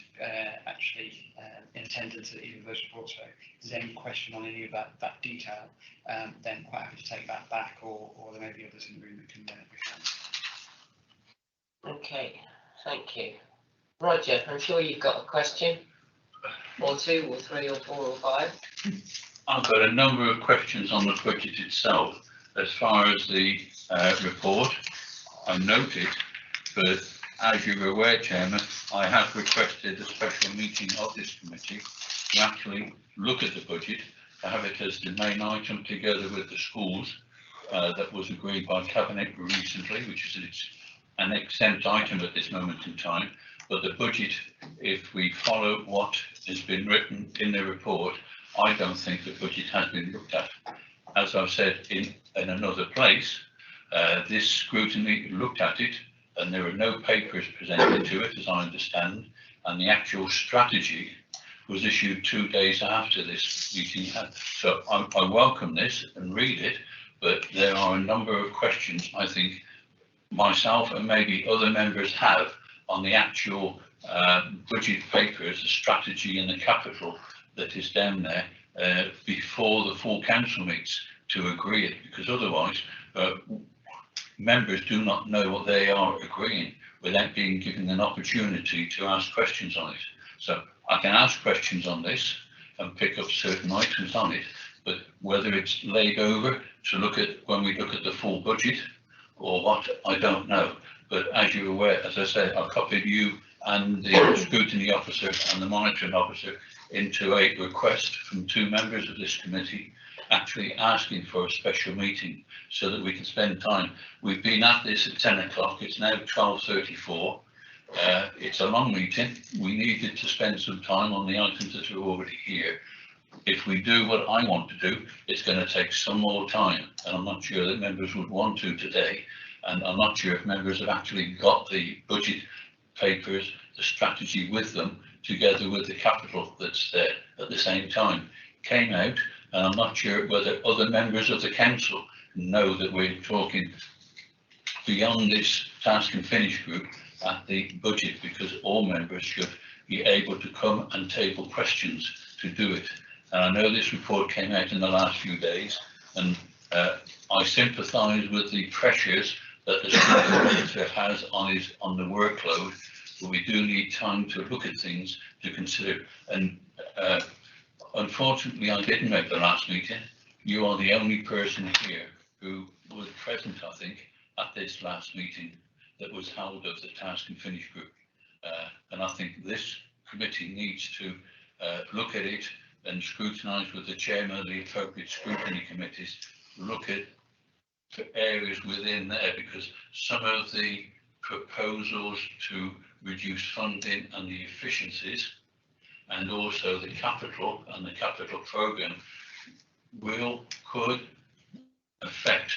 actually in attendance at either of those reports, so if there's any question on any of that detail, then quite happy to take that back, or there may be others in the room that can respond. Okay, thank you. Roger, I'm sure you've got a question. Or 2 or 3 or 4 or 5. I've got a number of questions on the budget itself. As far as the report, I noted, but as you're aware, Chairman, I have requested a special meeting of this committee to actually look at the budget, to have it as the main item together with the schools that was agreed by Cabinet recently, which is an exempt item at this moment in time. But the budget, if we follow what has been written in the report, I don't think the budget has been looked at. As I've said in another place, this scrutiny looked at it, and there are no papers presented to it, as I understand, and the actual strategy was issued 2 days after this meeting had. So I welcome this and read it, but there are a number of questions I think myself and maybe other members have on the actual budget papers, the strategy and the capital that is down there before the full council meets to agree it, because otherwise members do not know what they are agreeing without being given an opportunity to ask questions on it. So I can ask questions on this and pick up certain items on it, but whether it's laid over to look at when we look at the full budget or what, I don't know. But as you're aware, as I said, I copied you and the scrutiny officer and the monitoring officer into a request from 2 members of this committee actually asking for a special meeting so that we can spend time. We've been at this at 10 o'clock, it's now 12:34. It's a long meeting. We needed to spend some time on the items that are already here. if we do what I want to do, it's going to take some more time, and I'm not sure that members would want to today, and I'm not sure if members have actually got the budget papers, the strategy with them, together with the capital that's there at the same time. Came out, and I'm not sure whether other members of the council know that we're talking beyond this task and finish group at the budget, because all members should be able to come and table questions to do it. And I know this report came out in the last few days, and I sympathise with the pressures that the school director has on the workload, but we do need time to look at things to consider. And unfortunately, I didn't make the last meeting. You are the only person here who was present, I think, at this last meeting that was held of the task and finish group. And I think this committee needs to look at it and scrutinise with the chairman of the appropriate scrutiny committees, look at areas within there, because some of the proposals to reduce funding and the efficiencies, and also the capital and the capital programme, could affect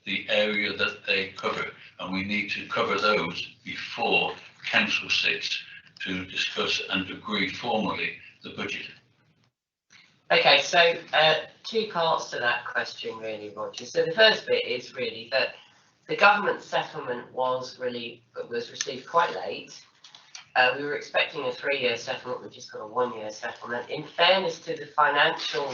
the area that they cover, and we need to cover those before council sits to discuss and agree formally the budget. Okay, so two parts to that question really, Roger. So the first bit is really that the government settlement was received quite late. We were expecting a 3-year settlement, we just got a 1-year settlement. In fairness to the financial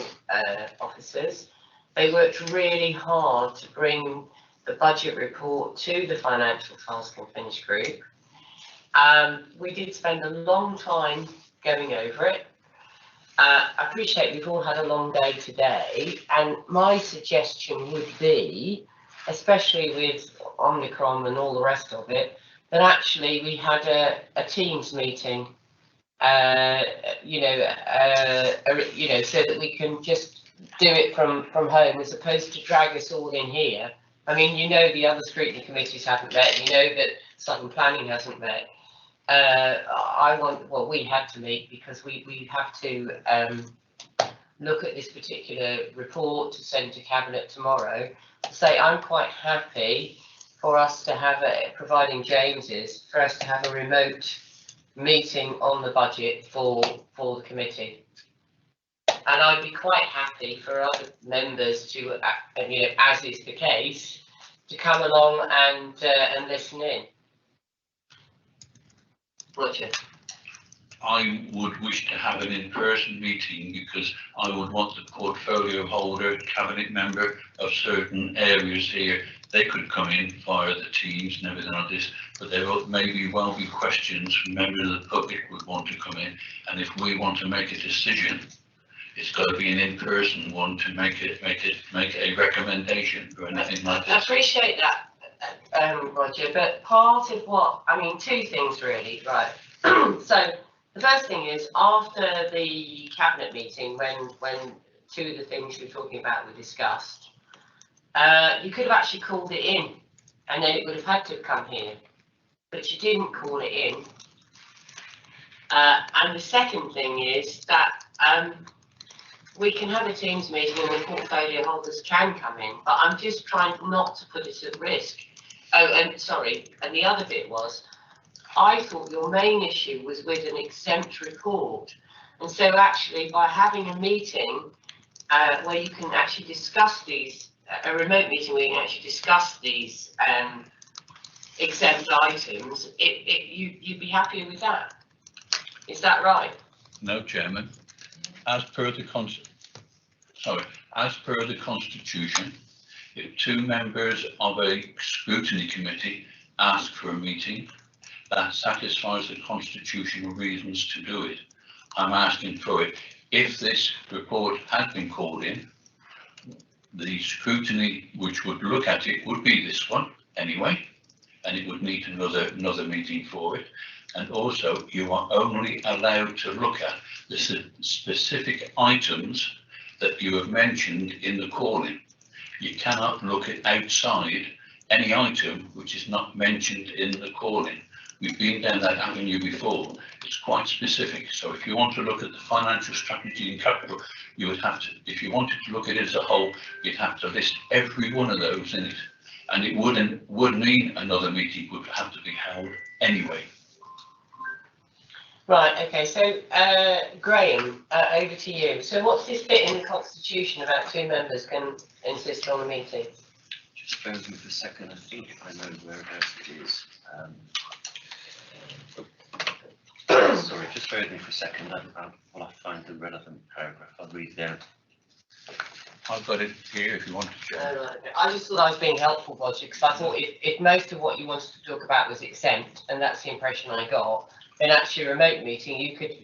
officers, they worked really hard to bring the budget report to the financial task and finish group. We did spend a long time going over it. I appreciate we've all had a long day today, and my suggestion would be, especially with Omicron and all the rest of it, that actually we had a Teams meeting, so that we can just do it from home as opposed to drag us all in here. I mean, the other scrutiny committees haven't met, that Southern Planning hasn't met. We had to meet because we have to look at this particular report to send to Cabinet tomorrow. To say I'm quite happy for us to have providing James is, for us to have a remote meeting on the budget for the committee. And I'd be quite happy for other members to, as is the case, to come along and listen in. Roger. I would wish to have an in-person meeting, because I would want the portfolio holder, cabinet member of certain areas here. They could come in via the Teams and everything like this, but there may well be questions from members of the public would want to come in. And if we want to make a decision, it's got to be an in-person one to make a recommendation or anything like this. I appreciate that, Roger, but part of two things really, right? So the first thing is, after the cabinet meeting, when two of the things you're talking about were discussed, you could have actually called it in, and then it would have had to have come here, but you didn't call it in. And the second thing is that we can have a Teams meeting and the portfolio holders can come in, but I'm just trying not to put it at risk. Oh, and sorry, and the other bit was, I thought your main issue was with an exempt report. And so actually by having a meeting where you can actually discuss these, a remote meeting where you can actually discuss these exempt items, you'd be happier with that. Is that right? No, Chairman. As per the Constitution, if two members of a scrutiny committee ask for a meeting, that satisfies the constitutional reasons to do it. I'm asking for it. If this report had been called in, the scrutiny which would look at it would be this one anyway, and it would need another meeting for it. And also, you are only allowed to look at the specific items that you have mentioned in the call-in. You cannot look at outside any item which is not mentioned in the call-in. We've been down that avenue before. it's quite specific. So if you want to look at the financial strategy and capital, you would have to, if you wanted to look at it as a whole, you'd have to list every one of those in it. And it would mean another meeting would have to be held anyway. Right, okay, so Graham, over to you. So what's this bit in the constitution about 2 members can insist on a meeting? Just bear with me for a second, I think I know whereabouts it is. Sorry, just bear with me for a second, while I find the relevant paragraph, I'll read there. I've got it here if you want to share. Right. I just thought I was being helpful, Roger, because I thought if most of what you wanted to talk about was exempt, and that's the impression I got, then actually a remote meeting, you could,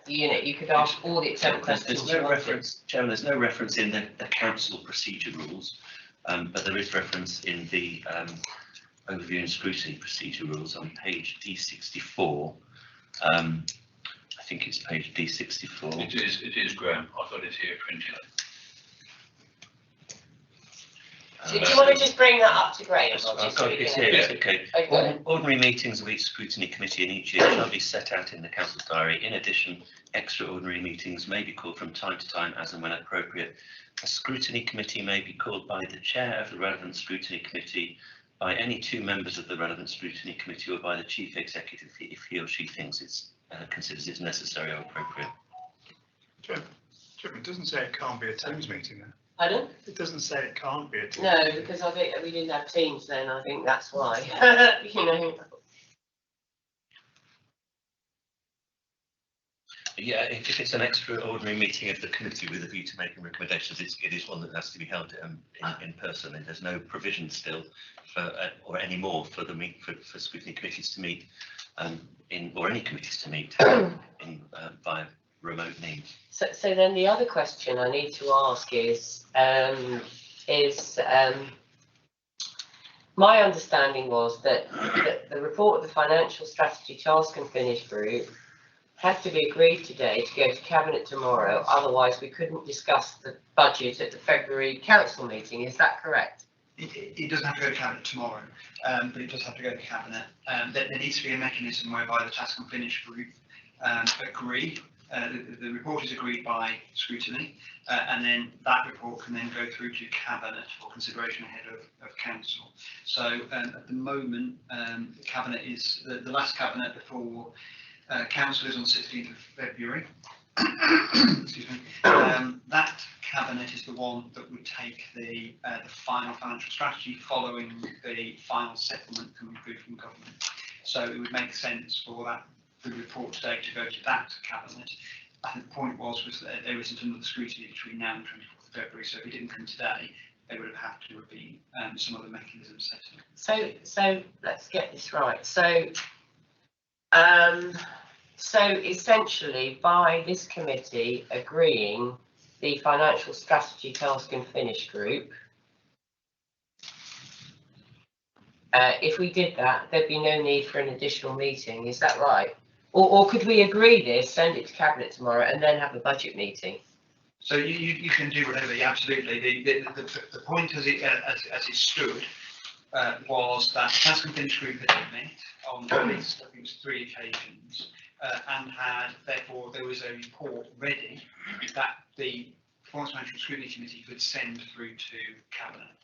you could ask all the exempt questions. There's no reference, Chairman, there's no reference in the council procedure rules, but there is reference in the overview and scrutiny procedure rules on page D64. I think it's page D64. It is, Graham. I've got it here printed. Do you want to just bring that up to Graham? I've got it here, it's okay. Ordinary meetings of each scrutiny committee in each year shall be set out in the council's diary. In addition, extraordinary meetings may be called from time to time as and when appropriate. A scrutiny committee may be called by the chair of the relevant scrutiny committee, by any 2 members of the relevant scrutiny committee, or by the chief executive if he or she thinks it's considers it's necessary or appropriate. Chairman, it doesn't say it can't be a Teams meeting then. Pardon? It doesn't say it can't be a Teams. No, because I think we didn't have Teams then. I think that's why. You know. Yeah, if it's an extraordinary meeting of the committee with a view to making recommendations, it is one that has to be held in person. And there's no provision still for or any more for for scrutiny committees to meet or any committees to meet via remote means. So then the other question I need to ask is my understanding was that the report of the Financial Strategy Task and Finish Group had to be agreed today to go to Cabinet tomorrow, otherwise we couldn't discuss the budget at the February council meeting. Is that correct? It doesn't have to go to Cabinet tomorrow, but it does have to go to Cabinet. There needs to be a mechanism whereby the Task and Finish Group agree. The report is agreed by scrutiny, and then that report can then go through to Cabinet for consideration ahead of Council. So at the moment, the Cabinet is the last Cabinet before Council is on 16th of February. Excuse me. That Cabinet is the one that would take the final financial strategy following the final settlement coming through from government. So it would make sense for the report today to go to that Cabinet. I think the point was that there isn't another scrutiny between now and 24th of February, so if it didn't come today, they would have had to have been some other mechanism set up. So let's get this right. So essentially, by this committee agreeing the Financial Strategy Task and Finish Group, if we did that, there'd be no need for an additional meeting. Is that right? Or could we agree this, send it to Cabinet tomorrow, and then have a budget meeting? So you can do whatever. Absolutely. The point as it stood was that the Task and Finish Group had met on at least, I think it was 3 occasions, and therefore there was a report ready that the Performance Management Scrutiny Committee could send through to Cabinet.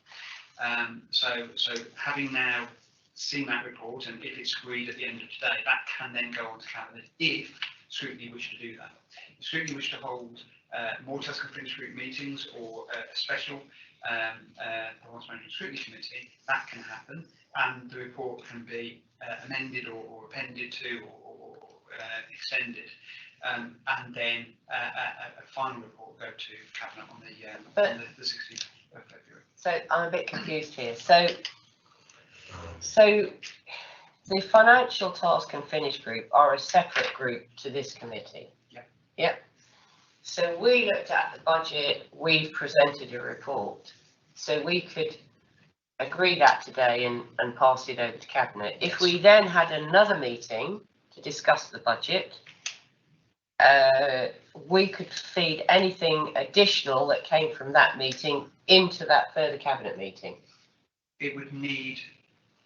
So having now seen that report, and if it's agreed at the end of today, that can then go on to Cabinet if scrutiny wish to do that. If scrutiny wish to hold more Task and Finish Group meetings or a special Performance Management Scrutiny Committee, that can happen, and the report can be amended or appended to or extended, and then a final report go to Cabinet on the 16th of February. So I'm a bit confused here. So the Financial Task and Finish Group are a separate group to this committee. Yep. So we looked at the budget, we've presented a report, so we could agree that today and pass it over to Cabinet. If we then had another meeting to discuss the budget, we could feed anything additional that came from that meeting into that further Cabinet meeting. It would need,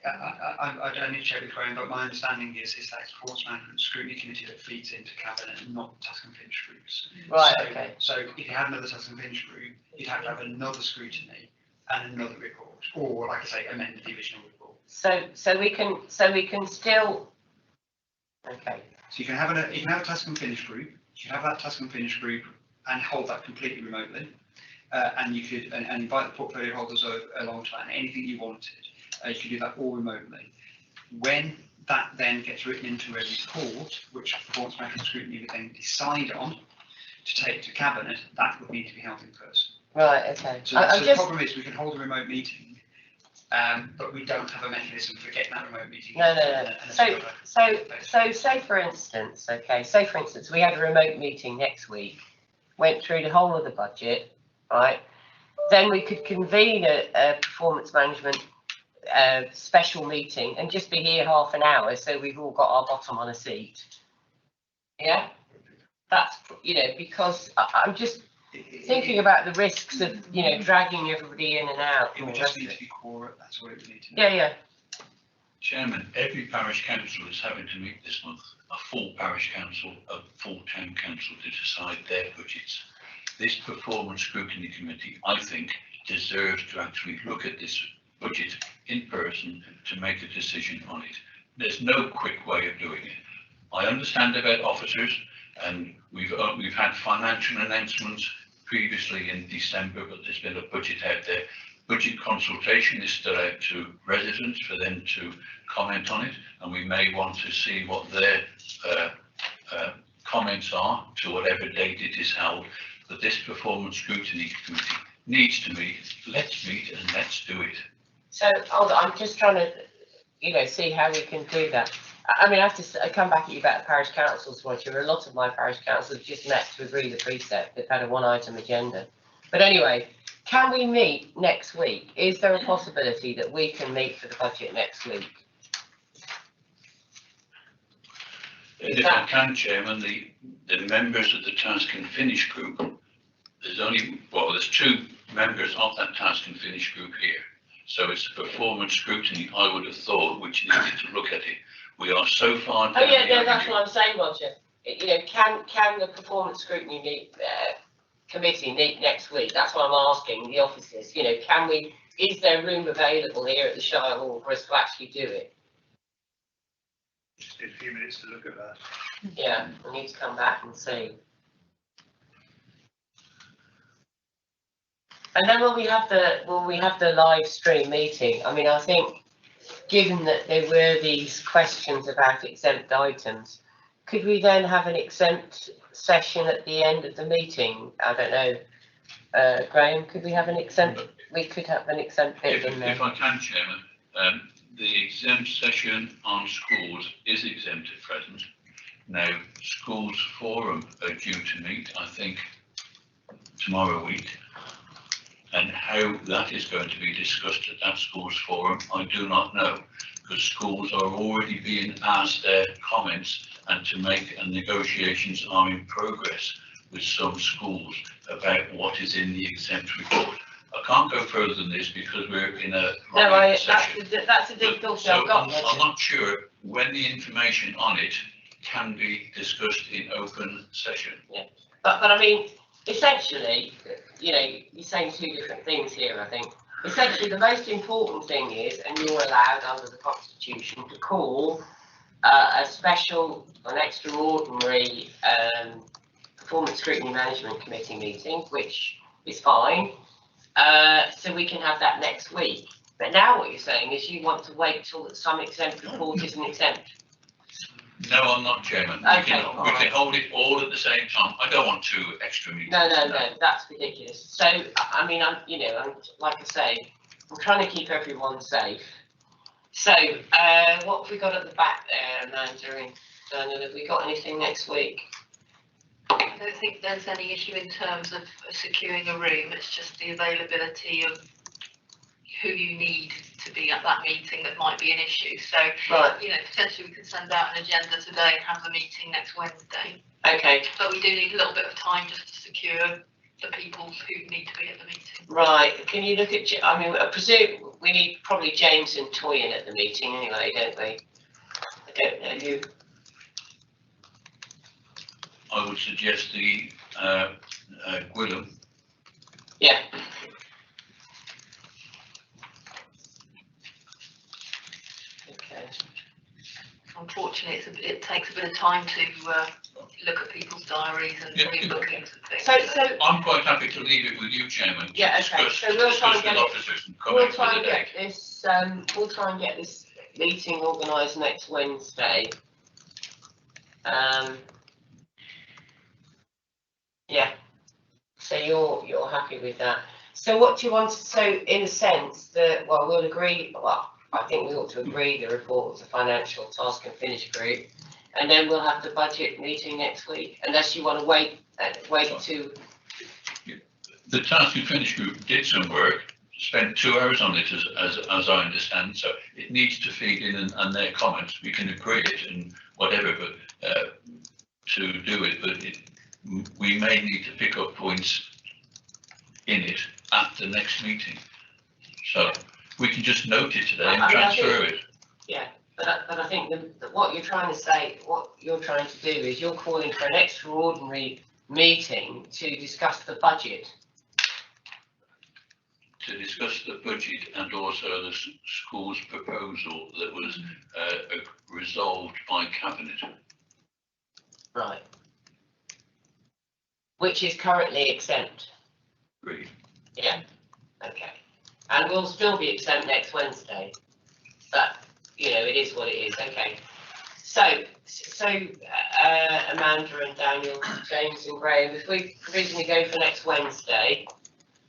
I don't need to check with Graham, but my understanding is that it's Performance Management Scrutiny Committee that feeds into Cabinet and not task and finish groups. Right, So, okay. So if you had another task and finish group, you'd have to have another scrutiny and another report, or like I say, amend the divisional report. So we can still, okay. So you can have a task and finish group. You can have that task and finish group and hold that completely remotely, and you could and invite the portfolio holders along to that. And anything you wanted, you could do that all remotely. When that then gets written into a report, which Performance Management Scrutiny would then decide on to take to Cabinet, that would need to be held in person. Right. Okay. So the problem is we can hold a remote meeting, but we don't have a mechanism for getting that remote meeting. No. So say for instance, we had a remote meeting next week, went through the whole of the budget, right? Then we could convene a performance management special meeting and just be here half an hour, so we've all got our bottom on a seat. Yeah, that's, because I'm just thinking about the risks of, dragging everybody in and out. It would just need to be core, that's what it would need to be. Yeah. Chairman, every parish council is having to meet this month, a full parish council, a full town council, to decide their budgets. This Performance Scrutiny Committee, I think, deserves to actually look at this budget in person to make a decision on it. There's no quick way of doing it. I understand about officers, and we've had financial announcements previously in December, but there's been a budget out there. Budget consultation is still out to residents for them to comment on it, and we may want to see what their comments are to whatever date it is held. But this Performance Scrutiny Committee needs to meet. Let's meet and let's do it. So I'm just trying to, see how we can do that. I mean, I have to come back at you about the parish councils, Roger. A lot of my parish councils just met to agree the precept. They've had a one-item agenda. But anyway, can we meet next week? Is there a possibility that we can meet for the budget next week? If I can, Chairman, the members of the Task and Finish group, there's two members of that Task and Finish group here. So it's the Performance Scrutiny, I would have thought, which needed to look at it. We are so far down. Oh yeah, no, that's what I'm saying, Roger. Can the Performance Scrutiny committee meet next week? That's what I'm asking the officers. Is there room available here at the Shire Hall for us to actually do it? Just need a few minutes to look at that. Yeah, we need to come back and see. And then will we have the live stream meeting? I mean, I think, given that there were these questions about exempt items, could we then have an exempt session at the end of the meeting? I don't know, Graham, could we have an exempt? We could have an exempt bit in there. If I can, Chairman, the exempt session on schools is exempt at present. Now, schools forum are due to meet, I think, tomorrow week. And how that is going to be discussed at that schools forum, I do not know, because schools are already being asked their comments and negotiations are in progress with some schools about what is in the exempt report. I can't go further than this because we're in a session. That's a difficult so I'm not sure when the information on it can be discussed in open session. Yeah, but I mean, essentially, you're saying two different things here, I think. Essentially, the most important thing is, and you're allowed under the Constitution to call a special, an extraordinary Performance Scrutiny Management Committee meeting, which is fine, so we can have that next week. But now what you're saying is you want to wait till some exempt report isn't exempt. No, I'm not, Chairman. Okay, we can hold it all at the same time. I don't want 2 extra meetings. No, that's ridiculous. So, I mean, I'm like I say, I'm trying to keep everyone safe. So, what have we got at the back there, Amanda? And have we got anything next week? I don't think there's any issue in terms of securing a room. It's just the availability of who you need to be at that meeting that might be an issue. So, potentially we could send out an agenda today and have the meeting next Wednesday. Okay. But we do need a little bit of time just to secure the people who need to be at the meeting. Right, can you look at, I mean, I presume we need probably James and Toyin at the meeting anyway, don't we? I don't know who. I would suggest the Gwilym. Yeah. Okay. Unfortunately, it takes a bit of time to look at people's diaries and rebookings and things. So I'm quite happy to leave it with you, Chairman. To yeah, okay. discuss, So we'll try and discuss get with officers and come we'll out try with and a get date. this. We'll try and get this meeting organised next Wednesday. Yeah. So you're happy with that. So what do you want? So in a sense that we'll agree. Well, I think we ought to agree the report of the financial task and finish group, and then we'll have the budget meeting next week. Unless you want to wait to. The task and finish group did some work, spent 2 hours on it, as I understand. So it needs to feed in and their comments. We can agree it and whatever, but to do it, but we may need to pick up points in it at the next meeting. So we can just note it today and transfer it. Yeah, but I think that what you're trying to say, what you're trying to do is you're calling for an extraordinary meeting to discuss the budget. To discuss the budget and also the school's proposal that was resolved by Cabinet. Right. Which is currently exempt. Agreed. Yeah, okay. And we'll still be exempt next Wednesday. But, you know, it is what it is, okay. So Amanda and Daniel, James and Graham, if we provisionally go for next Wednesday.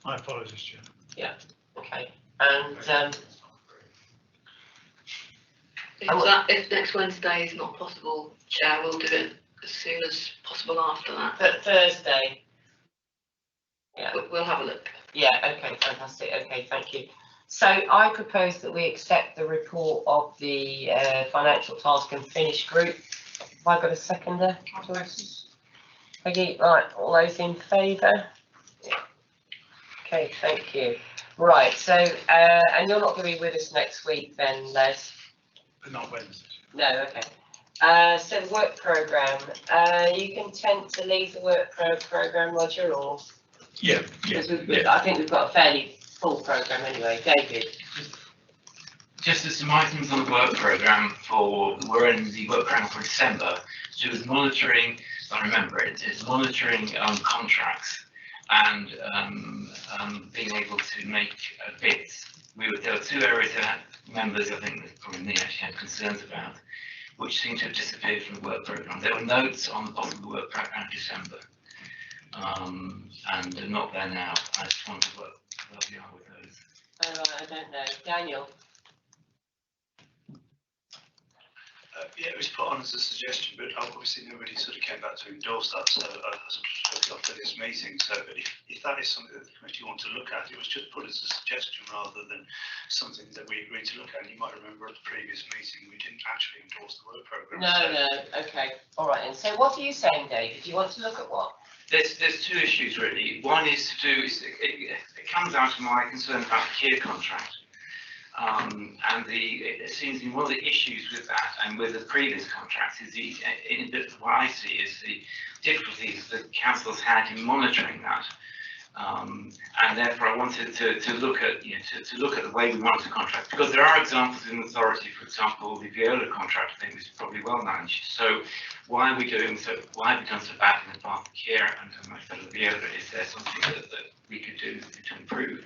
My apologies, Chair. Yeah, okay. And if next Wednesday is not possible, Chair, we'll do it as soon as possible after that. But Thursday. Yeah. We'll have a look. Yeah, okay, fantastic. Okay, thank you. So I propose that we accept the report of the financial task and finish group. Have I got a seconder? Okay, right, all those in favour? Okay, thank you. Right, so, and you're not going to be with us next week then, Les? Not Wednesday. No, okay. So the work programme, you content to leave the work programme, Roger, or? Yeah. I think we've got a fairly full programme anyway. David? Just as some items on the work programme we're in the work programme for December, so it was monitoring, I remember it's monitoring contracts and being able to make bids. There were 2 areas that members, I think, probably me actually had concerns about, which seemed to have disappeared from the work programme. There were notes on the bottom of the work programme in December, and they're not there now. I just wonder where we are with those. I don't know. Daniel? Yeah, it was put on as a suggestion, but obviously nobody sort of came back to endorse that, so I sort of took it off for this meeting. So if that is something that the committee want to look at, it was just put as a suggestion rather than something that we agreed to look at. And you might remember at the previous meeting, we didn't actually endorse the work programme. No, okay, all right. And so what are you saying, David? Do you want to look at what? There's 2 issues really. One is to do, it comes out of my concern about the care contract. And it seems to me one of the issues with that and with the previous contracts is what I see is the difficulties that councils had in monitoring that. And therefore I wanted to look at to look at the way we monitor contracts, because there are examples in authority, for example, the Viola contract I think was probably well managed. So why have we done so bad in the path of care and much better than Viola? Is there something that we could do to improve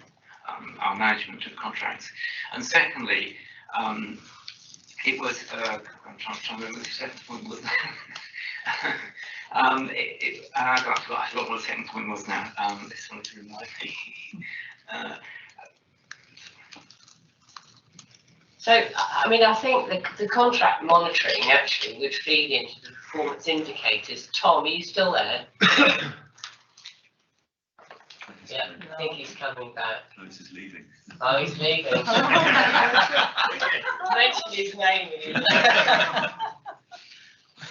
our management of contracts? And secondly, it was I'm trying to remember the second point was I forgot what the second point was now. This one to remind me. So, I mean, I think the contract monitoring actually would feed into the performance indicators. Tom, are you still there? Yeah, I think he's coming back. No, this is leaving. Oh, he's leaving. Mention his name.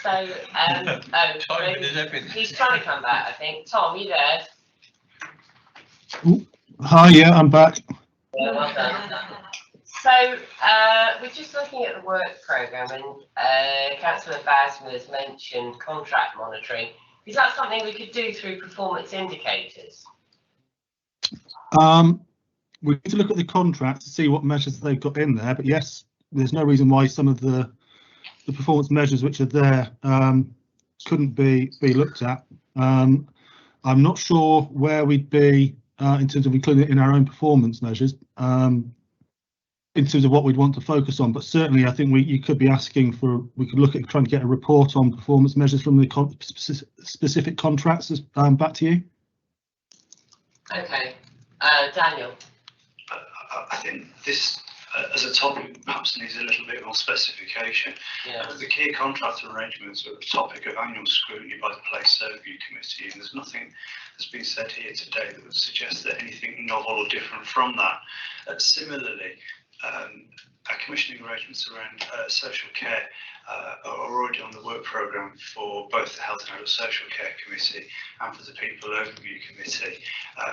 So, Timing is everything. he's trying to come back, I think. Tom, you there? Hi, yeah, I'm back. Yeah, well done. So, we're just looking at the work programme, and Councillor Basma has mentioned contract monitoring. Is that something we could do through performance indicators? We need to look at the contract to see what measures they've got in there, but yes, there's no reason why some of the performance measures which are there couldn't be looked at. I'm not sure where we'd be in terms of including it in our own performance measures, in terms of what we'd want to focus on, but certainly I think you could be asking for, we could look at trying to get a report on performance measures from the specific contracts. Back to you. Okay, Daniel. I think this, as a topic, perhaps needs a little bit more specification. Yeah. The key contract arrangements are the topic of annual scrutiny by the Place Overview Committee, and there's nothing that's been said here today that would suggest that anything novel or different from that. Similarly, our commissioning arrangements around social care are already on the work programme for both the Health and Adult Social Care Committee and for the People Overview Committee.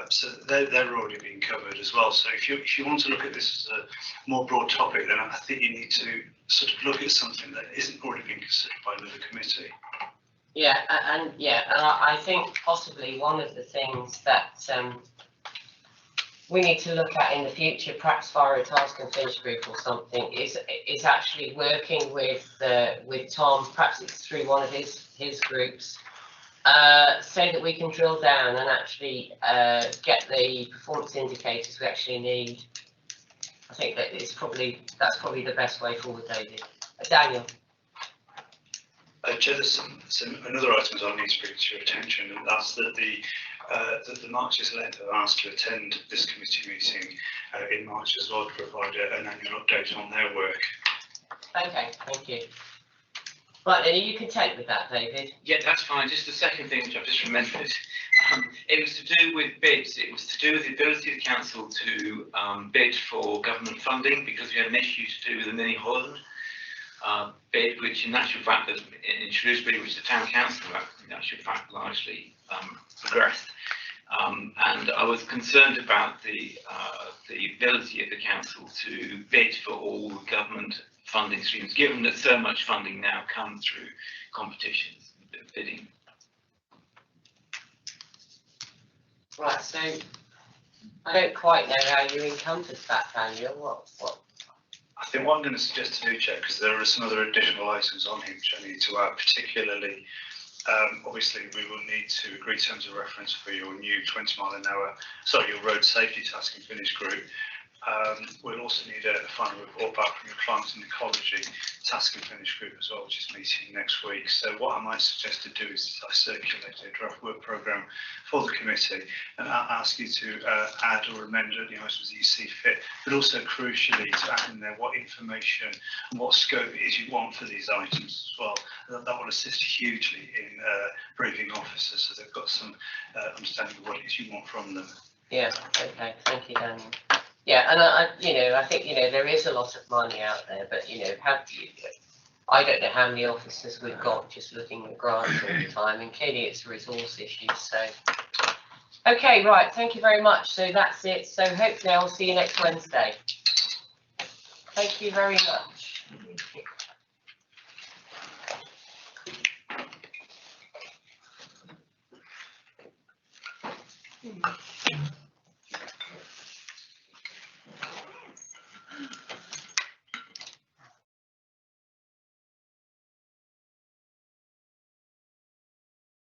So they're already being covered as well. So if you want to look at this as a more broad topic, then I think you need to sort of look at something that isn't already being considered by another committee. Yeah, and I think possibly one of the things that we need to look at in the future, perhaps via a task and finish group or something, is actually working with Tom. Perhaps it's through one of his groups, so that we can drill down and actually get the performance indicators we actually need. I think that's probably the best way forward, David. Daniel. Chair, there's some another items I need to bring to your attention, and that's that the Marches led have asked to attend this committee meeting in March as well to provide an annual update on their work. Okay, thank you. Right then, you can take with that, David. Yeah, that's fine. Just the second thing which I've just remembered. It was to do with bids. It was to do with the ability of the council to bid for government funding, because we had an issue to do with the Mini Holland bid, which in actual fact, in Shrewsbury, which the town council in actual fact largely progressed. And I was concerned about the ability of the council to bid for all government funding streams, given that so much funding now comes through competitions, bidding. Right, so I don't quite know how you encompass that, Daniel. What? I think what I'm going to suggest to do, Chair, because there are some other additional items on here which I need to add, particularly, obviously we will need to agree terms of reference for your new 20 mile an hour, sorry, your road safety task and finish group. We'll also need a final report back from your climate and ecology task and finish group as well, which is meeting next week. So what I might suggest to do is I circulate a draft work programme for the committee and ask you to add or amend any items that you see fit, but also crucially to add in there what information and what scope it is you want for these items as well. That will assist hugely in briefing officers so they've got some understanding of what it is you want from them. Yeah, okay, thank you, Daniel. Yeah, and I think, there is a lot of money out there, but, I don't know how many officers we've got just looking at grants all the time, and clearly it's a resource issue, so. Okay, right, thank you very much. So that's it. So hopefully I'll see you next Wednesday. Thank you very much.